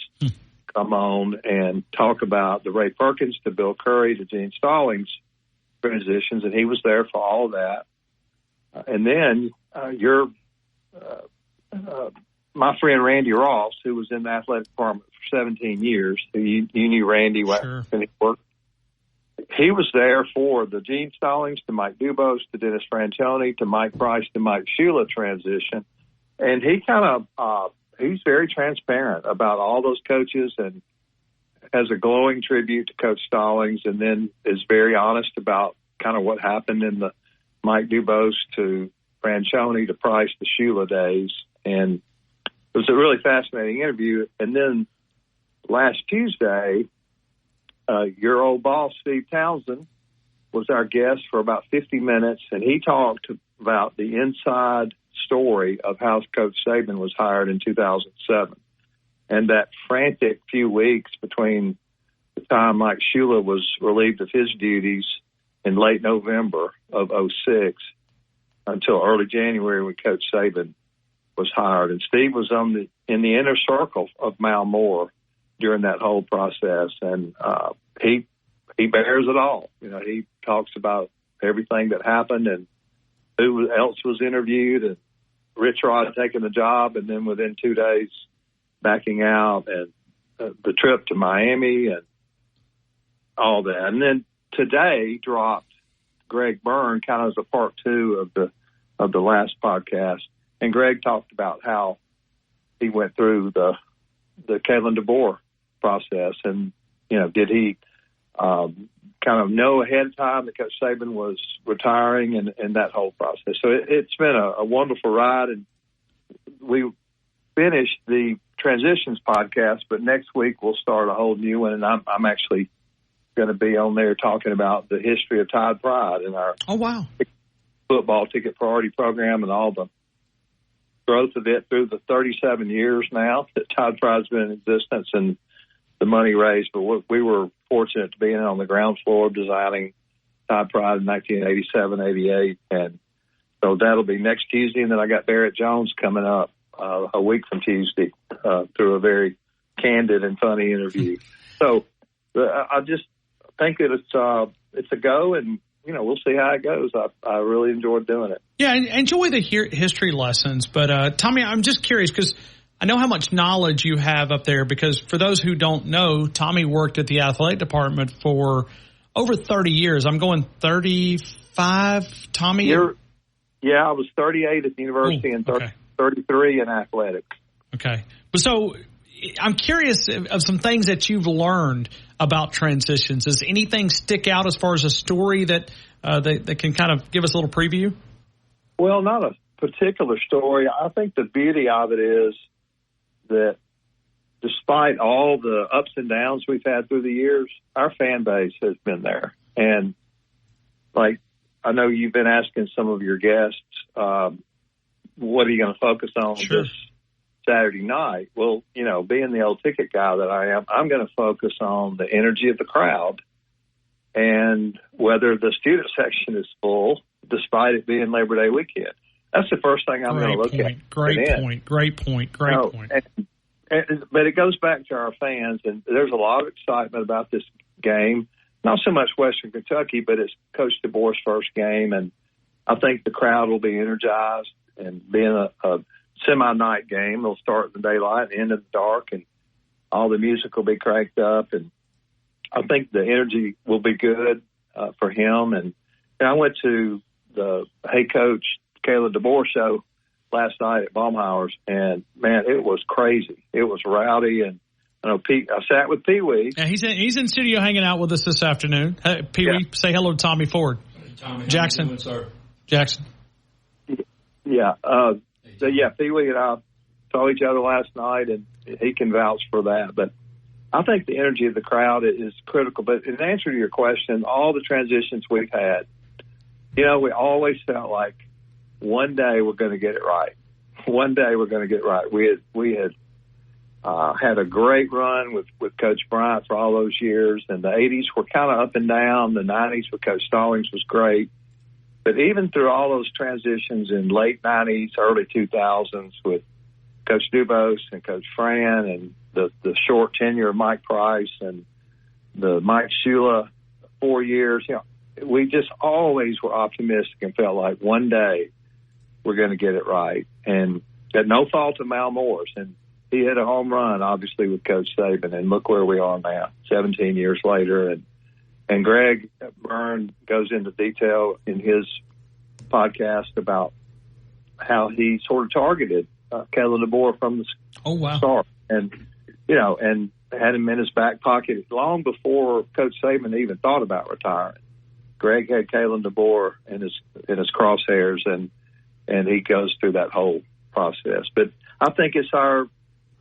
come on and talk about the Ray Perkins to Bill Curry to Gene Stallings transitions, and he was there for all of that. And then my friend Randy Ross, who was in the athletic department for 17 years, you knew Randy when he worked. He was there for the Gene Stallings to Mike Dubose to Dennis Franchione to Mike Price to Mike Shula transition. And he kind of he's very transparent about all those coaches and has a glowing tribute to Coach Stallings, and then is very honest about kind of what happened in the Mike Dubose to Franchione to Price to Shula days. And it was a really fascinating interview. And then last Tuesday, your old boss, Steve Townsend, was our guest for about 50 minutes, and he talked about the inside story of how Coach Saban was hired in 2007. And that frantic few weeks between the time Mike Shula was relieved of his duties in late November of 2006 until early January when Coach Saban was hired. And Steve was in the inner circle of Mal Moore during that whole process. And he bears it all. You know, he talks about everything that happened and who else was interviewed, and Rich Rod taking the job, and then within 2 days backing out, and the trip to Miami and all that. And then today dropped Greg Byrne kind of as a part 2 of the last podcast. And Greg talked about how he went through the Kalen DeBoer process, and, you know, did he kind of know ahead of time that Coach Saban was retiring, and that whole process. So it's been a wonderful ride, and we finished the Transitions podcast, but next week we'll start a whole new one, and I'm actually going to be on there talking about the history of Tide Pride and our football ticket priority program and all the growth of it through the 37 years now that Tide Pride's been in existence and the money raised. But we were fortunate to be in on the ground floor designing Tide Pride in 1987, 88. And so that'll be next Tuesday. And then I got Barrett Jones coming up a week from Tuesday through a very candid and funny interview. So I just think that it's a go, and, you know, we'll see how it goes. I really enjoyed doing it. Yeah, enjoy the history lessons. But, Tommy, I'm just curious because I know how much knowledge you have up there, because for those who don't know, Tommy worked at the athletic department for over 30 years. I'm going 35, Tommy? Yeah, I was 38 at the university and 33 in athletics. Okay. So I'm curious of some things that you've learned about transitions. Does anything stick out as far as a story that can kind of give us a little preview? Well, not a particular story. I think the beauty of it is that despite all the ups and downs we've had through the years, our fan base has been there. And, like, I know you've been asking some of your guests, what are you going to focus on this Saturday night? Well, you know, being the old ticket guy that I am, I'm going to focus on the energy of the crowd and whether the student section is full, despite it being Labor Day weekend. That's the first thing I'm going to look at. Great point. But it goes back to our fans, and there's a lot of excitement about this game. Not so much Western Kentucky, but it's Coach DeBoer's first game, and I think the crowd will be energized. And being a semi-night game, they'll start in the daylight and end in the dark, and all the music will be cranked up. And I think the energy will be good for him. And I went to the Hey Coach Kalen DeBoer show last night at Baumhauer's, and, man, it was crazy. It was rowdy, and I know I sat with Pee Wee. Yeah, he's in studio hanging out with us this afternoon. Hey, Pee Wee, say hello to Tommy Ford. Hey, Tommy, Jackson. How you doing, sir? Jackson. Yeah. So, yeah, Pee Wee and I saw each other last night, and he can vouch for that. But I think the energy of the crowd is critical. But in answer to your question, all the transitions we've had, you know, we always felt like one day we're going to get it right. One day we're going to get it right. We had had a great run with Coach Bryant for all those years, and the 80s were kind of up and down. The 90s with Coach Stallings was great. But even through all those transitions in late 90s, early 2000s with Coach Dubose and Coach Fran and the short tenure of Mike Price and the Mike Shula 4 years, you know, we just always were optimistic and felt like one day we're going to get it right. And at no fault of Mal Moore's. And he hit a home run, obviously, with Coach Saban. And look where we are now, 17 years later. And Greg Byrne goes into detail in his podcast about how he sort of targeted Kalen DeBoer from the start. And, you know, and had him in his back pocket long before Coach Saban even thought about retiring. Greg had Kalen DeBoer in his crosshairs, and he goes through that whole process. But I think it's our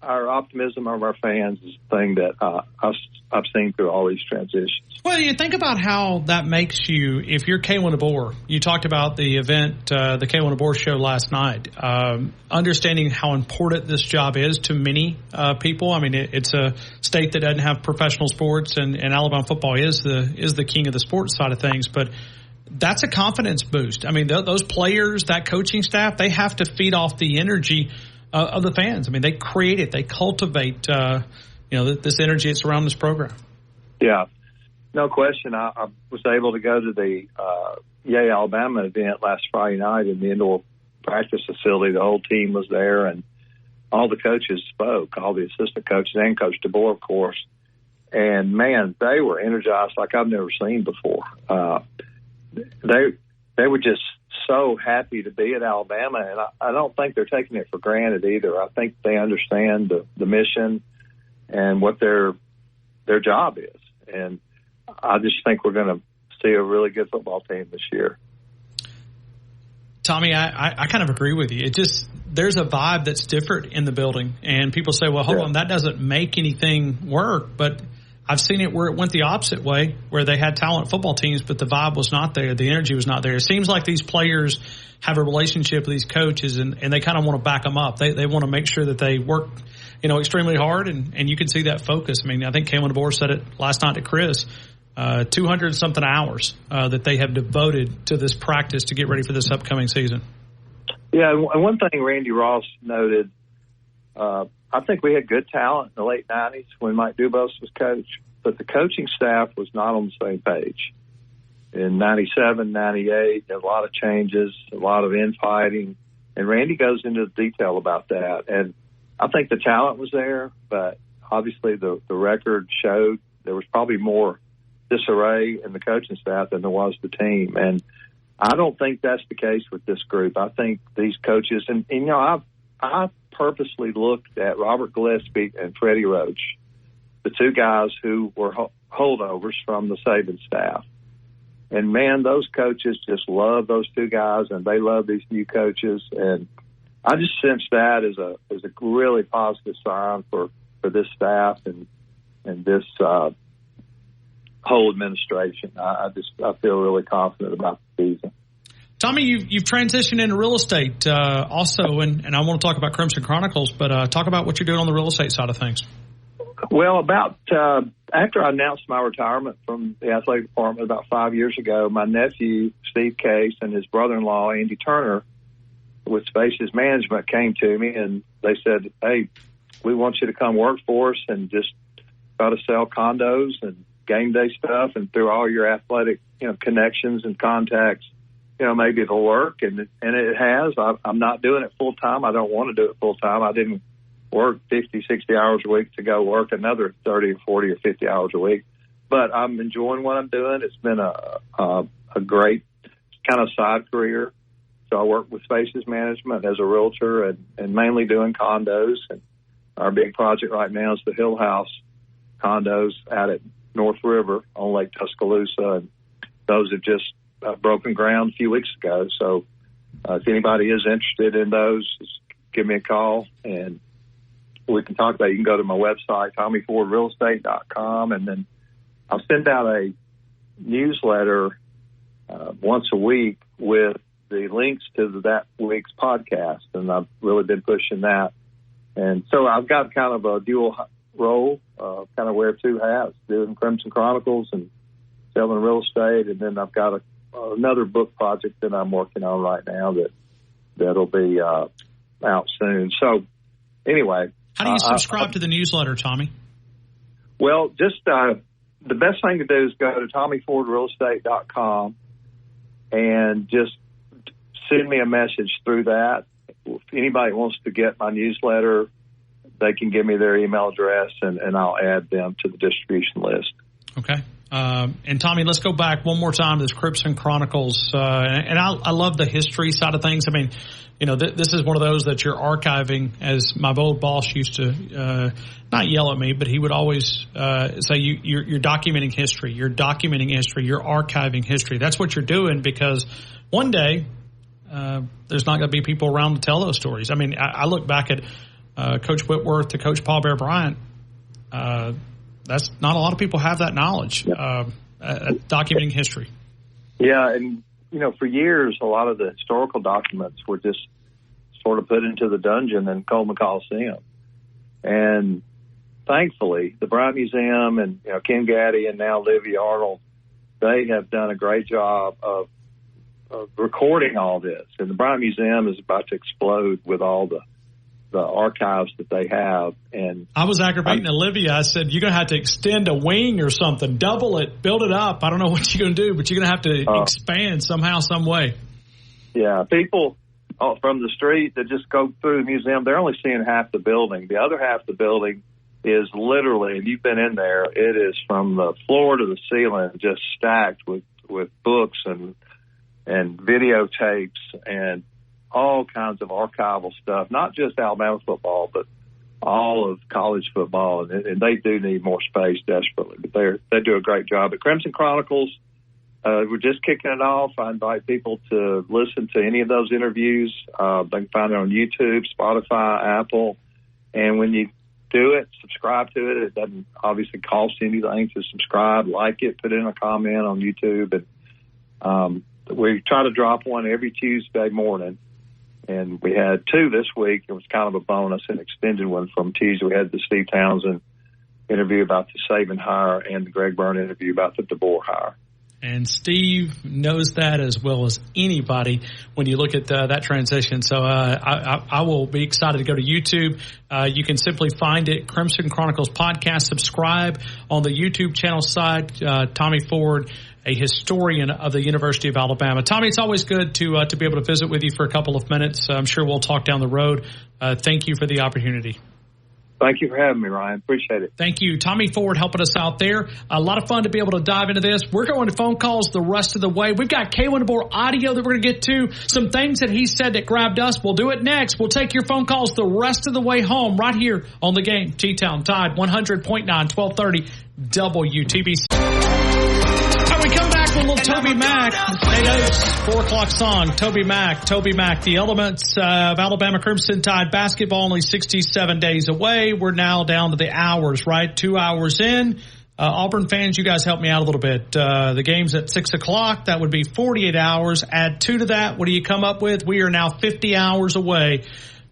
optimism of our fans is the thing that I've seen through all these transitions. Well, you think about how that makes you, if you're Kalen DeBoer. You talked about the event, the Kalen DeBoer show last night, understanding how important this job is to many people. I mean, it's a state that doesn't have professional sports, and Alabama football is the king of the sports side of things, but that's a confidence boost. I mean, those players, that coaching staff, they have to feed off the energy of the fans. I mean, they create it, they cultivate, this energy that's around this program. Yeah, no question. I was able to go to the Yay Alabama event last Friday night in the indoor practice facility. The whole team was there, and all the coaches spoke, all the assistant coaches and Coach DeBoer, of course. And man, they were energized like I've never seen before. They were just so happy to be at Alabama, and I don't think they're taking it for granted either. I think they understand the mission and what their job is, and I just think we're going to see a really good football team this year. Tommy, I kind of agree with you. There's a vibe that's different in the building, and people say, well, hold on, that doesn't make anything work, but I've seen it where it went the opposite way, where they had talent football teams, but the vibe was not there. The energy was not there. It seems like these players have a relationship with these coaches, and they kind of want to back them up. They want to make sure that they work, extremely hard, and you can see that focus. I mean, I think Kalen DeBoer said it last night to Chris, 200-something hours that they have devoted to this practice to get ready for this upcoming season. Yeah, and one thing Randy Ross noted, I think we had good talent in the late 90s when Mike Dubose was coach, but the coaching staff was not on the same page. In 97, 98, there were a lot of changes, a lot of infighting, and Randy goes into the detail about that. And I think the talent was there, but obviously the record showed there was probably more disarray in the coaching staff than there was the team. And I don't think that's the case with this group. I think these coaches, and I purposely looked at Robert Gillespie and Freddie Roach, the two guys who were holdovers from the Saban staff. And, man, those coaches just love those two guys, and they love these new coaches. And I just sense that as a really positive sign for this staff and this whole administration. I feel really confident about the season. Tommy, you've transitioned into real estate also, and I want to talk about Crimson Chronicles, but talk about what you're doing on the real estate side of things. Well, about after I announced my retirement from the athletic department about 5 years ago, my nephew, Steve Case, and his brother-in-law, Andy Turner, with Spaces Management, came to me, and they said, hey, we want you to come work for us and just try to sell condos and game day stuff, and through all your athletic connections and contacts, maybe it'll work, and it has. I'm not doing it full time. I don't want to do it full time. I didn't work 50, 60 hours a week to go work another 30 or 40 or 50 hours a week, but I'm enjoying what I'm doing. It's been a great kind of side career. So I work with Spaces Management as a realtor and mainly doing condos. And our big project right now is the Hill House condos out at North River on Lake Tuscaloosa, and those have just broken ground a few weeks ago. So if anybody is interested in those, just give me a call and we can talk about it. You can go to my website, TommyFordRealEstate.com, and then I'll send out a newsletter once a week with the links to that week's podcast, and I've really been pushing that. And so I've got kind of a dual role, kind of wear two hats, doing Crimson Chronicles and selling real estate, and then I've got another book project that I'm working on right now that'll be out soon. So anyway. How do you subscribe to the newsletter, Tommy? Well, just the best thing to do is go to TommyFordRealEstate.com and just send me a message through that. If anybody wants to get my newsletter, they can give me their email address, and I'll add them to the distribution list. Okay. And Tommy, let's go back one more time to this Crimson Chronicles. And I love the history side of things. I mean, you know, this is one of those that you're archiving, as my old boss used to not yell at me, but he would always say, you're documenting history. You're documenting history. You're archiving history. That's what you're doing, because one day there's not going to be people around to tell those stories. I mean, I look back at Coach Whitworth to Coach Paul Bear Bryant. That's not a lot of people have that knowledge, documenting history. Yeah, and, you know, for years, a lot of the historical documents were just sort of put into the dungeon in Coleman Coliseum. And thankfully, the Bryant Museum and, you know, Ken Gaddy and now Livy Arnold, they have done a great job of recording all this. And the Bryant Museum is about to explode with all the archives that they have. And I was aggravating Olivia. I said, you're going to have to extend a wing or something, double it, build it up. I don't know what you're going to do, but you're going to have to expand somehow, some way. Yeah, people from the street that just go through the museum, they're only seeing half the building. The other half of the building is literally, and you've been in there, it is from the floor to the ceiling, just stacked with books and videotapes and all kinds of archival stuff, not just Alabama football, but all of college football. And they do need more space desperately, but they do a great job. At Crimson Chronicles, we're just kicking it off. I invite people to listen to any of those interviews. They can find it on YouTube, Spotify, Apple. And when you do it, subscribe to it. It doesn't obviously cost anything to subscribe, like it, put in a comment on YouTube. And we try to drop one every Tuesday morning. And we had 2 this week. It was kind of a bonus, an extended one from Tuesday. We had the Steve Townsend interview about the Saban hire and the Greg Byrne interview about the DeBoer hire. And Steve knows that as well as anybody when you look at that transition. So I will be excited to go to YouTube. You can simply find it, Crimson Chronicles Podcast. Subscribe on the YouTube channel side. Tommy Ford, a historian of the University of Alabama. Tommy, it's always good to be able to visit with you for a couple of minutes. I'm sure we'll talk down the road. Thank you for the opportunity. Thank you for having me, Ryan. Appreciate it. Thank you. Tommy Ford helping us out there. A lot of fun to be able to dive into this. We're going to phone calls the rest of the way. We've got Kalen DeBoer audio that we're going to get to. Some things that he said that grabbed us. We'll do it next. We'll take your phone calls the rest of the way home right here on The Game. T-Town Tide 100.9, 1230 WTBC. We come back with a little Toby Mac. Nate Oates, 4 o'clock song. Toby Mac, the elements of Alabama Crimson Tide basketball, only 67 days away. We're now down to the hours, right? 2 hours in. Auburn fans, you guys help me out a little bit. The game's at 6 o'clock. That would be 48 hours. Add 2 to that. What do you come up with? We are now 50 hours away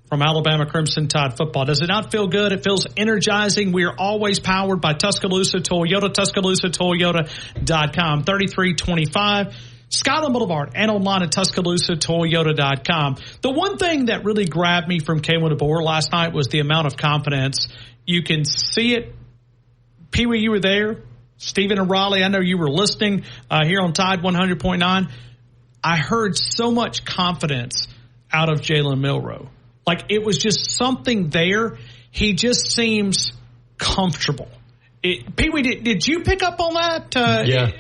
from Alabama Crimson Tide football. Does it not feel good? It feels energizing. We are always powered by Tuscaloosa Toyota, TuscaloosaToyota.com, 3325 Skyland Boulevard, and online at TuscaloosaToyota.com. The one thing that really grabbed me from Kalen DeBoer last night was the amount of confidence. You can see it. Pee Wee, you were there. Stephen and Raleigh, I know you were listening here on Tide 100.9. I heard so much confidence out of Jalen Milroe. Like, it was just something there. He just seems comfortable. Pee-wee, did you pick up on that? Yeah,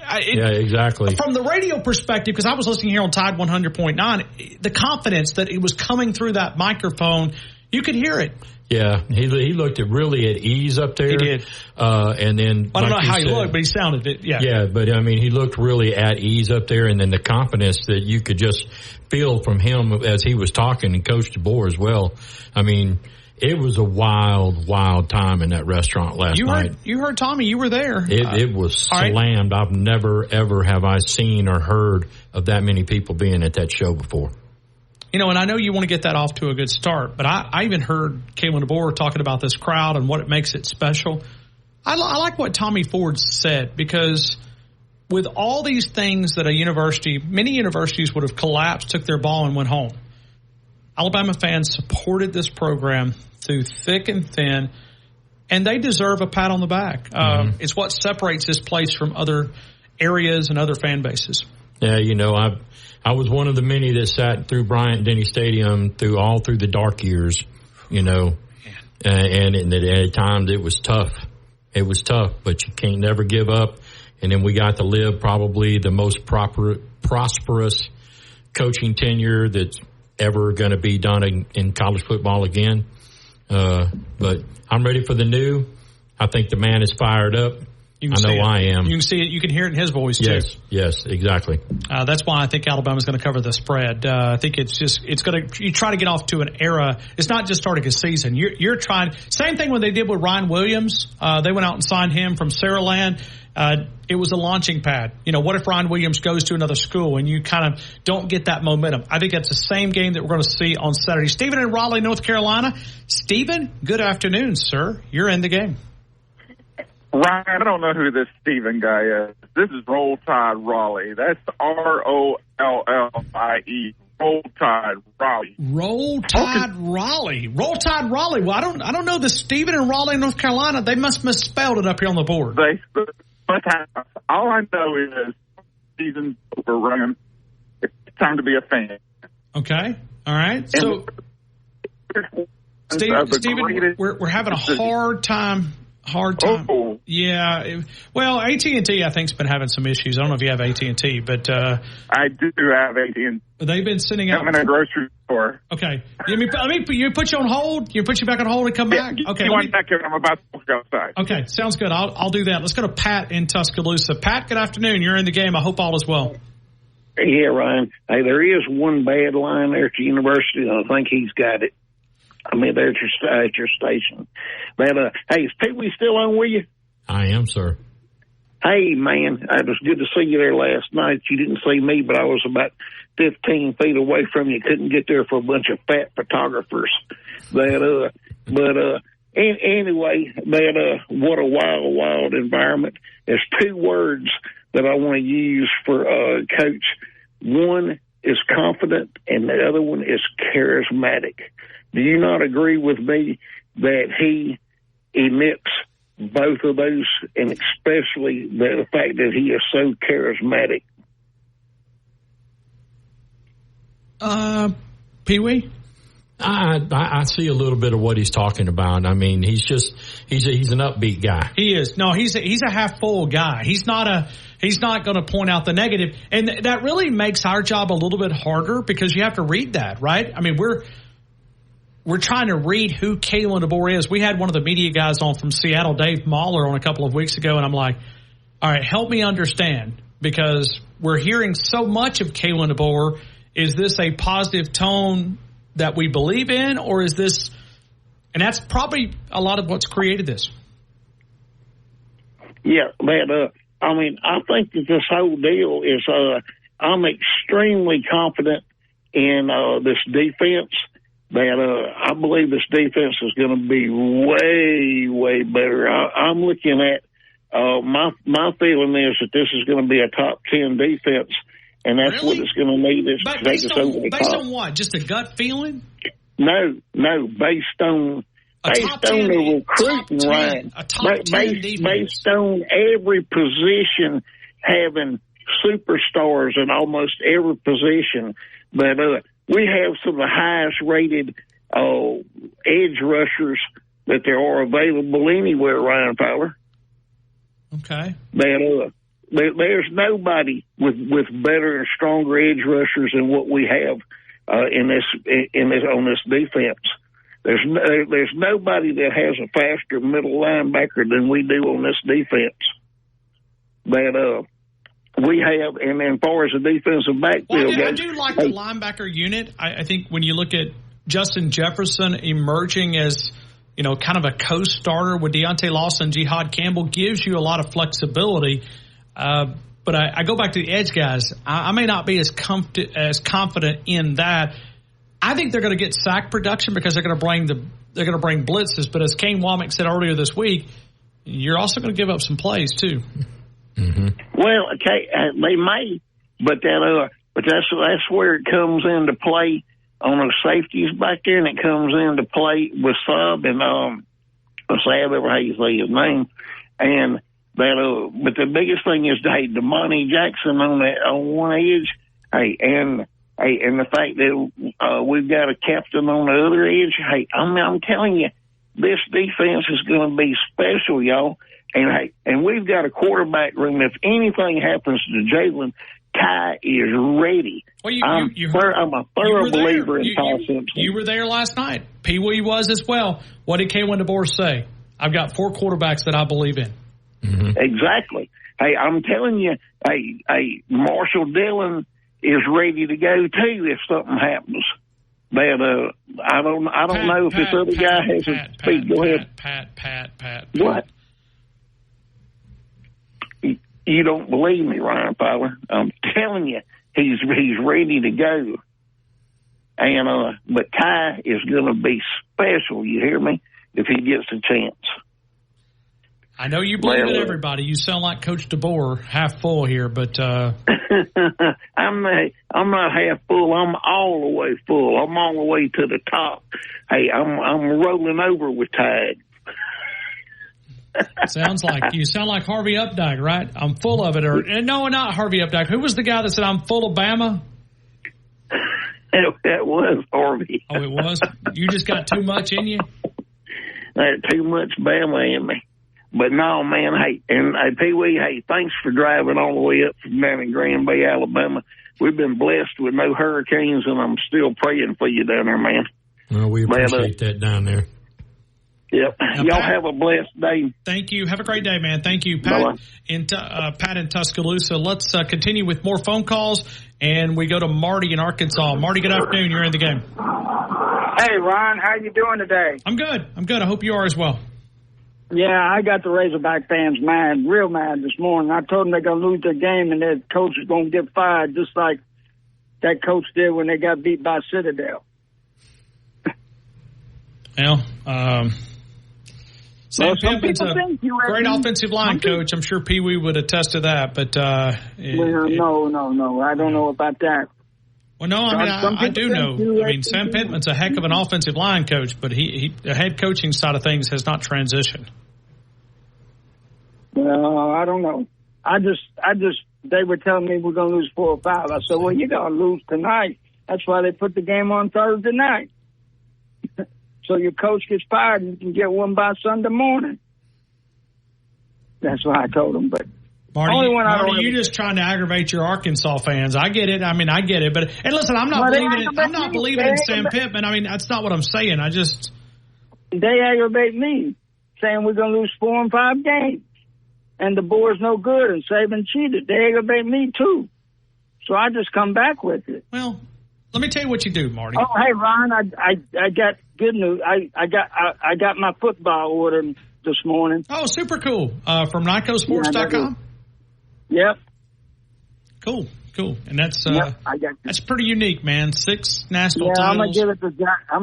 exactly. From the radio perspective, because I was listening here on Tide 100.9, the confidence that it was coming through that microphone, you could hear it. Yeah, he looked really at ease up there. He did. And then I don't know how he looked, but he sounded it. Yeah. Yeah, but I mean, he looked really at ease up there, and then the confidence that you could just feel from him as he was talking, and Coach DeBoer as well. I mean, it was a wild, wild time in that restaurant last night. You heard Tommy. You were there. It was slammed. Right. I've never, ever have I seen or heard of that many people being at that show before. You know, and I know you want to get that off to a good start, but I even heard Kalen DeBoer talking about this crowd and what it makes it special. I like what Tommy Ford said, because with all these things that many universities would have collapsed, took their ball and went home. Alabama fans supported this program through thick and thin, and they deserve a pat on the back. It's what separates this place from other areas and other fan bases. Yeah, you know, I was one of the many that sat through Bryant-Denny Stadium all through the dark years, you know, and at times it was tough. It was tough, but you can't never give up. And then we got to live probably the most prosperous coaching tenure that's ever going to be done in college football again. But I'm ready for the new. I think the man is fired up. I know I am. You can see it. You can hear it in his voice, too. Yes, exactly. That's why I think Alabama's going to cover the spread. I think it's going to, you try to get off to an era. It's not just starting a season. You're trying, same thing when they did with Ryan Williams. They went out and signed him from Saraland. It was a launching pad. What if Ryan Williams goes to another school and you kind of don't get that momentum? I think that's the same game that we're going to see on Saturday. Stephen in Raleigh, North Carolina. Stephen, good afternoon, sir. You're in the game. Ryan, I don't know who this Stephen guy is. This is Roll Tide Raleigh. That's Rollie. Roll Tide Raleigh. Roll Tide Raleigh. Roll Tide Raleigh. Well, I don't know the Stephen in Raleigh, North Carolina. They must misspelled it up here on the board. All I know is season's over, Ryan. It's time to be a fan. Okay. All right. So, Stephen, we're having a hard time. Oh. Yeah. Well, AT&T, I think, has been having some issues. I don't know if you have AT&T, but I do have AT&T. They've been sending out. I'm in a grocery store. Okay. Let me put you on hold. You put you back on hold and come back. Okay. I'm about to go outside. Okay. Sounds good. I'll do that. Let's go to Pat in Tuscaloosa. Pat, good afternoon. You're in the game. I hope all is well. Yeah, Ryan. Hey, there is one bad line there at the university, and I think he's got it. I mean, they're at your station. But, hey, is Pee Wee still on with you? I am, sir. Hey, man, it was good to see you there last night. You didn't see me, but I was about 15 feet away from you. Couldn't get there for a bunch of fat photographers. Anyway, what a wild, wild environment. There's two words that I want to use for Coach. One is confident, and the other one is charismatic. Do you not agree with me that he emits both of those, and especially the fact that he is so charismatic? Pee Wee? I see a little bit of what he's talking about. I mean, he's an upbeat guy. He is. No, he's a half full guy. He's not going to point out the negative, and that really makes our job a little bit harder because you have to read that, right? I mean, we're trying to read who Kalen DeBoer is. We had one of the media guys on from Seattle, Dave Mahler, on a couple of weeks ago, and I'm like, all right, help me understand, because we're hearing so much of Kalen DeBoer. Is this a positive tone that we believe in, or is this, and that's probably a lot of what's created this. Yeah, but I mean, I think that this whole deal is, I'm extremely confident in this defense. That I believe this defense is going to be way, way better. I'm looking at my feeling is that this is going to be a top 10 defense, and that's what it's going to need. Is to take us over the top. Based on what? Just a gut feeling? No, based on the recruiting, right? A top 10 defense. Based on every position having superstars in almost every position, but we have some of the highest rated edge rushers that there are available anywhere, Ryan Fowler. Okay. There's nobody with better and stronger edge rushers than what we have on this defense. There's nobody that has a faster middle linebacker than we do on this defense. But we have, and as far as the defensive backfield goes, I do like the linebacker unit. I think when you look at Justin Jefferson emerging as, kind of a co-starter with Deontay Lawson, Jihad Campbell, gives you a lot of flexibility. But I go back to the edge guys. I may not be as confident in that. I think they're going to get sack production because they're going to bring blitzes. But as Kane Womack said earlier this week, you're also going to give up some plays too. Mm-hmm. Well, okay, they may, but that's where it comes into play on the safeties back there, and it comes into play with Sub and Sab, ever how you say his name, and that. But the biggest thing is, Damani Jackson on one edge, and the fact that we've got a captain on the other edge. I'm telling you, this defense is going to be special, y'all. And we've got a quarterback room. If anything happens to Jalen, Ty is ready. Well, I'm a thorough believer in Ty Simpson. You were there last night. Pee Wee was as well. What did Kalen DeBoer say? I've got 4 quarterbacks that I believe in. Mm-hmm. Exactly. Hey, I'm telling you, Marshall Dillon is ready to go too if something happens. But I don't know if this other guy has a speed. Go ahead. Pat. What? You don't believe me, Ryan Fowler. I'm telling you, he's ready to go. And but Ty is going to be special. You hear me? If he gets a chance. I know you believe in everybody. You sound like Coach DeBoer, half full here, but I'm not half full. I'm all the way full. I'm all the way to the top. Hey, I'm rolling over with Tide. You sound like Harvey Updike, right? I'm full of it. No, not Harvey Updike. Who was the guy that said I'm full of Bama? That was Harvey. Oh, it was? You just got too much in you? Too much Bama in me. But no, man, hey, and Pee Wee, hey, thanks for driving all the way up from down in Grand Bay, Alabama. We've been blessed with no hurricanes, and I'm still praying for you down there, man. Well, we appreciate that down there. Yep. Now, y'all Pat, have a blessed day. Thank you. Have a great day, man. Thank you, Pat. Pat in Tuscaloosa. Let's continue with more phone calls, and we go to Marty in Arkansas. Marty, good afternoon. You're in the game. Hey, Ron. How you doing today? I'm good. I hope you are as well. Yeah, I got the Razorback fans mad, real mad this morning. I told them they're going to lose their game and their coach is going to get fired, just like that coach did when they got beat by Citadel. Well, Sam Pittman's a great offensive line coach. I'm sure Pee Wee would attest to that. But no. I don't know about that. Well, no, I do know. Sam Pittman's a heck of an offensive line coach, but the head coaching side of things has not transitioned. Well, I don't know. They were telling me we're going to lose 4 or 5. I said, well, you're going to lose tonight. That's why they put the game on Thursday night. So your coach gets fired and you can get one by Sunday morning. That's what I told them. But Marty, you're just trying to aggravate your Arkansas fans. I get it. I get it. But and listen, I'm not believing in Sam Pittman. That's not what I'm saying. They aggravate me, saying we're going to lose 4 and 5 games, and the board's no good, and Saban cheated. They aggravate me too. So I just come back with it. Well, let me tell you what you do, Marty. Oh, hey, Ron, I got good news. I got my football order this morning. Oh, super cool. From NicoSports.com? Yep. Cool. And that's pretty unique, man. 6 national titles. I'm gonna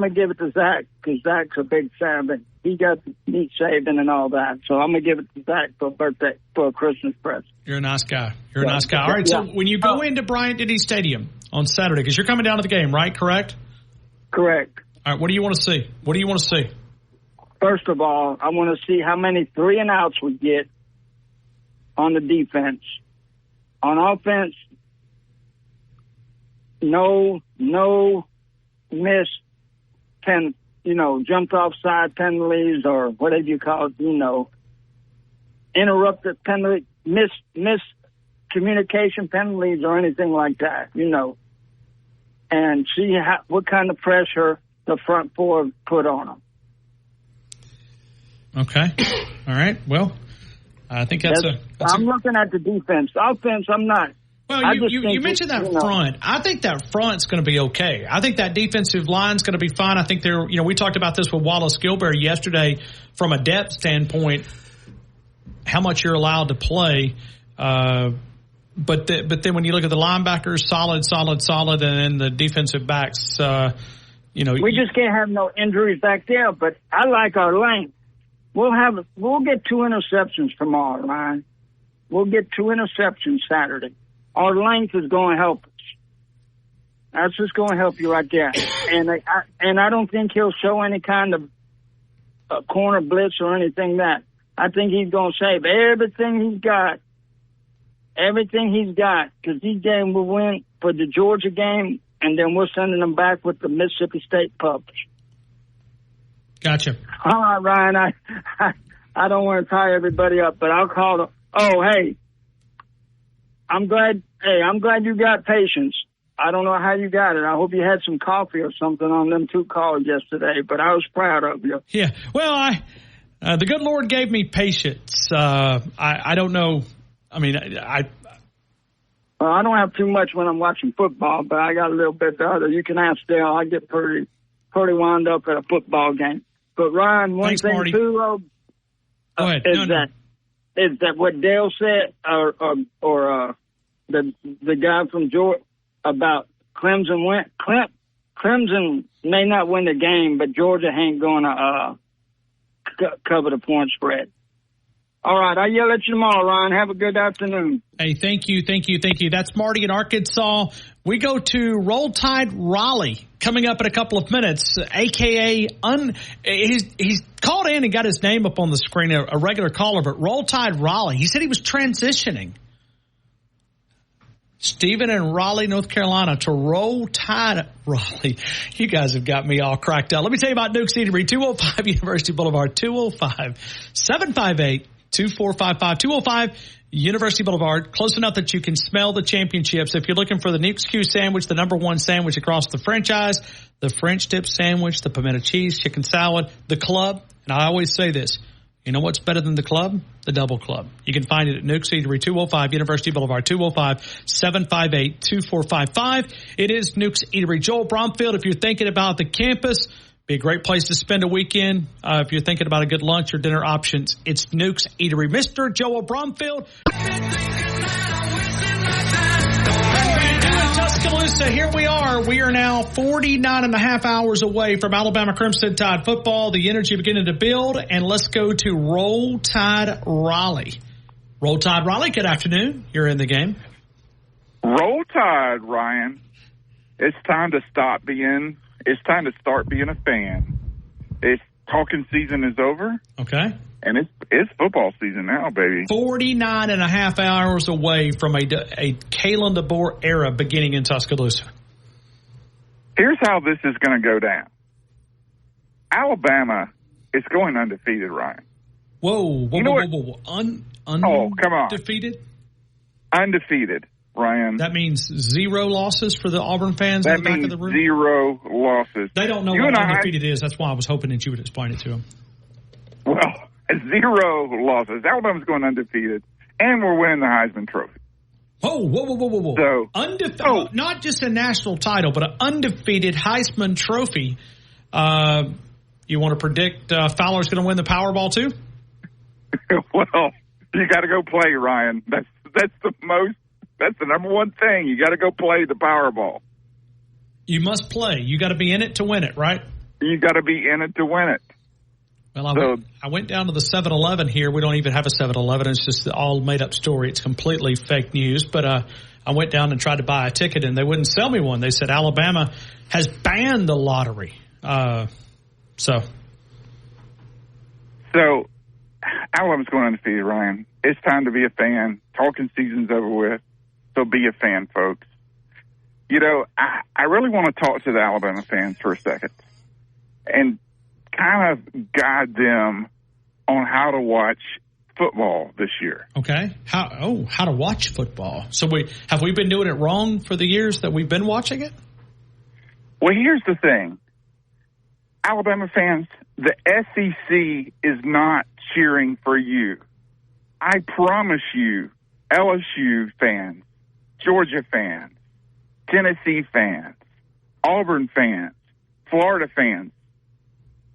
give it to Zach because Zach's a big fan, but he got to meet Saban and all that. So I'm gonna give it to Zach for a Christmas present. You're a nice guy. All right. So when you go into Bryant-Denny Stadium on Saturday, because you're coming down to the game, right? Correct. All right. What do you want to see? First of all, I want to see how many 3 and outs we get on the defense. On offense, no missed jumped offside penalties or whatever you call it, interrupted penalty, missed communication penalties or anything like that, and see what kind of pressure the front 4 put on them. Okay. All right. Well, I think I'm looking at the defense. The offense, I'm not. Well, you mentioned that front. I think that front's going to be okay. I think that defensive line's going to be fine. I think we talked about this with Wallace Gilberry yesterday from a depth standpoint, how much you're allowed to play. But then when you look at the linebackers, solid, and then the defensive backs, we just can't have no injuries back there. But I like our length. We'll get 2 interceptions tomorrow, Ryan. We'll get 2 interceptions Saturday. Our length is going to help us. That's just going to help you right there. And I don't think he'll show any kind of corner blitz or anything that. I think he's going to save everything he's got. Because these games will win for the Georgia game, and then we're sending them back with the Mississippi State Pups. Gotcha. All right, Ryan. I don't want to tie everybody up, but I'll call them. Oh, hey, I'm glad you got patience. I don't know how you got it. I hope you had some coffee or something on them 2 calls yesterday, but I was proud of you. Yeah. Well, the good Lord gave me patience. I don't know. I mean, Well, I don't have too much when I'm watching football, but I got a little bit the other. You can ask Dale. I get pretty wound up at a football game. But Ryan, one thing Marty. too, Go ahead. Is that what Dale said, or the guy from Georgia about Clemson went? Clemson may not win the game, but Georgia ain't going to cover the point spread. All right, I'll yell at you tomorrow, Ryan. Have a good afternoon. Hey, thank you. That's Marty in Arkansas. We go to Roll Tide Raleigh coming up in a couple of minutes, a.k.a. He's called in and got his name up on the screen, a regular caller, but Roll Tide Raleigh. He said he was transitioning. Stephen in Raleigh, North Carolina, to Roll Tide Raleigh. You guys have got me all cracked out. Let me tell you about Duke's Eatery, 205 University Boulevard, 205-758-2455, 205 University Boulevard, close enough that you can smell the championships. If you're looking for the Nukes Q sandwich, the #1 sandwich across the franchise, the French dip sandwich, the pimento cheese, chicken salad, the club, and I always say this, you know what's better than the club? The Double Club. You can find it at Nukes Eatery, 205 University Boulevard, 205-758-2455. It is Nukes Eatery. Joel Bromfield, if you're thinking about the campus, be a great place to spend a weekend. If you're thinking about a good lunch or dinner options, it's Nukes Eatery. Mr. Joel Bromfield. Tuscaloosa, here we are. We are now 49 and a half hours away from Alabama Crimson Tide football. The energy beginning to build, and let's go to Roll Tide Raleigh. Roll Tide Raleigh, good afternoon. You're in the game. Roll Tide, Ryan. It's time to start being a fan. Talking season is over. Okay. And it's football season now, baby. 49 and a half hours away from a Kalen DeBoer era beginning in Tuscaloosa. Here's how this is going to go down. Alabama is going undefeated, Ryan. Whoa. Come on. Undefeated? Undefeated, Ryan. That means 0 losses for the Auburn fans in the back of the room? 0 losses. They don't know what undefeated is. That's why I was hoping that you would explain it to them. Well, 0 losses. Alabama's going undefeated, and we're winning the Heisman Trophy. Whoa. So, undefeated, not just a national title, but an undefeated Heisman Trophy. You want to predict Fowler's going to win the Powerball too? Well, you got to go play, Ryan. That's the #1 thing. You got to go play the Powerball. You must play. You got to be in it to win it, right? You got to be in it to win it. Well, I went down to the 7-Eleven here. We don't even have a 7-Eleven. It's just an all made-up story. It's completely fake news. But I went down and tried to buy a ticket, and they wouldn't sell me one. They said Alabama has banned the lottery. So Alabama's going undefeated, Ryan. It's time to be a fan. Talking season's over with. So be a fan, folks. You know, I really want to talk to the Alabama fans for a second and kind of guide them on how to watch football this year. Okay. How to watch football. So have we been doing it wrong for the years that we've been watching it? Well, here's the thing. Alabama fans, the SEC is not cheering for you. I promise you, LSU fans, Georgia fans, Tennessee fans, Auburn fans, Florida fans,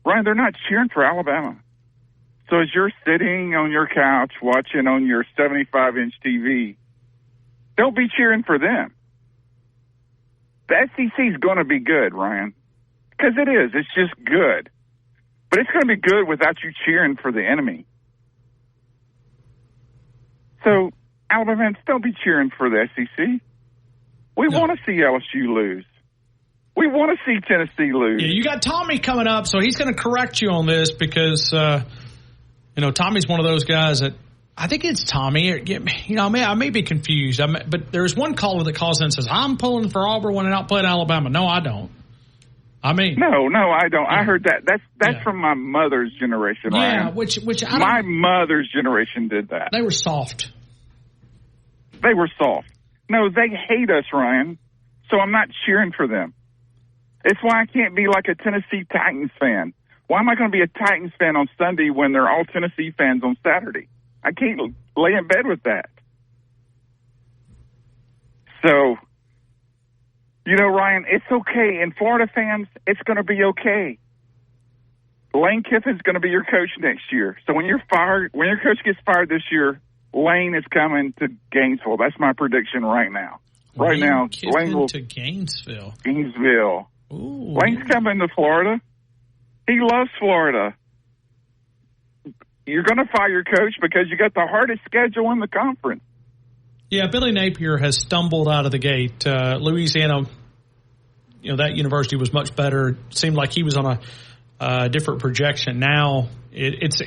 Ryan, they're not cheering for Alabama. So as you're sitting on your couch watching on your 75-inch TV, don't be cheering for them. The SEC is going to be good, Ryan, because it is. It's just good. But it's going to be good without you cheering for the enemy. So, Alabama fans, don't be cheering for the SEC. We want to see LSU lose. We want to see Tennessee lose. Yeah, you got Tommy coming up, so he's going to correct you on this because, Tommy's one of those guys that I think it's Tommy. I may be confused, but there's one caller that calls in and says, I'm pulling for Auburn when they're not playing Alabama. No, I don't. I mean, no, I don't. Yeah. I heard that. That's from my mother's generation. Yeah, Ryan. which my mother's generation did that. They were soft. No, they hate us, Ryan. So I'm not cheering for them. It's why I can't be like a Tennessee Titans fan. Why am I going to be a Titans fan on Sunday when they're all Tennessee fans on Saturday? I can't lay in bed with that. So, Ryan, it's okay. And Florida fans, it's going to be okay. Lane Kiffin's going to be your coach next year. So when your coach gets fired this year, Lane is coming to Gainesville. That's my prediction right now. Lane will to Gainesville. Ooh. Lane's coming to Florida. He loves Florida. You're going to fire your coach because you got the hardest schedule in the conference. Yeah, Billy Napier has stumbled out of the gate. Louisiana, that university was much better. It seemed like he was on a different projection. Now it's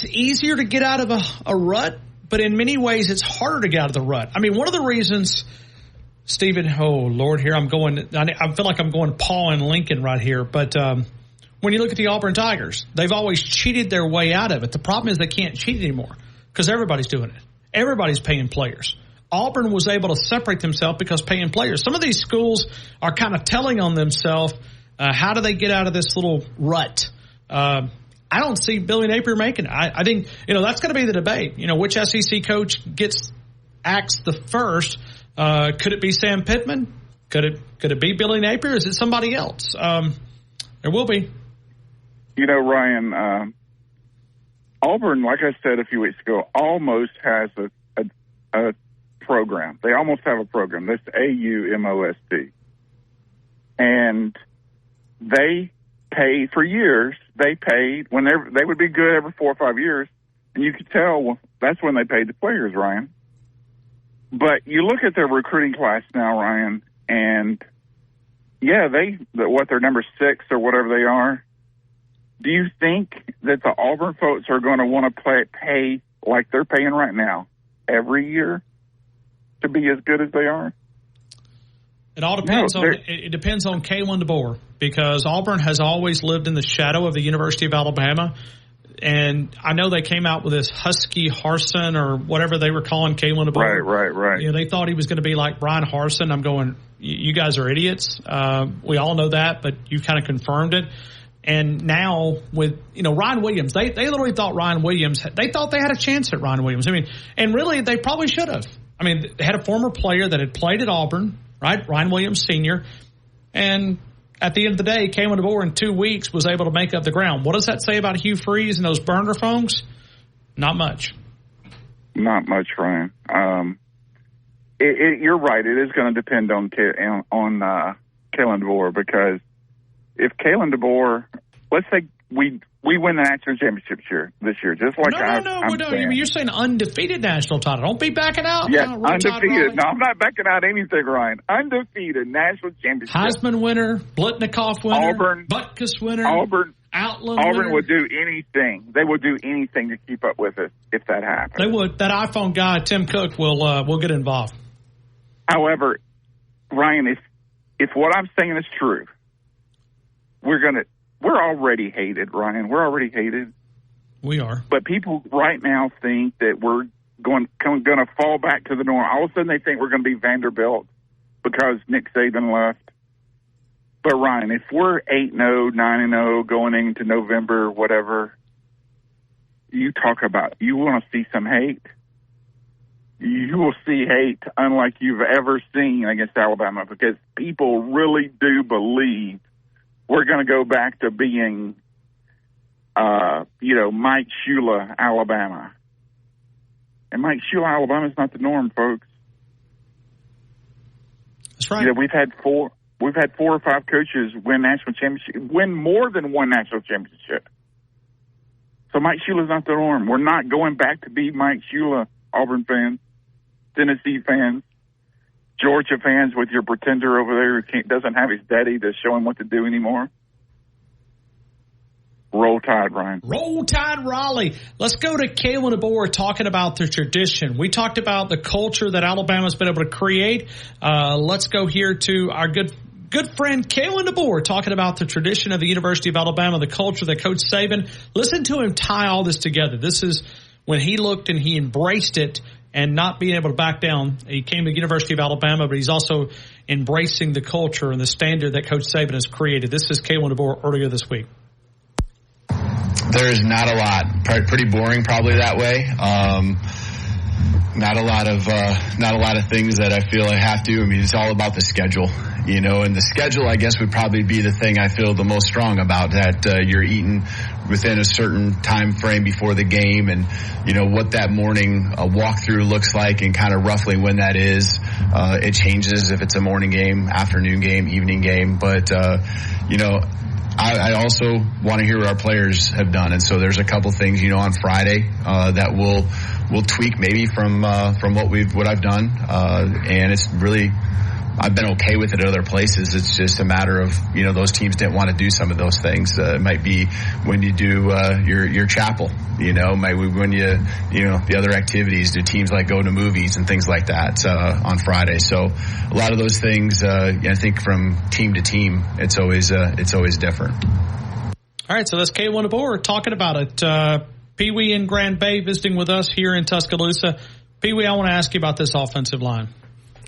easier to get out of a rut, but in many ways it's harder to get out of the rut. I mean, one of the reasons, Stephen, oh Lord, here I feel like I'm going Paul and Lincoln right here, but when you look at the Auburn Tigers, they've always cheated their way out of it. The problem is they can't cheat anymore because everybody's doing it. Everybody's paying players. Auburn was able to separate themselves because paying players. Some of these schools are kind of telling on themselves, how do they get out of this little rut? I don't see Billy Napier making it. I think, that's going to be the debate. Which SEC coach gets axed the first? Could it be Sam Pittman? Could it be Billy Napier? Is it somebody else? There will be. Ryan, Auburn, like I said a few weeks ago, almost has a program. They almost have a program. That's AUMOST. And they pay for years. They paid when they would be good every 4 or 5 years. And you could tell that's when they paid the players, Ryan. But you look at their recruiting class now, Ryan, and yeah, they're number 6 or whatever they are. Do you think that the Auburn folks are going to want to pay like they're paying right now every year to be as good as they are? It all depends it depends on Kalen DeBoer, because Auburn has always lived in the shadow of the University of Alabama. And I know they came out with this Husky Harsin or whatever they were calling Kalen DeBoer. Right. They thought he was going to be like Brian Harsin. I'm going, you guys are idiots. We all know that, but you kind of confirmed it. And now with, Ryan Williams, they literally thought they thought they had a chance at Ryan Williams. I mean, and really they probably should have. I mean, they had a former player that had played at Auburn, right? Ryan Williams Sr. And at the end of the day, Kalen DeBoer in 2 weeks was able to make up the ground. What does that say about Hugh Freeze and those burner phones? Not much. Not much, Ryan. You're right. It is going to depend on Kalen DeBoer, because if Kalen DeBoer, let's say we win the national championship this year, just like you're saying undefeated national title. Don't be backing out. Yeah, undefeated. No, I'm not backing out anything, Ryan. Undefeated national championship. Heisman winner, Blitnikoff winner, Auburn, Butkus winner, Outland Auburn winner. would do anything. They would do anything to keep up with us if that happened. They would. That iPhone guy, Tim Cook, will get involved. However, Ryan, if what I'm saying is true, we're already hated, Ryan. We're already hated. We are. But people right now think that we're going to fall back to the norm. All of a sudden they think we're going to be Vanderbilt because Nick Saban left. But, Ryan, if we're 8-0, 9-0 going into November, whatever, you want to see some hate. You will see hate unlike you've ever seen against Alabama, because people really do believe we're going to go back to being, Mike Shula, Alabama. And Mike Shula, Alabama is not the norm, folks. That's right. We've had 4 or 5 coaches win more than one national championship. So Mike Shula's not the norm. We're not going back to be Mike Shula, Auburn fans, Tennessee fans, Georgia fans with your pretender over there who doesn't have his daddy to show him what to do anymore. Roll Tide, Ryan. Roll Tide, Raleigh. Let's go to Kalen DeBoer talking about the tradition. We talked about the culture that Alabama's been able to create. Let's go here to our good friend Kalen DeBoer talking about the tradition of the University of Alabama, the culture that Coach Saban. Listen to him tie all this together. This is when he looked and he embraced it and not being able to back down. He came to the University of Alabama, but he's also embracing the culture and the standard that Coach Saban has created. This is Kalen DeBoer earlier this week. There's not a lot. Pretty boring, probably that way. Not a lot of things that I feel I have to. I mean, it's all about the schedule, and the schedule, I guess, would probably be the thing I feel the most strong about, that you're eating within a certain time frame before the game, and, what that morning walkthrough looks like and kind of roughly when that is. It changes if it's a morning game, afternoon game, evening game, but, I also want to hear what our players have done, and so there's a couple things, on Friday that we'll tweak maybe from what I've done, and it's really, I've been okay with it at other places. It's just a matter of, those teams didn't want to do some of those things. It might be when you do your chapel, maybe when the other activities, do teams like go to movies and things like that on Friday. So a lot of those things, I think from team to team, it's always different. All right, so that's Kalen DeBoer talking about it. Pee Wee in Grand Bay visiting with us here in Tuscaloosa. Pee Wee, I want to ask you about this offensive line.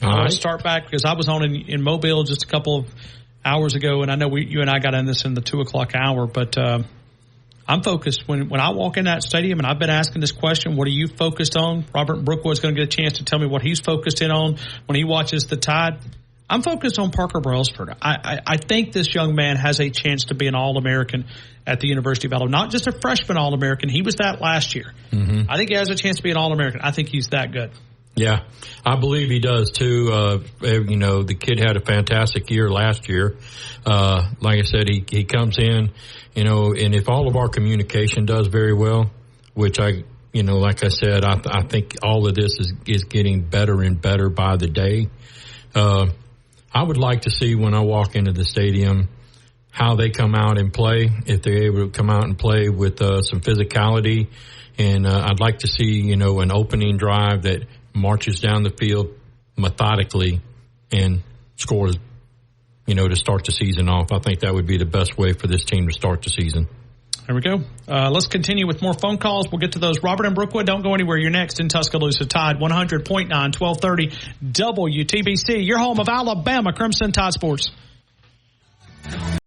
I want to start back because I was on in Mobile just a couple of hours ago, and I know you and I got in this in the 2 o'clock hour, but I'm focused. When I walk in that stadium, and I've been asking this question, what are you focused on? Robert Brookwood's going to get a chance to tell me what he's focused in on when he watches the Tide. I'm focused on Parker Brailsford. I think this young man has a chance to be an All-American at the University of Alabama. Not just a freshman All-American. He was that last year. Mm-hmm. I think he has a chance to be an All-American. I think he's that good. Yeah, I believe he does too. The kid had a fantastic year last year. Like I said, he comes in, and if all of our communication does very well, which like I said, I think all of this is getting better and better by the day. I would like to see when I walk into the stadium how they come out and play, if they're able to come out and play with some physicality. And I'd like to see, an opening drive that marches down the field methodically and scores, to start the season off. I think that would be the best way for this team to start the season. There we go. Let's continue with more phone calls. We'll get to those. Robert and Brookwood, don't go anywhere. You're next in Tuscaloosa. Tide 100.9, 1230 WTBC. Your home of Alabama Crimson Tide Sports.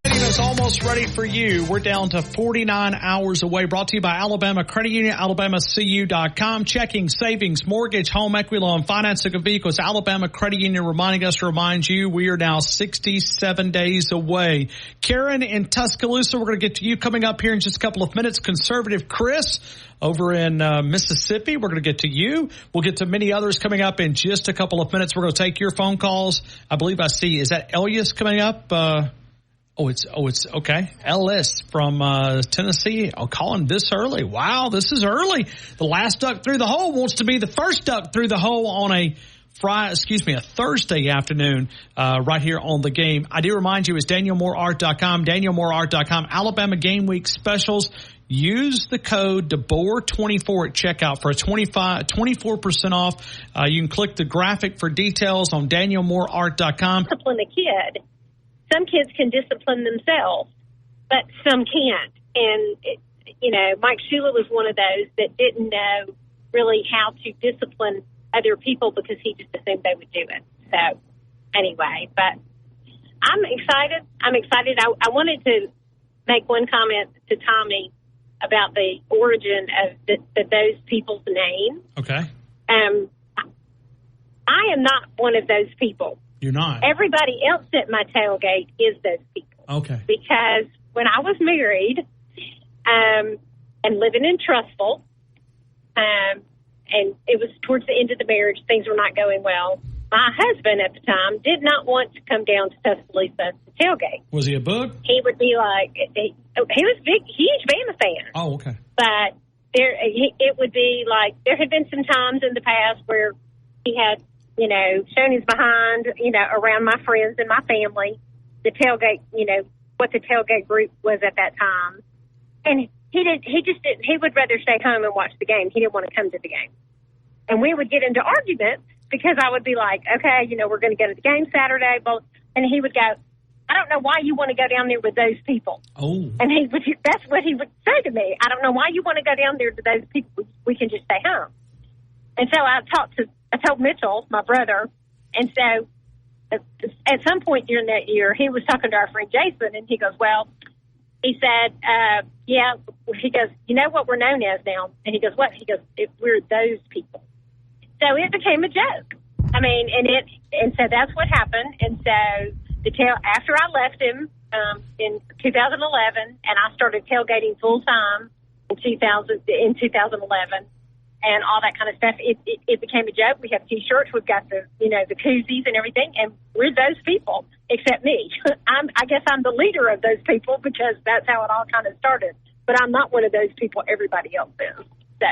Is almost ready for you. We're down to 49 hours away. Brought to you by Alabama Credit Union, alabamacu.com. Checking, savings, mortgage, home equity loan, financing of vehicles. Alabama Credit Union reminding us to remind you we are now 67 days away. Karen in Tuscaloosa, we're going to get to you coming up here in just a couple of minutes. Conservative Chris over in Mississippi, we're going to get to you. We'll get to many others coming up in just a couple of minutes. We're going to take your phone calls. I believe I see, is that Elias coming up? It's okay. Ellis from Tennessee. I'll call him this early. Wow, this is early. The last duck through the hole wants to be the first duck through the hole on a Thursday afternoon, right here on the game. I do remind you, it's DanielMooreArt.com, DanielMooreArt.com, Alabama Game Week specials. Use the code DeBoer24 at checkout for a 24% off. You can click the graphic for details on DanielMooreArt.com. Discipline a kid. Some kids can discipline themselves, but some can't. And, Mike Shula was one of those that didn't know really how to discipline other people because he just assumed they would do it. So, anyway, but I'm excited. I wanted to make one comment to Tommy about the origin of those people's names. Okay. I am not one of those people. You're not. Everybody else at my tailgate is those people. Okay. Because when I was married and living in Trussville, and it was towards the end of the marriage, things were not going well. My husband at the time did not want to come down to Tuscaloosa to tailgate. Was he a bug? He would be like, he was a big, huge Bama fan. Oh, okay. But it would be like, there had been some times in the past where he had, shown his behind, around my friends and my family, the tailgate, what the tailgate group was at that time. And he would rather stay home and watch the game. He didn't want to come to the game. And we would get into arguments because I would be like, okay, we're going to go to the game Saturday. And he would go, I don't know why you want to go down there with those people. Oh. And that's what he would say to me. I don't know why you want to go down there to those people. We can just stay home. And so I told Mitchell, my brother, and so at some point during that year, he was talking to our friend Jason, and he goes, he said, he goes, you know what we're known as now? And he goes, what? He goes, we're those people. So it became a joke. I mean, and so that's what happened. And so after I left him in 2011, and I started tailgating full time in 2011. And all that kind of stuff. It became a joke. We have T-shirts. We've got the koozies and everything, and we're those people, except me. I guess I'm the leader of those people because that's how it all kind of started. But I'm not one of those people everybody else is. So.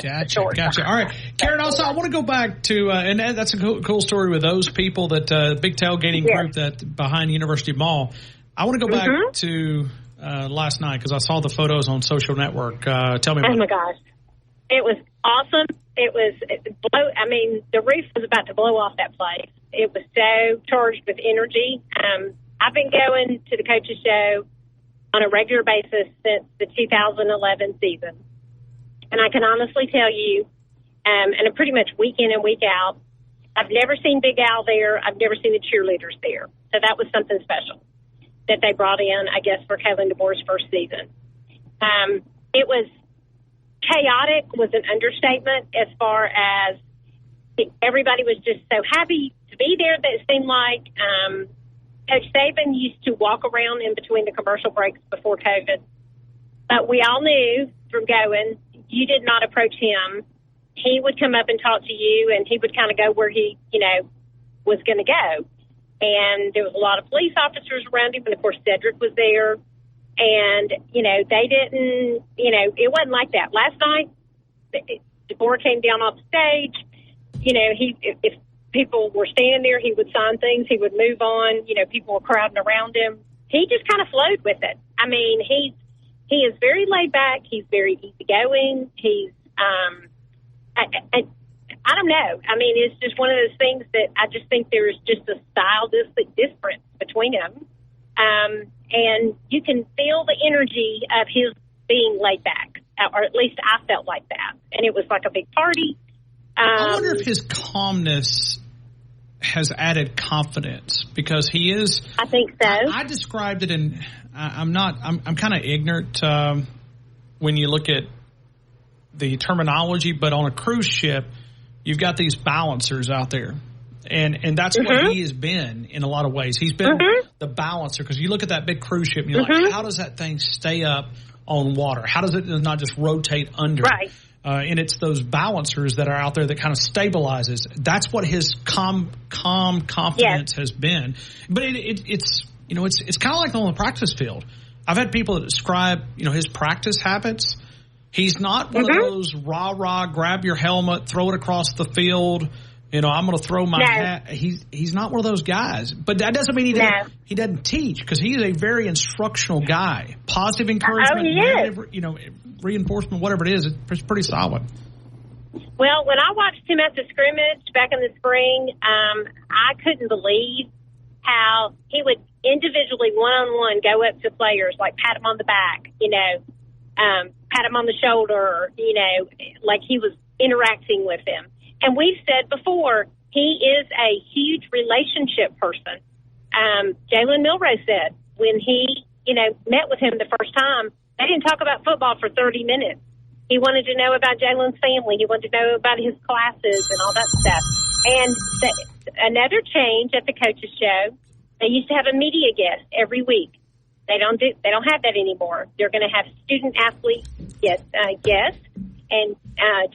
Gotcha. All right. Karen, also, I want to go back to, and that's a cool story with those people, that big tailgating group that behind University Mall. I want to go back to last night because I saw the photos on social network. Tell me about it. Oh, my gosh. It was awesome. The roof was about to blow off that place. It was so charged with energy. I've been going to the Coaches Show on a regular basis since the 2011 season. And I can honestly tell you, and pretty much week in and week out, I've never seen Big Al there. I've never seen the cheerleaders there. So that was something special that they brought in, I guess, for Kalen DeBoer's first season. It was chaotic was an understatement as far as everybody was just so happy to be there that it seemed like Coach Saban used to walk around in between the commercial breaks before COVID. But we all knew from going, you did not approach him. He would come up and talk to you, and he would kind of go where he, was going to go. And there was a lot of police officers around him, and, of course, Cedric was there. And, they didn't, it wasn't like that. Last night, DeBoer came down off the stage. If people were standing there, he would sign things. He would move on. People were crowding around him. He just kind of flowed with it. I mean, he is very laid back. He's very easygoing. He's, I don't know. I mean, it's just one of those things that I just think there's just a style difference between them. And you can feel the energy of his being laid back, or at least I felt like that. And it was like a big party. I wonder if his calmness has added confidence because he is. I think so. I described it in. I'm kind of ignorant when you look at the terminology, but on a cruise ship, you've got these balancers out there. And that's what he has been in a lot of ways. He's been the balancer because you look at that big cruise ship and you're like, how does that thing stay up on water? How does it not just rotate under? Right. And it's those balancers that are out there that kind of stabilizes. That's what his calm confidence has been. But it's kind of like on the practice field. I've had people that describe, his practice habits. He's not one of those rah-rah, grab your helmet, throw it across the field. I'm going to throw my hat. He's not one of those guys. But that doesn't mean he doesn't teach because he is a very instructional guy. Positive encouragement, reinforcement, whatever it is, it's pretty solid. Well, when I watched him at the scrimmage back in the spring, I couldn't believe how he would individually, one-on-one, go up to players, like pat him on the back, pat him on the shoulder, like he was interacting with them. And we've said before, he is a huge relationship person. Jalen Milroe said when he, met with him the first time, they didn't talk about football for 30 minutes. He wanted to know about Jalen's family. He wanted to know about his classes and all that stuff. And another change at the Coaches Show, they used to have a media guest every week. They don't have that anymore. They're going to have student athlete guests. And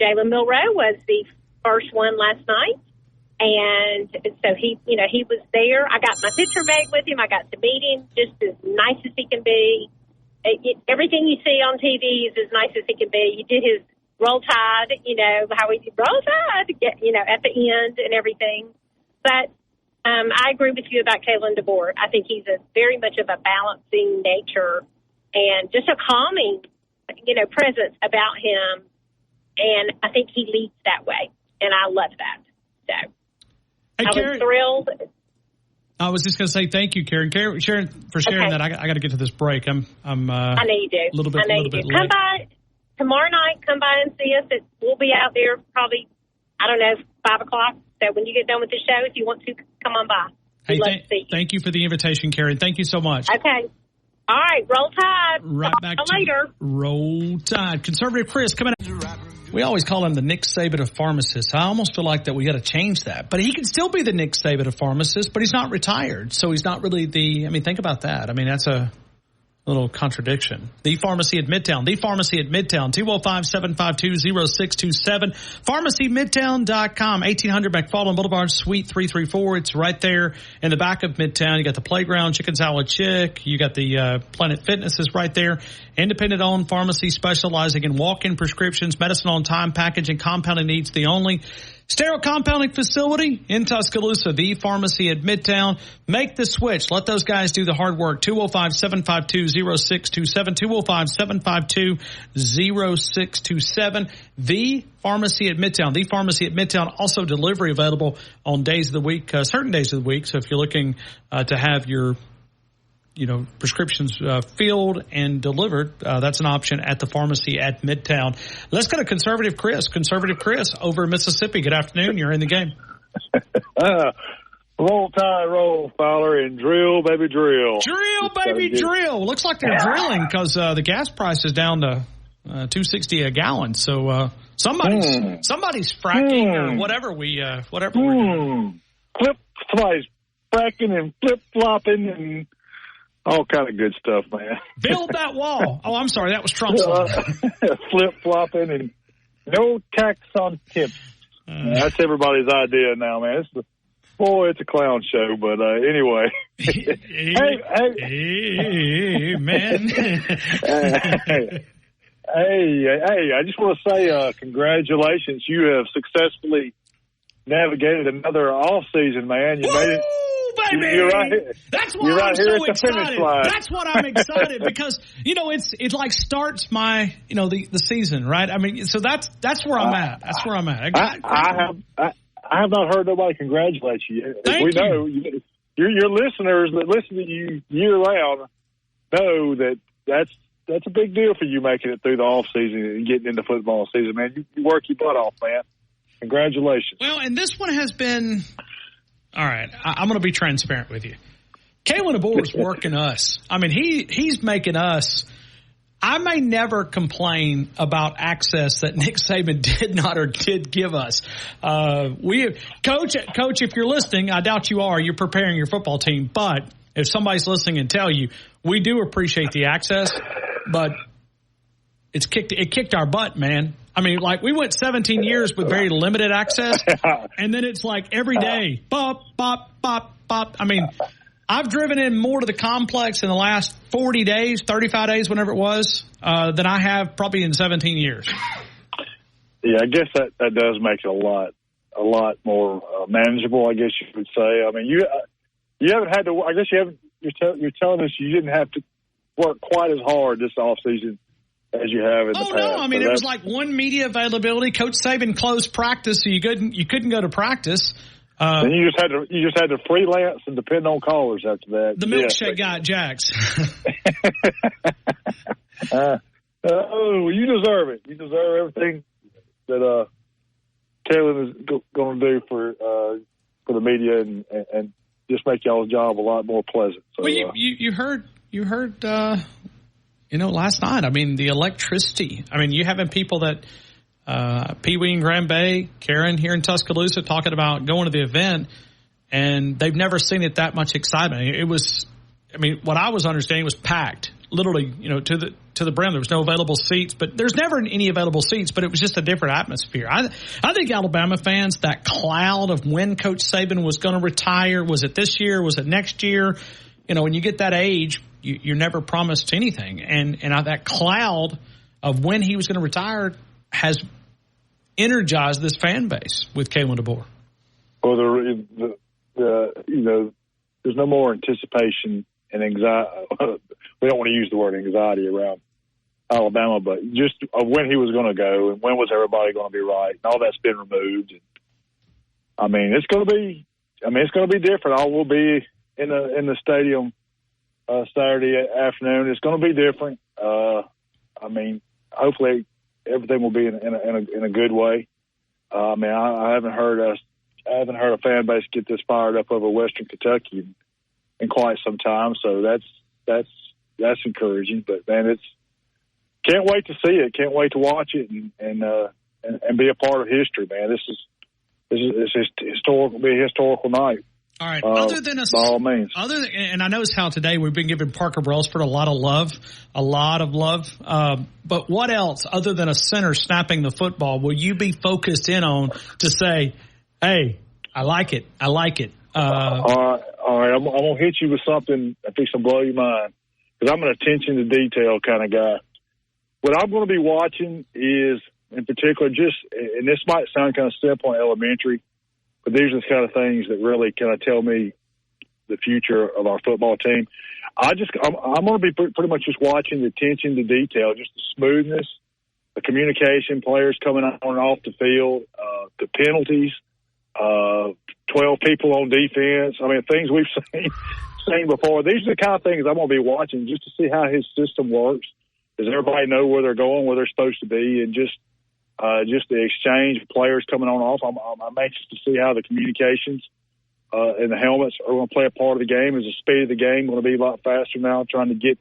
Jalen Milroe was the first one last night. And so he was there. I got my picture made with him. I got to meet him, just as nice as he can be. Everything you see on TV is as nice as he can be. He did his roll tide, how he did roll tide, at the end and everything. But I agree with you about Kalen DeBoer. I think he's very much of a balancing nature. and just a calming, presence about him. And I think he leads that way, and I love that. So hey, I was thrilled. I was just going to say thank you, Karen. Sharon, for sharing that. I got to get to this break. I know you do. A little bit late. Come by tomorrow night. Come by and see us. We'll be out there probably, 5 o'clock. So when you get done with the show, if you want to, come on by. Hey, thank you for the invitation, Karen. Thank you so much. Okay. All right. Roll Tide. Right back to later. Roll Tide. Conservative Chris coming up. We always call him the Nick Saban of pharmacists. I almost feel like that we got to change that. But he can still be the Nick Saban of pharmacists, but he's not retired. So he's not really think about that. That's a little contradiction. The Pharmacy at Midtown. The Pharmacy at Midtown. 205-752-0627. PharmacyMidtown.com. 1800 McFarland Boulevard, Suite 334. It's right there in the back of Midtown. You got the playground, Chicken Salad Chick. You got the Planet Fitness is right there. Independent-owned pharmacy specializing in walk-in prescriptions, medicine on time, packaging, compounding needs. The only sterile compounding facility in Tuscaloosa, the Pharmacy at Midtown. Make the switch. Let those guys do the hard work. 205-752-0627. 205-752-0627. The Pharmacy at Midtown. The Pharmacy at Midtown. Also delivery available on days of the week, certain days of the week. So if you're looking to have your prescriptions filled and delivered, that's an option at the Pharmacy at Midtown. Let's go to Conservative Chris. Conservative Chris over in Mississippi. Good afternoon. You're in the game. Roll Tide, roll, Fowler, and drill, baby, drill. Drill, baby, drill. Looks like they're drilling because the gas price is down to $2.60 a gallon. So somebody's fracking or whatever we're doing. Somebody's fracking and flip-flopping and all kind of good stuff, man. Build that wall. Oh, I'm sorry. That was Trump's flip-flopping and no tax on tips. That's everybody's idea now, man. It's a clown show, but anyway. Man. Hey, I just want to say congratulations. You have successfully navigated another off season, man. You made it. Baby. You're right here. That's why You're I'm here so at the excited. finish line. That's what I'm excited because it like starts my the season, right? So that's where I'm at. That's where I'm at. I have not heard nobody congratulate you. We know your listeners that listen to you year round know that's a big deal for you making it through the off season and getting into football season, man. You work your butt off, man. Congratulations. Well, and this one has been. All right, I'm going to be transparent with you. Kalen DeBoer is working us. He's making us. I may never complain about access that Nick Saban did not or did give us. Coach, if you're listening, I doubt you are. You're preparing your football team. But if somebody's listening and tell you, we do appreciate the access, but it kicked our butt, man. We went 17 years with very limited access, and then it's like every day, bop, bop, bop, bop. I've driven in more to the complex in the last 40 days, 35 days, whenever it was, than I have probably in 17 years. Yeah, I guess that does make it a lot more manageable, I guess you would say. You haven't had to, I guess you're telling us you didn't have to work quite as hard this offseason as you have in the past. No, it was like one media availability. Coach Saban closed practice, so you couldn't go to practice. Then you just had to freelance and depend on callers after that. The milkshake guy at Jack's. You deserve it. You deserve everything that Kalen is going to do for the media and just make y'all's job a lot more pleasant. So, well, you heard. Last night, the electricity. You having people that Pee Wee in Grand Bay, Karen here in Tuscaloosa talking about going to the event, and they've never seen it that much excitement. It was, what I was understanding was packed, literally, to the brim. There was no available seats, but there's never any available seats, but it was just a different atmosphere. I think Alabama fans, that cloud of when Coach Saban was going to retire, was it this year, was it next year? When you get that age, you're never promised anything. And that cloud of when he was going to retire has energized this fan base with Kalen DeBoer. Well, there's no more anticipation anxiety. We don't want to use the word anxiety around Alabama, but just when he was going to go and when was everybody going to be right, and all that's been removed. And, I mean, it's going to be different. I will be in the stadium Saturday afternoon. It's going to be different. I mean, hopefully everything will be in a good way. I mean, I haven't heard a fan base get this fired up over Western Kentucky in quite some time. So that's encouraging. But man, can't wait to see it. Can't wait to watch it and be a part of history, man. This is historical. Be a historical night. All right. By all means. And I noticed how today we've been giving Parker Brailsford a lot of love. But what else, other than a center snapping the football, will you be focused in on to say, hey, I like it. All right. I'm going to hit you with something that thinks will blow your mind, because I'm an attention to detail kind of guy. What I'm going to be watching is, in particular, and this might sound kind of simple and elementary, but these are the kind of things that really kind of tell me the future of our football team. I'm going to be pretty much just watching the attention to detail, just the smoothness, the communication, players coming on and off the field, the penalties, 12 people on defense. I mean, things we've seen before. These are the kind of things I'm going to be watching just to see how his system works. Does everybody know where they're going, where they're supposed to be, and just the exchange of players coming on and off. I'm anxious to see how the communications and the helmets are going to play a part of the game. Is the speed of the game going to be a lot faster now, trying to get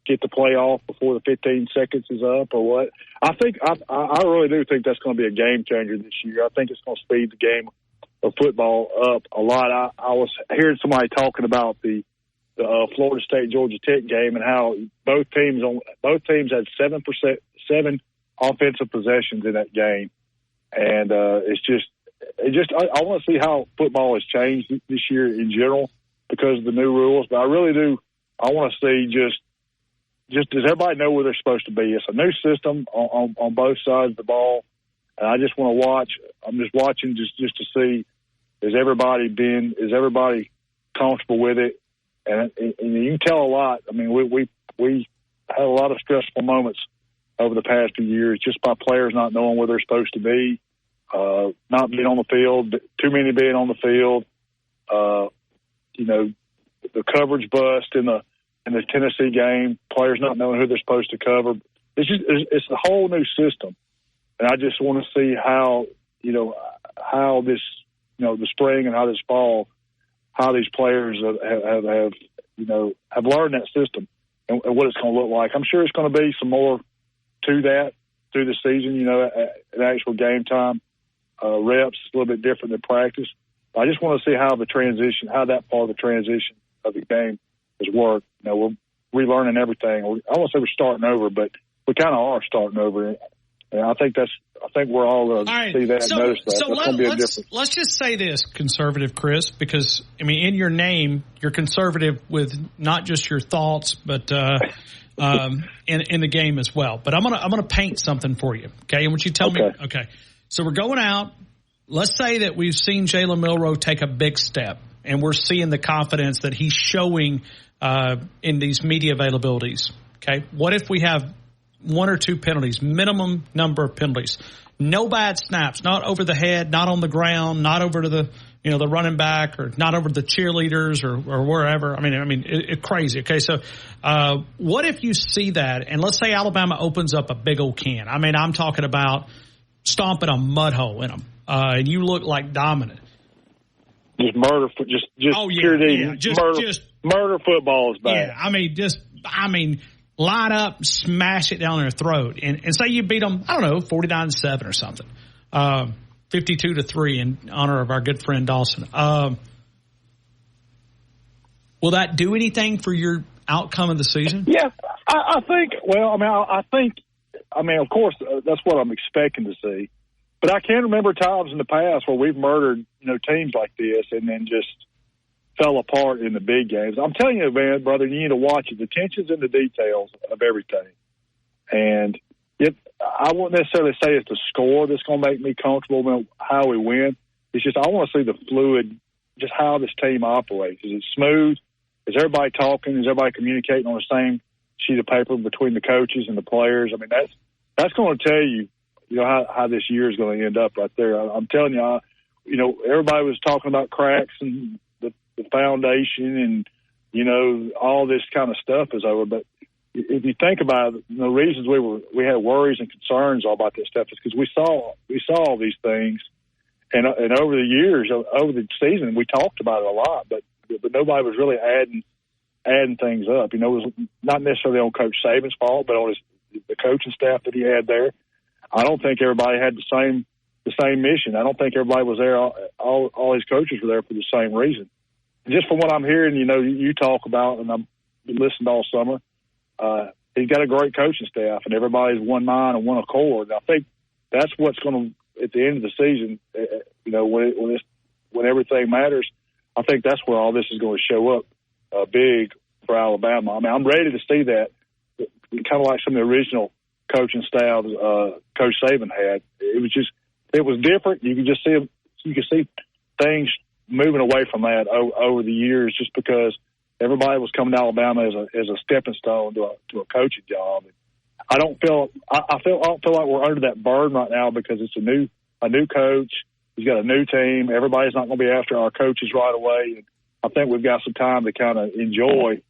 the play off before the 15 seconds is up, or what? I really do think that's going to be a game changer this year. I think it's going to speed the game of football up a lot. I was hearing somebody talking about the Florida State Georgia Tech game and how both teams had 7% offensive possessions in that game, and I want to see how football has changed this year in general because of the new rules. But I really do. I want to see just does everybody know where they're supposed to be? It's a new system on both sides of the ball, and I just want to watch. I'm just watching just to see is everybody comfortable with it, and you can tell a lot. I mean, we had a lot of stressful moments over the past few years, just by players not knowing where they're supposed to be, not being on the field, too many being on the field, the coverage bust in the Tennessee game, players not knowing who they're supposed to cover. It's a whole new system, and I just want to see how this, the spring and how this fall, how these players have learned that system and what it's going to look like. I'm sure it's going to be some more to that through the season, at actual game time, reps, a little bit different than practice. I just want to see how that part of the transition of the game has worked. We're relearning everything. I won't say we're starting over, but we kind of are starting over. And I think we're all going to see that and notice that. So that's going to be a difference. Let's just say this, conservative Chris, because, I mean, in your name, you're conservative with not just your thoughts, but in the game as well. But I'm gonna paint something for you, okay? And would you tell me? Okay. So we're going out. Let's say that we've seen Jalen Milroe take a big step, and we're seeing the confidence that he's showing in these media availabilities. Okay. What if we have one or two penalties, minimum number of penalties, no bad snaps, not over the head, not on the ground, not over to the the running back, or not over the cheerleaders or wherever. I mean, it's crazy. Okay, so what if you see that, and let's say Alabama opens up a big old can. I mean, I'm talking about stomping a mud hole in them, and you look like dominant. Just murder, pure murder football is bad. Yeah, line up, smash it down their throat, and say you beat them, 49-7 or something. 52-3 in honor of our good friend Dawson. Will that do anything for your outcome of the season? Yeah, I think. Well, of course, that's what I'm expecting to see. But I can remember times in the past where we've murdered, teams like this, and then just fell apart in the big games. I'm telling you, man, brother, you need to watch it. The tension's in the details of everything, and I won't necessarily say it's the score that's going to make me comfortable with how we win. It's just I want to see the fluid, just how this team operates. Is it smooth? is everybody talking? Is everybody communicating on the same sheet of paper between the coaches and the players? I mean, that's going to tell you, how this year is going to end up right there. I'm telling you, everybody was talking about cracks and the foundation and, all this kind of stuff is over. But if you think about it, the reasons we had worries and concerns all about this stuff is because we saw all these things. And over the years, over the season, we talked about it a lot, but nobody was really adding things up. It was not necessarily on Coach Saban's fault, but on the coaching staff that he had there. I don't think everybody had the same mission. I don't think everybody was there. All his coaches were there for the same reason. And just from what I'm hearing, you talk about, and I've listened all summer, he's got a great coaching staff, and everybody's one mind and one accord. And I think that's what's going to, at the end of the season, when everything matters, I think that's where all this is going to show up big for Alabama. I mean, I'm ready to see that, kind of like some of the original coaching styles Coach Saban had. It was different. You could see things moving away from that over the years, just because everybody was coming to Alabama as a stepping stone to a coaching job. I don't feel like we're under that burden right now because it's a new coach. He's got a new team. Everybody's not going to be after our coaches right away. And I think we've got some time to kind of enjoy,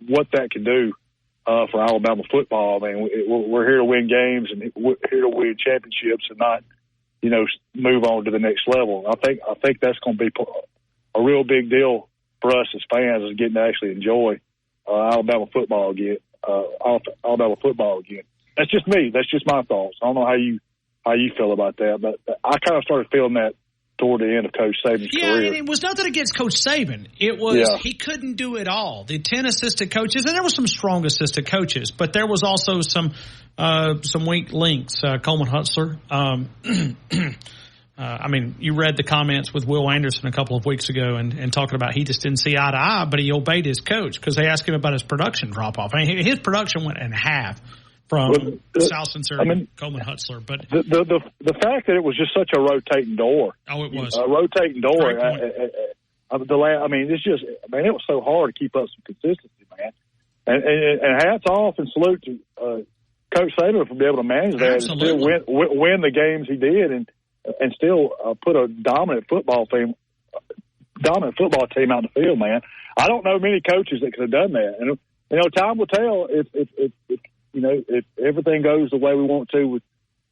what that can do for Alabama football. I mean, we're here to win games and we're here to win championships and not, move on to the next level. I think that's going to be a real big deal for us as fans, is getting to actually enjoy Alabama football again. That's just me. That's just my thoughts. I don't know how you feel about that, but I kind of started feeling that toward the end of Coach Saban's career. Yeah, and it was nothing against Coach Saban. It was he couldn't do it all. The 10 assistant coaches, and there were some strong assistant coaches, but there was also some weak links. Coleman Hutzler. I mean, you read the comments with Will Anderson a couple of weeks ago and talking about he just didn't see eye to eye, but he obeyed his coach because they asked him about his production drop-off. I mean, his production went in half from South Cincinnati, Coleman Hutzler. But the fact that it was just such a rotating door. Oh, it was. A rotating door. It was so hard to keep up some consistency, man. And hats off and salute to Coach Saban for being able to manage that and still win the games he did and still put a dominant football team out in the field, man. I don't know many coaches that could have done that. And time will tell if everything goes the way we want to with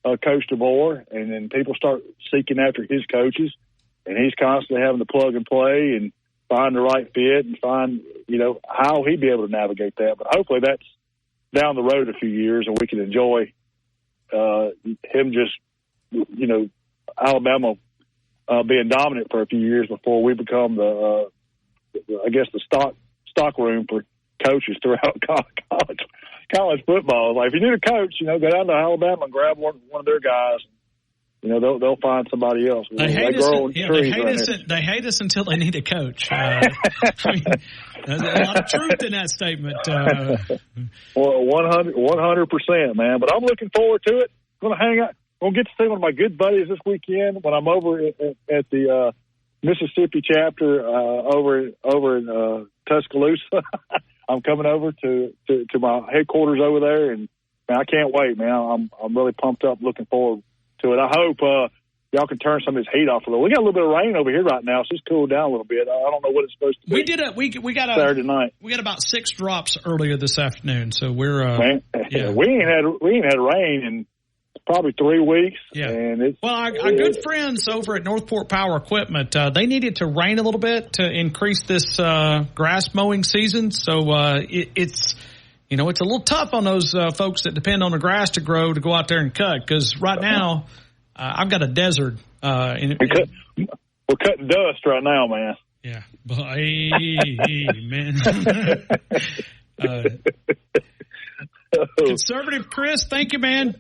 Coach DeBoer, and then people start seeking after his coaches, and he's constantly having to plug and play and find the right fit and find, how he'd be able to navigate that. But hopefully that's down the road a few years, and we can enjoy him just, Alabama being dominant for a few years before we become the stock room for coaches throughout college football. Like, if you need a coach, go down to Alabama and grab one of their guys. They'll find somebody else. They hate us until they need a coach. There's a lot of truth in that statement. 100%, man. But I'm looking forward to it. I'm going to hang out. I'm going to get to see one of my good buddies this weekend when I'm over at the Mississippi chapter over in Tuscaloosa. I'm coming over to my headquarters over there, and man, I can't wait, man. I'm really pumped up, looking forward to it. I hope y'all can turn some of this heat off a little. We got a little bit of rain over here right now, so it's cooled down a little bit. I don't know what it's supposed to be. We got Saturday night. We got about 6 drops earlier this afternoon, so we're we ain't had rain in probably 3 weeks. Yeah. And our good friends over at Northport Power Equipment, they needed to rain a little bit to increase this grass mowing season. So it's a little tough on those folks that depend on the grass to grow to go out there and cut. Because right now, I've got a desert. We're cutting dust right now, man. Yeah. Man. Conservative Chris, thank you, man.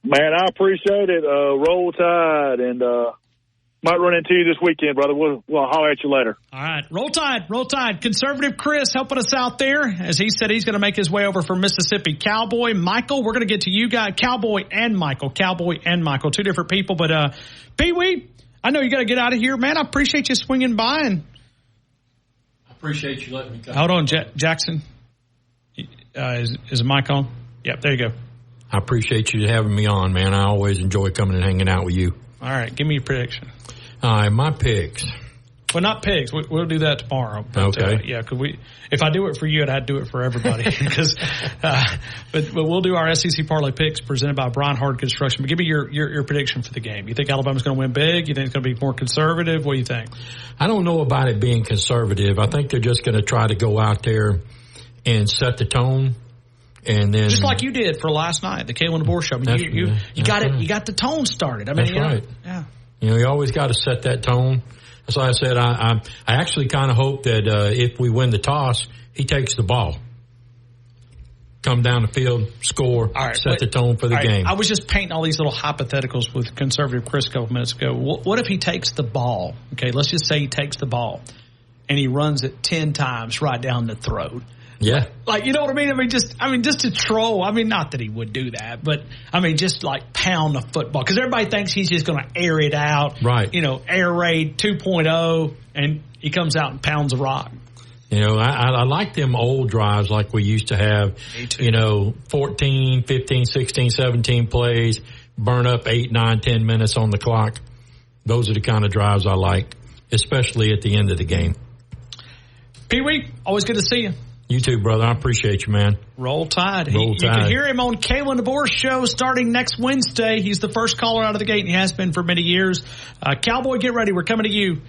Man, I appreciate it. Roll Tide, and might run into you this weekend, brother. We'll holler at you later. All right. Roll Tide. Roll Tide. Conservative Chris helping us out there. As he said, he's going to make his way over from Mississippi. Cowboy Michael, we're going to get to you guys. Cowboy and Michael. 2 different people. But, Pee-wee, I know you got to get out of here. Man, I appreciate you swinging by and Appreciate you letting me come. Hold on, Jackson. Is the mic on? Yep, there you go. I appreciate you having me on, man. I always enjoy coming and hanging out with you. All right, give me your prediction. All right, my picks. Well, not picks. We'll do that tomorrow. But, okay. Yeah, because if I do it for you, I'd do it for everybody. But we'll do our SEC Parlay picks presented by Brian Hard Construction. But give me your prediction for the game. You think Alabama's going to win big? You think it's going to be more conservative? What do you think? I don't know about it being conservative. I think they're just going to try to go out there and set the tone. And then, just like you did for last night, the Kalen DeBoer show. I mean, you got it. You got the tone started. I mean, that's right. Yeah. You always got to set that tone. That's why I said I actually kind of hope that if we win the toss, he takes the ball, come down the field, score, set the tone for the game. I was just painting all these little hypotheticals with conservative Chris a couple minutes ago. What if he takes the ball? Okay, let's just say he takes the ball and he runs it 10 times right down the throat. Yeah. Like, you know what I mean? I mean, just to troll. I mean, not that he would do that, but I mean, just like pound the football. Because everybody thinks he's just going to air it out. Right. Air raid 2.0, and he comes out and pounds a rock. I like them old drives like we used to have. Me too. 14, 15, 16, 17 plays, burn up 8, 9, 10 minutes on the clock. Those are the kind of drives I like, especially at the end of the game. Pee-wee, always good to see you. You too, brother. I appreciate you, man. Roll Tide. Roll Tide. You can hear him on Kalen DeBoer show starting next Wednesday. He's the first caller out of the gate, and he has been for many years. Cowboy, get ready. We're coming to you.